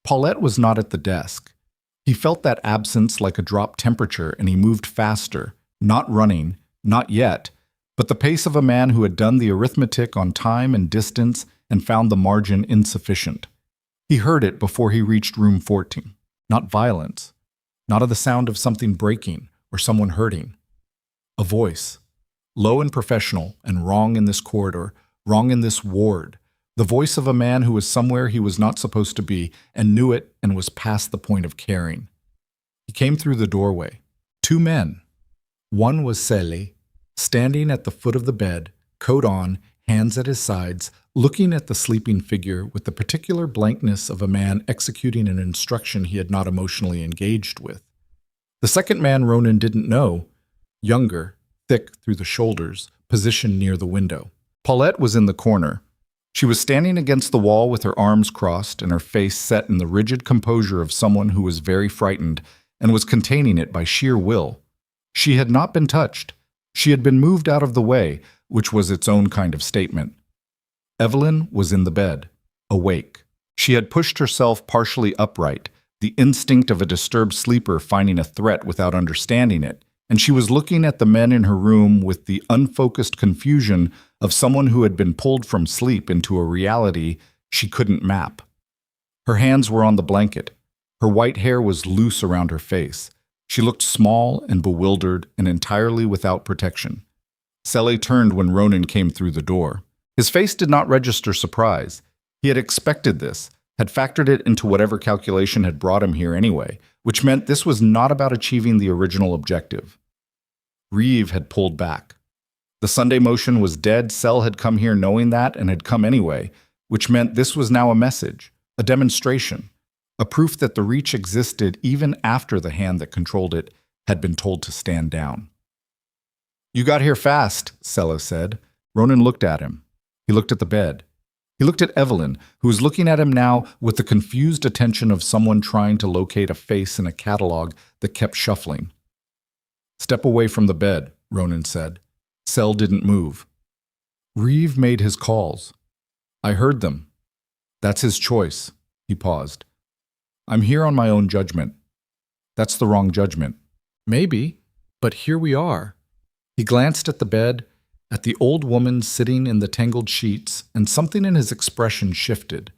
Paulette was not at the desk. He felt that absence like a drop temperature, and he moved faster, not running, not yet, but the pace of a man who had done the arithmetic on time and distance and found the margin insufficient. He heard it before he reached room 14. Not violence, not of the sound of something breaking or someone hurting. A voice, low and professional and wrong in this corridor, wrong in this ward. The voice of a man who was somewhere he was not supposed to be and knew it and was past the point of caring. He came through the doorway. Two men. One was Celi, standing at the foot of the bed, coat on, hands at his sides, looking at the sleeping figure with the particular blankness of a man executing an instruction he had not emotionally engaged with. The second man Ronan didn't know, younger, thick through the shoulders, positioned near the window. Paulette was in the corner. She was standing against the wall with her arms crossed and her face set in the rigid composure of someone who was very frightened and was containing it by sheer will. She had not been touched. She had been moved out of the way, which was its own kind of statement. Evelyn was in the bed, awake. She had pushed herself partially upright, the instinct of a disturbed sleeper finding a threat without understanding it, and she was looking at the men in her room with the unfocused confusion of someone who had been pulled from sleep into a reality she couldn't map. Her hands were on the blanket. Her white hair was loose around her face. She looked small and bewildered and entirely without protection. Celi turned when Ronan came through the door. His face did not register surprise. He had expected this, had factored it into whatever calculation had brought him here anyway, which meant this was not about achieving the original objective. Reeve had pulled back. The Sunday motion was dead. Cel had come here knowing that and had come anyway, which meant this was now a message, a demonstration, a proof that the reach existed even after the hand that controlled it had been told to stand down. "You got here fast," Cel said. Ronan looked at him. He looked at the bed. He looked at Evelyn, who was looking at him now with the confused attention of someone trying to locate a face in a catalog that kept shuffling. "Step away from the bed," Ronan said. Cel didn't move. Reeve made his calls. "I heard them. That's his choice." He paused. "I'm here on my own judgment." "That's the wrong judgment." "Maybe, but here we are." He glanced at the bed, at the old woman sitting in the tangled sheets, and something in his expression shifted.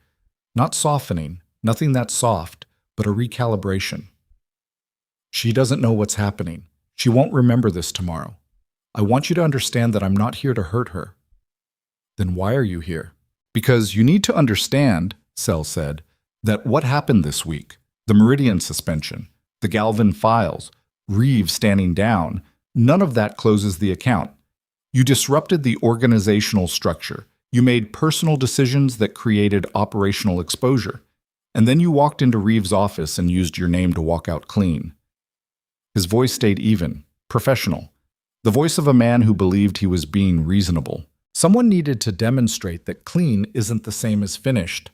Not softening, nothing that soft, but a recalibration. "She doesn't know what's happening. She won't remember this tomorrow. I want you to understand that I'm not here to hurt her." "Then why are you here?" "Because you need to understand," Cel said, "that what happened this week, the Meridian suspension, the Galvin files, Reeve standing down, none of that closes the account. You disrupted the organizational structure. You made personal decisions that created operational exposure. And then you walked into Reeve's office and used your name to walk out clean." His voice stayed even, professional. The voice of a man who believed he was being reasonable. Someone needed to demonstrate that clean isn't the same as finished.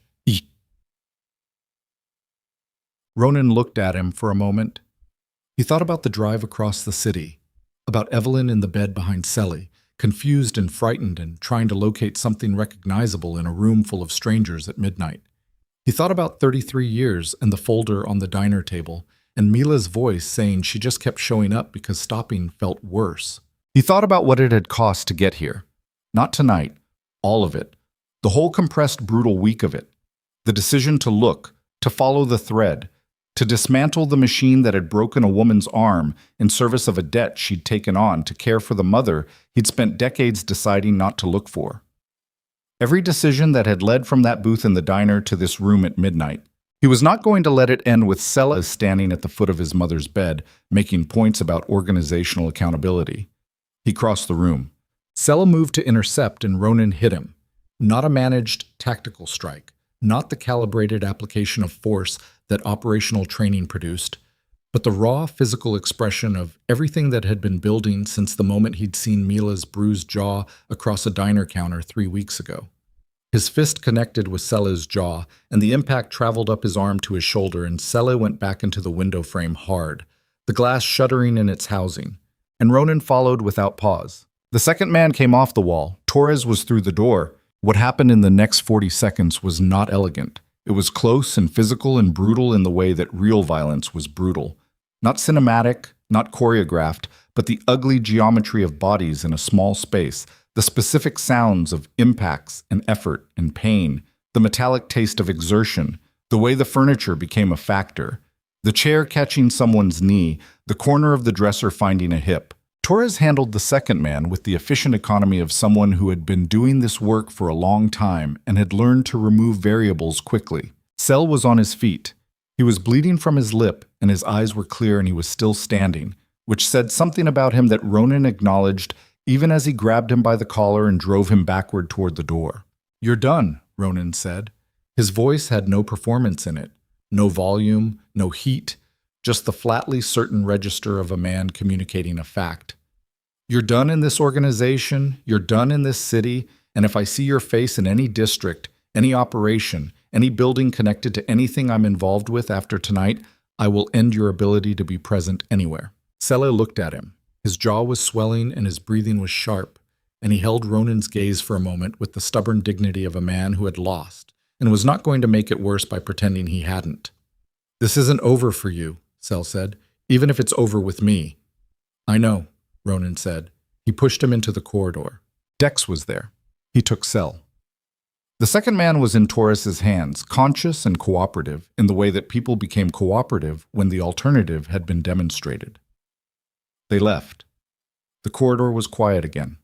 Ronan looked at him for a moment. He thought about the drive across the city, about Evelyn in the bed behind Celi, confused and frightened and trying to locate something recognizable in a room full of strangers at midnight. He thought about 33 years and the folder on the diner table, and Mila's voice saying she just kept showing up because stopping felt worse. He thought about what it had cost to get here. Not tonight, all of it. The whole compressed, brutal week of it. The decision to look, to follow the thread, to dismantle the machine that had broken a woman's arm in service of a debt she'd taken on to care for the mother he'd spent decades deciding not to look for. Every decision that had led from that booth in the diner to this room at midnight. He was not going to let it end with Cela standing at the foot of his mother's bed, making points about organizational accountability. He crossed the room. Cela moved to intercept and Ronan hit him. Not a managed tactical strike, not the calibrated application of force that operational training produced, but the raw physical expression of everything that had been building since the moment he'd seen Mila's bruised jaw across a diner counter 3 weeks ago. His fist connected with Sele's jaw, and the impact traveled up his arm to his shoulder, and Sele went back into the window frame hard, the glass shuddering in its housing, and Ronan followed without pause. The second man came off the wall. Torres was through the door. What happened in the next 40 seconds was not elegant. It was close and physical and brutal in the way that real violence was brutal. Not cinematic, not choreographed, but the ugly geometry of bodies in a small space, the specific sounds of impacts and effort and pain, the metallic taste of exertion, the way the furniture became a factor, the chair catching someone's knee, the corner of the dresser finding a hip. Torres handled the second man with the efficient economy of someone who had been doing this work for a long time and had learned to remove variables quickly. Sel was on his feet. He was bleeding from his lip, and his eyes were clear, and he was still standing, which said something about him that Ronan acknowledged even as he grabbed him by the collar and drove him backward toward the door. "You're done," Ronan said. His voice had no performance in it, no volume, no heat, just the flatly certain register of a man communicating a fact. "You're done in this organization, you're done in this city, and if I see your face in any district, any operation, any building connected to anything I'm involved with after tonight, I will end your ability to be present anywhere." Sele looked at him. His jaw was swelling and his breathing was sharp, and he held Ronan's gaze for a moment with the stubborn dignity of a man who had lost, and was not going to make it worse by pretending he hadn't. "This isn't over for you," Sel said, "even if it's over with me." "I know," Ronan said. He pushed him into the corridor. Dex was there. He took Sel. The second man was in Torres's hands, conscious and cooperative, in the way that people became cooperative when the alternative had been demonstrated. They left. The corridor was quiet again.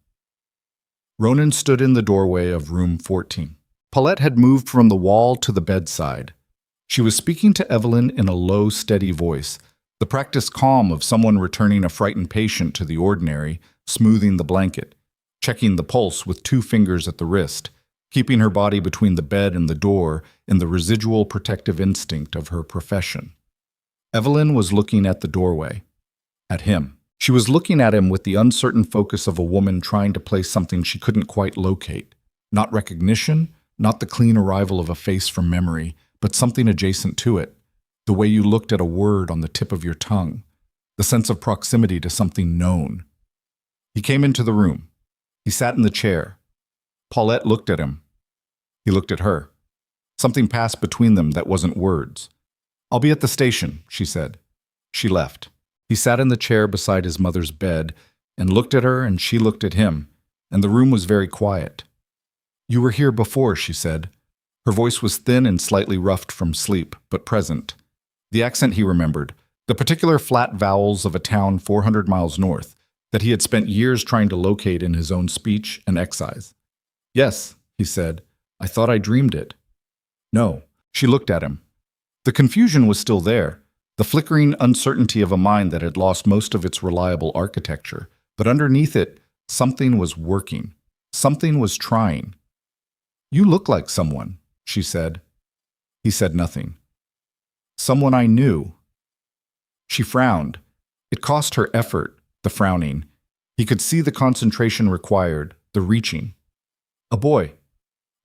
Ronan stood in the doorway of room 14. Paulette had moved from the wall to the bedside. She was speaking to Evelyn in a low, steady voice, the practiced calm of someone returning a frightened patient to the ordinary, smoothing the blanket, checking the pulse with 2 fingers at the wrist, keeping her body between the bed and the door in the residual protective instinct of her profession. Evelyn was looking at the doorway, at him. She was looking at him with the uncertain focus of a woman trying to place something she couldn't quite locate. Not recognition, not the clean arrival of a face from memory, but something adjacent to it. The way you looked at a word on the tip of your tongue. The sense of proximity to something known. He came into the room. He sat in the chair. Paulette looked at him. He looked at her. Something passed between them that wasn't words. "I'll be at the station," she said. She left. He sat in the chair beside his mother's bed and looked at her, and she looked at him, and the room was very quiet. "You were here before," she said. Her voice was thin and slightly roughed from sleep, but present. The accent he remembered, the particular flat vowels of a town 400 miles north that he had spent years trying to locate in his own speech and excise. "Yes," he said. "I thought I dreamed it." "No." She looked at him. The confusion was still there, the flickering uncertainty of a mind that had lost most of its reliable architecture, but underneath it, something was working. Something was trying. "You look like someone," she said. He said nothing. "Someone I knew." She frowned. It cost her effort, the frowning. He could see the concentration required, the reaching. "A boy."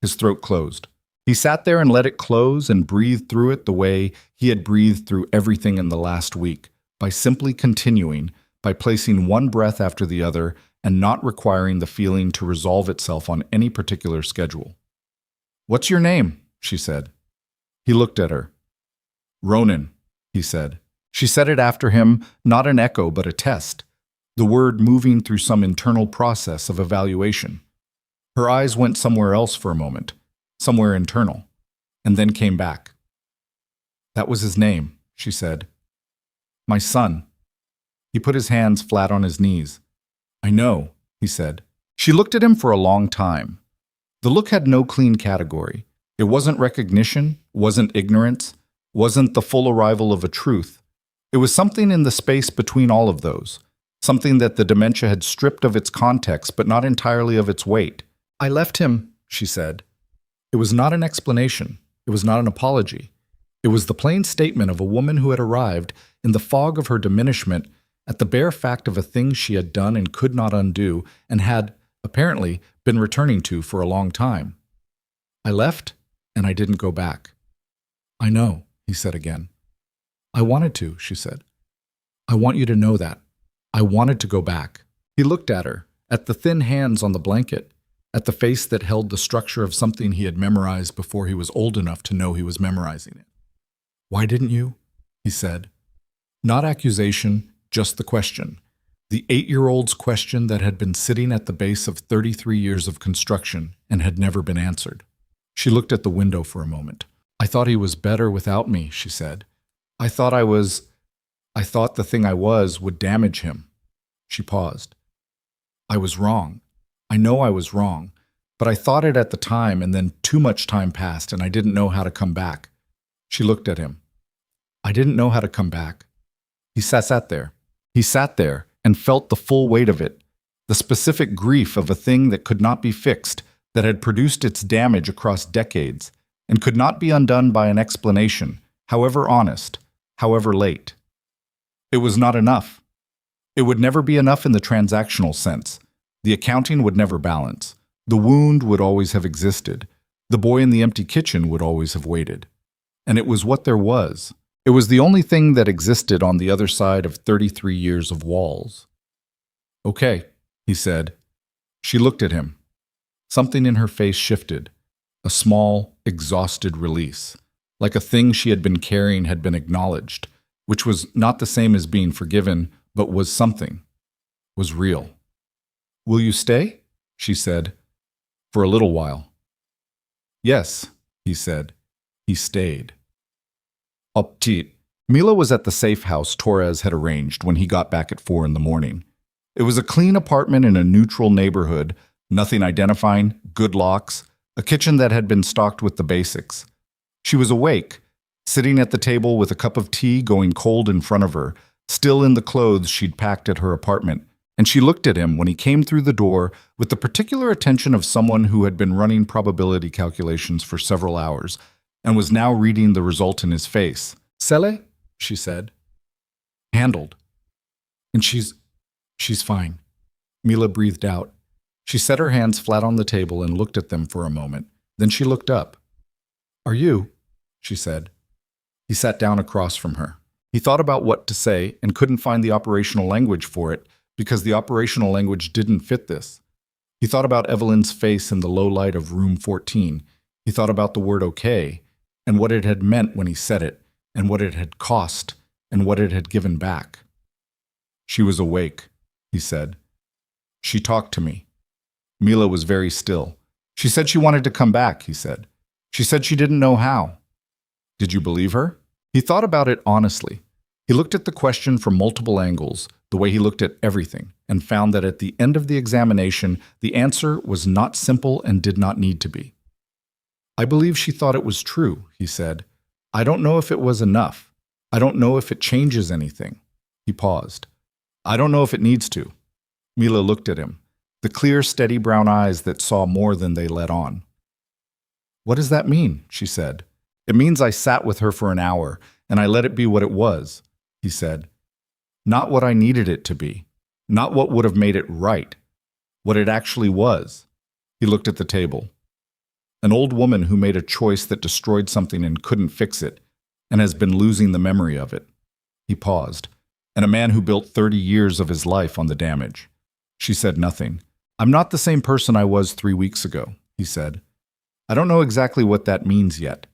His throat closed. He sat there and let it close and breathed through it the way he had breathed through everything in the last week, by simply continuing, by placing one breath after the other and not requiring the feeling to resolve itself on any particular schedule. "What's your name?" she said. He looked at her. "Ronan," he said. She said it after him, not an echo but a test, the word moving through some internal process of evaluation. Her eyes went somewhere else for a moment, somewhere internal, and then came back. "That was his name," she said. "My son." He put his hands flat on his knees. "I know," he said. She looked at him for a long time. The look had no clean category. It wasn't recognition, wasn't ignorance, wasn't the full arrival of a truth. It was something in the space between all of those, something that the dementia had stripped of its context but not entirely of its weight. "I left him," she said. It was not an explanation. It was not an apology. It was the plain statement of a woman who had arrived, in the fog of her diminishment, at the bare fact of a thing she had done and could not undo, and had, apparently, been returning to for a long time. I left, and I didn't go back. I know, he said again. I wanted to, she said. I want you to know that. I wanted to go back. He looked at her, at the thin hands on the blanket, at the face that held the structure of something he had memorized before he was old enough to know he was memorizing it. Why didn't you? He said. Not accusation, just the question. The 8-year-old's question that had been sitting at the base of 33 years of construction and had never been answered. She looked at the window for a moment. I thought he was better without me, she said. I thought the thing I was would damage him. She paused. I was wrong. I know I was wrong, but I thought it at the time, and then too much time passed and I didn't know how to come back. She looked at him. I didn't know how to come back. He sat there. He sat there and felt the full weight of it, the specific grief of a thing that could not be fixed, that had produced its damage across decades, and could not be undone by an explanation, however honest, however late. It was not enough. It would never be enough in the transactional sense. The accounting would never balance. The wound would always have existed. The boy in the empty kitchen would always have waited. And it was what there was. It was the only thing that existed on the other side of 33 years of walls. Okay, he said. She looked at him. Something in her face shifted. A small, exhausted release. Like a thing she had been carrying had been acknowledged, which was not the same as being forgiven, but was something. Was real. Will you stay? She said. For a little while. Yes, he said. He stayed. Petit. Mila was at the safe house Torres had arranged when he got back at 4 a.m. It was a clean apartment in a neutral neighborhood, nothing identifying, good locks, a kitchen that had been stocked with the basics. She was awake, sitting at the table with a cup of tea going cold in front of her, still in the clothes she'd packed at her apartment, and she looked at him when he came through the door with the particular attention of someone who had been running probability calculations for several hours and was now reading the result in his face. Sele? She said. Handled. And she's fine. Mila breathed out. She set her hands flat on the table and looked at them for a moment. Then she looked up. Are you? She said. He sat down across from her. He thought about what to say and couldn't find the operational language for it because the operational language didn't fit this. He thought about Evelyn's face in the low light of room 14. He thought about the word okay and what it had meant when he said it and what it had cost and what it had given back. She was awake, he said. She talked to me. Mila was very still. She said she wanted to come back, he said. She said she didn't know how. Did you believe her? He thought about it honestly. He looked at the question from multiple angles, the way he looked at everything, and found that at the end of the examination, the answer was not simple and did not need to be. I believe she thought it was true, he said. I don't know if it was enough. I don't know if it changes anything. He paused. I don't know if it needs to. Mila looked at him, the clear, steady brown eyes that saw more than they let on. What does that mean? She said. It means I sat with her for an hour, and I let it be what it was, he said. Not what I needed it to be. Not what would have made it right. What it actually was. He looked at the table. An old woman who made a choice that destroyed something and couldn't fix it, and has been losing the memory of it. He paused. And a man who built 30 years of his life on the damage. She said nothing. I'm not the same person I was 3 weeks ago, he said. I don't know exactly what that means yet.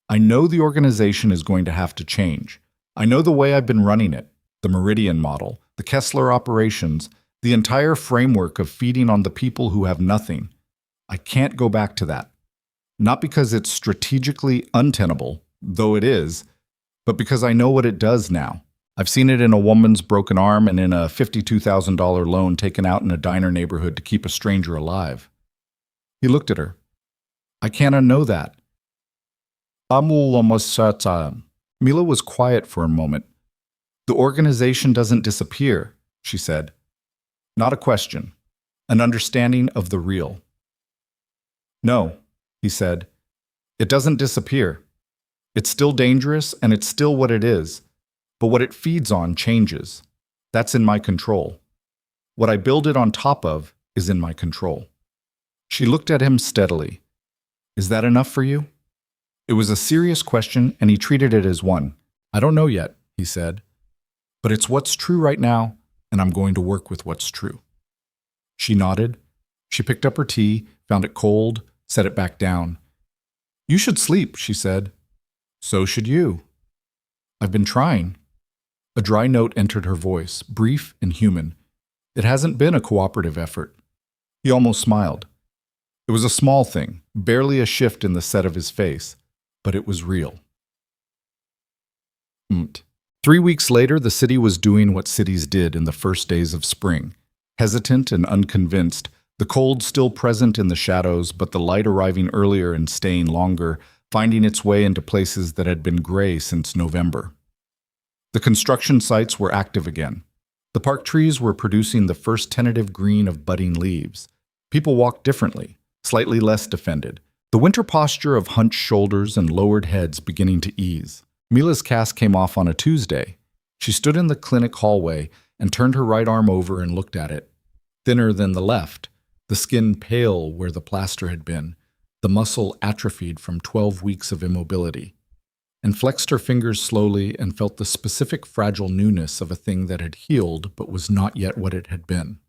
I know the organization is going to have to change. I know the way I've been running it, the Meridian model, the Kessler operations, the entire framework of feeding on the people who have nothing. I can't go back to that. Not because it's strategically untenable, though it is, but because I know what it does now. I've seen it in a woman's broken arm and in a $52,000 loan taken out in a diner neighborhood to keep a stranger alive. He looked at her. I can't unknow that. Mila was quiet for a moment. The organization doesn't disappear, she said. Not a question. An understanding of the real. No, he said. It doesn't disappear. It's still dangerous, and it's still what it is. But what it feeds on changes. That's in my control. What I build it on top of is in my control. She looked at him steadily. Is that enough for you? It was a serious question, and he treated it as one. I don't know yet, he said. But it's what's true right now, and I'm going to work with what's true. She nodded. She picked up her tea, found it cold, set it back down. You should sleep, she said. So should you. I've been trying. A dry note entered her voice, brief and human. It hasn't been a cooperative effort. He almost smiled. It was a small thing, barely a shift in the set of his face, but it was real. 3 weeks later, the city was doing what cities did in the first days of spring. Hesitant and unconvinced, the cold still present in the shadows, but the light arriving earlier and staying longer, finding its way into places that had been gray since November. The construction sites were active again. The park trees were producing the first tentative green of budding leaves. People walked differently, slightly less defended, the winter posture of hunched shoulders and lowered heads beginning to ease. Mila's cast came off on a Tuesday. She stood in the clinic hallway and turned her right arm over and looked at it. Thinner than the left, the skin pale where the plaster had been, the muscle atrophied from 12 weeks of immobility, and flexed her fingers slowly and felt the specific fragile newness of a thing that had healed but was not yet what it had been.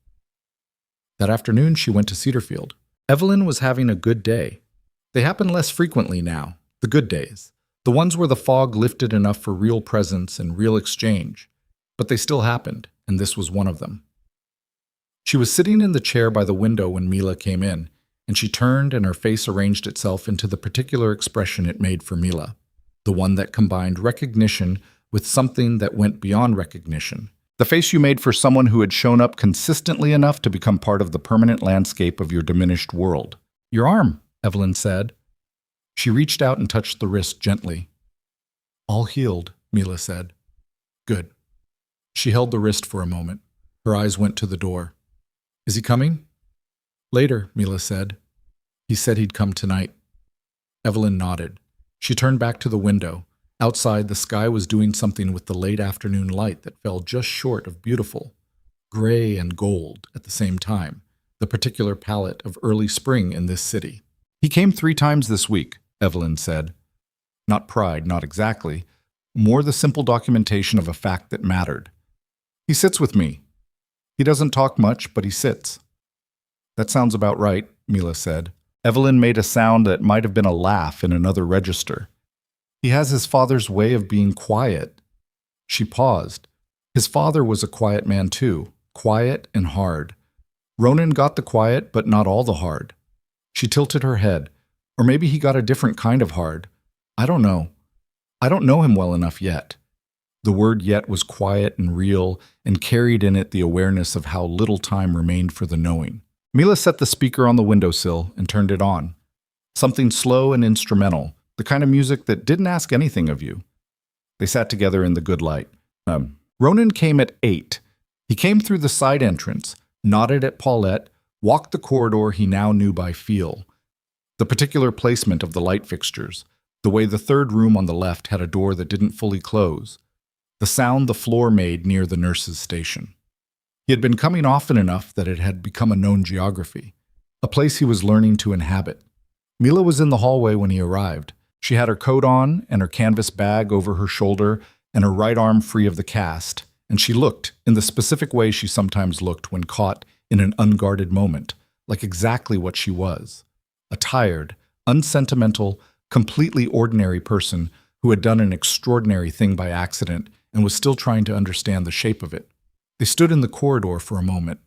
That afternoon she went to Cedarfield. Evelyn was having a good day. They happen less frequently now, the good days, the ones where the fog lifted enough for real presence and real exchange, but they still happened, and this was one of them. She was sitting in the chair by the window when Mila came in, and she turned and her face arranged itself into the particular expression it made for Mila, the one that combined recognition with something that went beyond recognition. The face you made for someone who had shown up consistently enough to become part of the permanent landscape of your diminished world. Your arm, Evelyn said. She reached out and touched the wrist gently. All healed, Mila said. Good. She held the wrist for a moment. Her eyes went to the door. Is he coming? Later, Mila said. He said he'd come tonight. Evelyn nodded. She turned back to the window. Outside, the sky was doing something with the late afternoon light that fell just short of beautiful, gray and gold at the same time, the particular palette of early spring in this city. He came 3 times this week, Evelyn said. Not pride, not exactly. More the simple documentation of a fact that mattered. He sits with me. He doesn't talk much, but he sits. That sounds about right, Mila said. Evelyn made a sound that might have been a laugh in another register. He has his father's way of being quiet. She paused. His father was a quiet man too, quiet and hard. Ronan got the quiet, but not all the hard. She tilted her head. Or maybe he got a different kind of hard. I don't know. I don't know him well enough yet. The word yet was quiet and real and carried in it the awareness of how little time remained for the knowing. Mila set the speaker on the windowsill and turned it on. Something slow and instrumental, the kind of music that didn't ask anything of you. They sat together in the good light. Ronan came at 8. He came through the side entrance, nodded at Paulette, walked the corridor he now knew by feel. The particular placement of the light fixtures, the way the third room on the left had a door that didn't fully close, the sound the floor made near the nurse's station. He had been coming often enough that it had become a known geography, a place he was learning to inhabit. Mila was in the hallway when he arrived. She had her coat on and her canvas bag over her shoulder and her right arm free of the cast, and she looked in the specific way she sometimes looked when caught in an unguarded moment, like exactly what she was. A tired, unsentimental, completely ordinary person who had done an extraordinary thing by accident and was still trying to understand the shape of it. They stood in the corridor for a moment.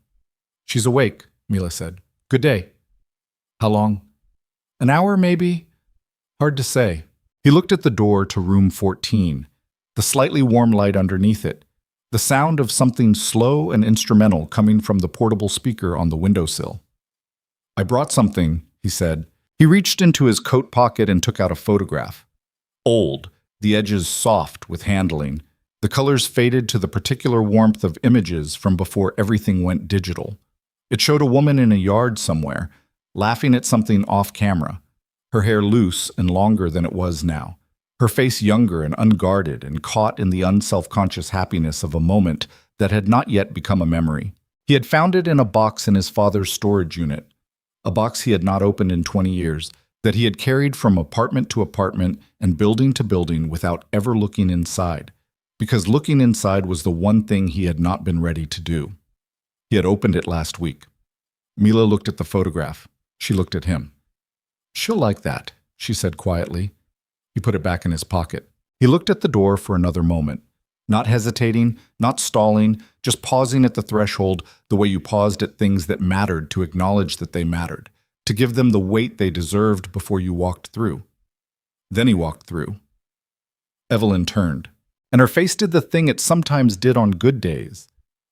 She's awake, Mila said. Good day. How long? An hour, maybe? Hard to say. He looked at the door to room 14, the slightly warm light underneath it, the sound of something slow and instrumental coming from the portable speaker on the windowsill. I brought something, he said. He reached into his coat pocket and took out a photograph. Old, the edges soft with handling, the colors faded to the particular warmth of images from before everything went digital. It showed a woman in a yard somewhere, laughing at something off camera, her hair loose and longer than it was now. her face younger and unguarded and caught in the unself-conscious happiness of a moment that had not yet become a memory. He had found it in a box in his father's storage unit, a box he had not opened in 20 years, that he had carried from apartment to apartment and building to building without ever looking inside, because looking inside was the one thing he had not been ready to do. He had opened it last week. Mila looked at the photograph. She looked at him. "She'll like that," she said quietly. He put it back in his pocket. He looked at the door for another moment, not hesitating, not stalling, just pausing at the threshold the way you paused at things that mattered to acknowledge that they mattered, to give them the weight they deserved before you walked through. Then he walked through. Evelyn turned, and her face did the thing it sometimes did on good days,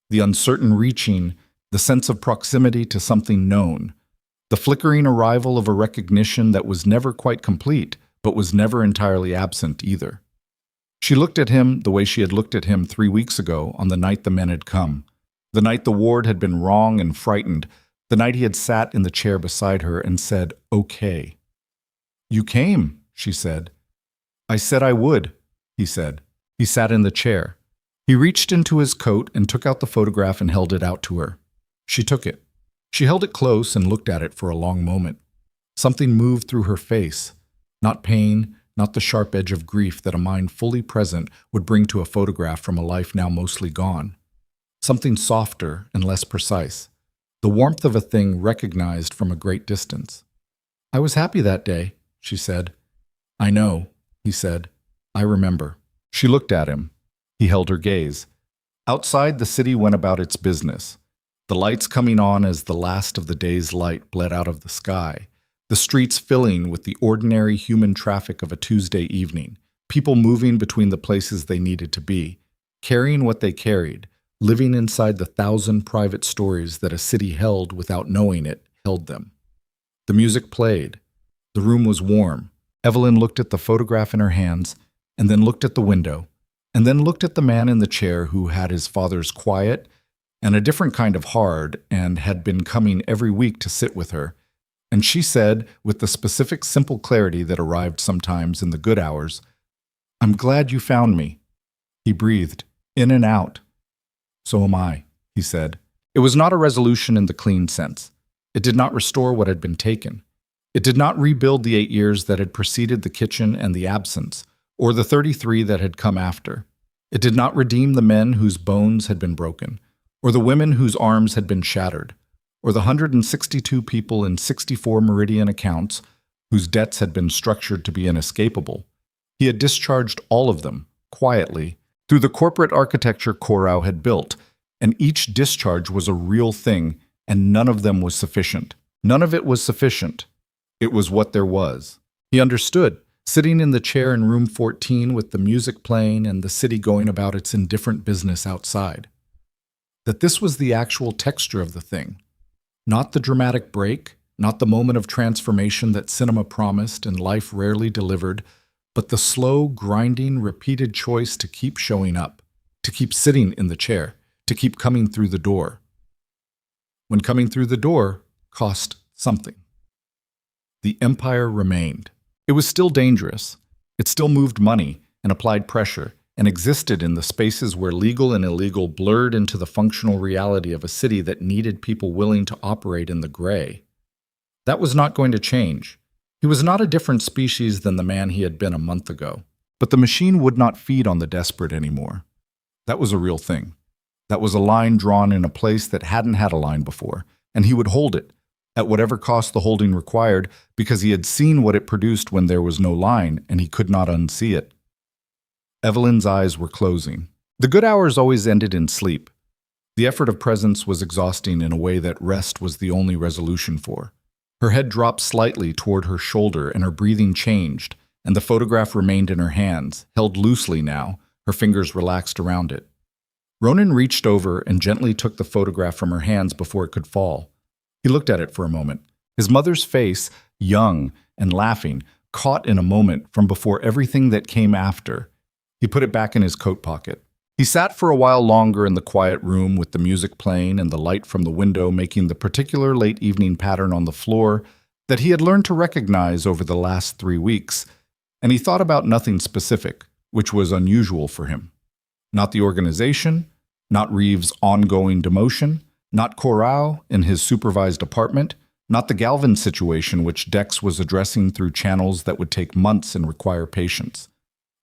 the uncertain reaching, the sense of proximity to something known, the flickering arrival of a recognition that was never quite complete, but was never entirely absent either. She looked at him the way she had looked at him 3 weeks ago on the night the men had come, the night the ward had been wrong and frightened, the night he had sat in the chair beside her and said, "Okay." "You came," she said. "I said I would," he said. He sat in the chair. He reached into his coat and took out the photograph and held it out to her. She took it. She held it close and looked at it for a long moment. Something moved through her face, not pain, not the sharp edge of grief that a mind fully present would bring to a photograph from a life now mostly gone. Something softer and less precise, the warmth of a thing recognized from a great distance. "I was happy that day," she said. "I know," he said. "I remember." She looked at him. He held her gaze. Outside, the city went about its business, the lights coming on as the last of the day's light bled out of the sky, the streets filling with the ordinary human traffic of a Tuesday evening, people moving between the places they needed to be, carrying what they carried, living inside the 1,000 private stories that a city held without knowing it held them. The music played. The room was warm. Evelyn looked at the photograph in her hands, and then looked at the window, and then looked at the man in the chair who had his father's quiet and a different kind of hard and had been coming every week to sit with her. And she said, with the specific simple clarity that arrived sometimes in the good hours, "I'm glad you found me." He breathed, in and out. "So am I," he said. It was not a resolution in the clean sense. It did not restore what had been taken. It did not rebuild the 8 years that had preceded the kitchen and the absence, or the 33 that had come after. It did not redeem the men whose bones had been broken, or the women whose arms had been shattered, or the 162 people in 64 Meridian accounts whose debts had been structured to be inescapable. He had discharged all of them, quietly, through the corporate architecture Corau had built, and each discharge was a real thing, and none of them was sufficient. None of it was sufficient. It was what there was. He understood, sitting in the chair in room 14 with the music playing and the city going about its indifferent business outside, that this was the actual texture of the thing. Not the dramatic break, not the moment of transformation that cinema promised and life rarely delivered, but the slow, grinding, repeated choice to keep showing up, to keep sitting in the chair, to keep coming through the door. When coming through the door cost something. The empire remained. It was still dangerous. It still moved money and applied pressure and existed in the spaces where legal and illegal blurred into the functional reality of a city that needed people willing to operate in the gray. That was not going to change. He was not a different species than the man he had been a month ago. But the machine would not feed on the desperate anymore. That was a real thing. That was a line drawn in a place that hadn't had a line before, and he would hold it, at whatever cost the holding required, because he had seen what it produced when there was no line, and he could not unsee it. Evelyn's eyes were closing. The good hours always ended in sleep. The effort of presence was exhausting in a way that rest was the only resolution for. Her head dropped slightly toward her shoulder, and her breathing changed, and the photograph remained in her hands, held loosely now, her fingers relaxed around it. Ronan reached over and gently took the photograph from her hands before it could fall. He looked at it for a moment. His mother's face, young and laughing, caught in a moment from before everything that came after. He put it back in his coat pocket. He sat for a while longer in the quiet room with the music playing and the light from the window making the particular late evening pattern on the floor that he had learned to recognize over the last 3 weeks, And he thought about nothing specific, which was unusual for him. Not the organization, not Reeves' ongoing demotion, not Corral in his supervised apartment, not the Galvin situation which Dex was addressing through channels that would take months and require patience.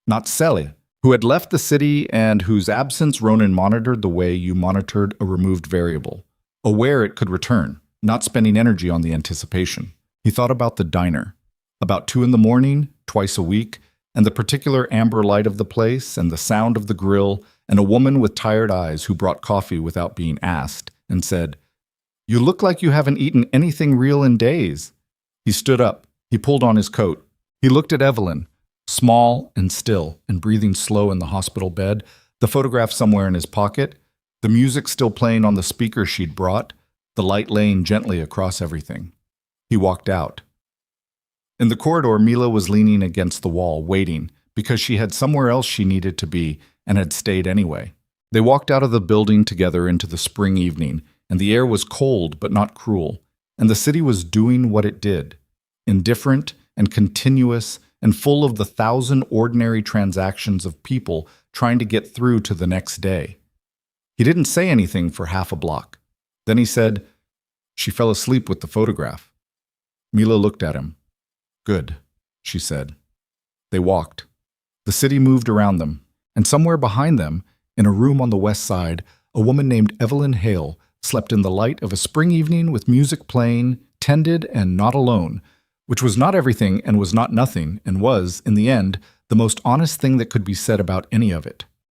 Not Celia, who had left the city and whose absence Ronan monitored the way you monitored a removed variable, aware it could return, not spending energy on the anticipation. He thought about the diner, about 2 a.m, twice a week, and the particular amber light of the place, and the sound of the grill, and a woman with tired eyes who brought coffee without being asked, and said, "You look like you haven't eaten anything real in days." He stood up. He pulled on his coat. He looked at Evelyn, small and still, and breathing slow in the hospital bed, the photograph somewhere in his pocket, the music still playing on the speaker she'd brought, the light laying gently across everything. He walked out. In the corridor, Mila was leaning against the wall, waiting, because she had somewhere else she needed to be and had stayed anyway. They walked out of the building together into the spring evening, and the air was cold but not cruel, and the city was doing what it did, indifferent and continuous and full of the 1,000 ordinary transactions of people trying to get through to the next day. He didn't say anything for half a block. Then he said, "She fell asleep with the photograph." Mila looked at him. "Good," she said. They walked. The city moved around them, and somewhere behind them, in a room on the west side, a woman named Evelyn Hale slept in the light of a spring evening with music playing, tended and not alone, which was not everything and was not nothing, and was, in the end, the most honest thing that could be said about any of it.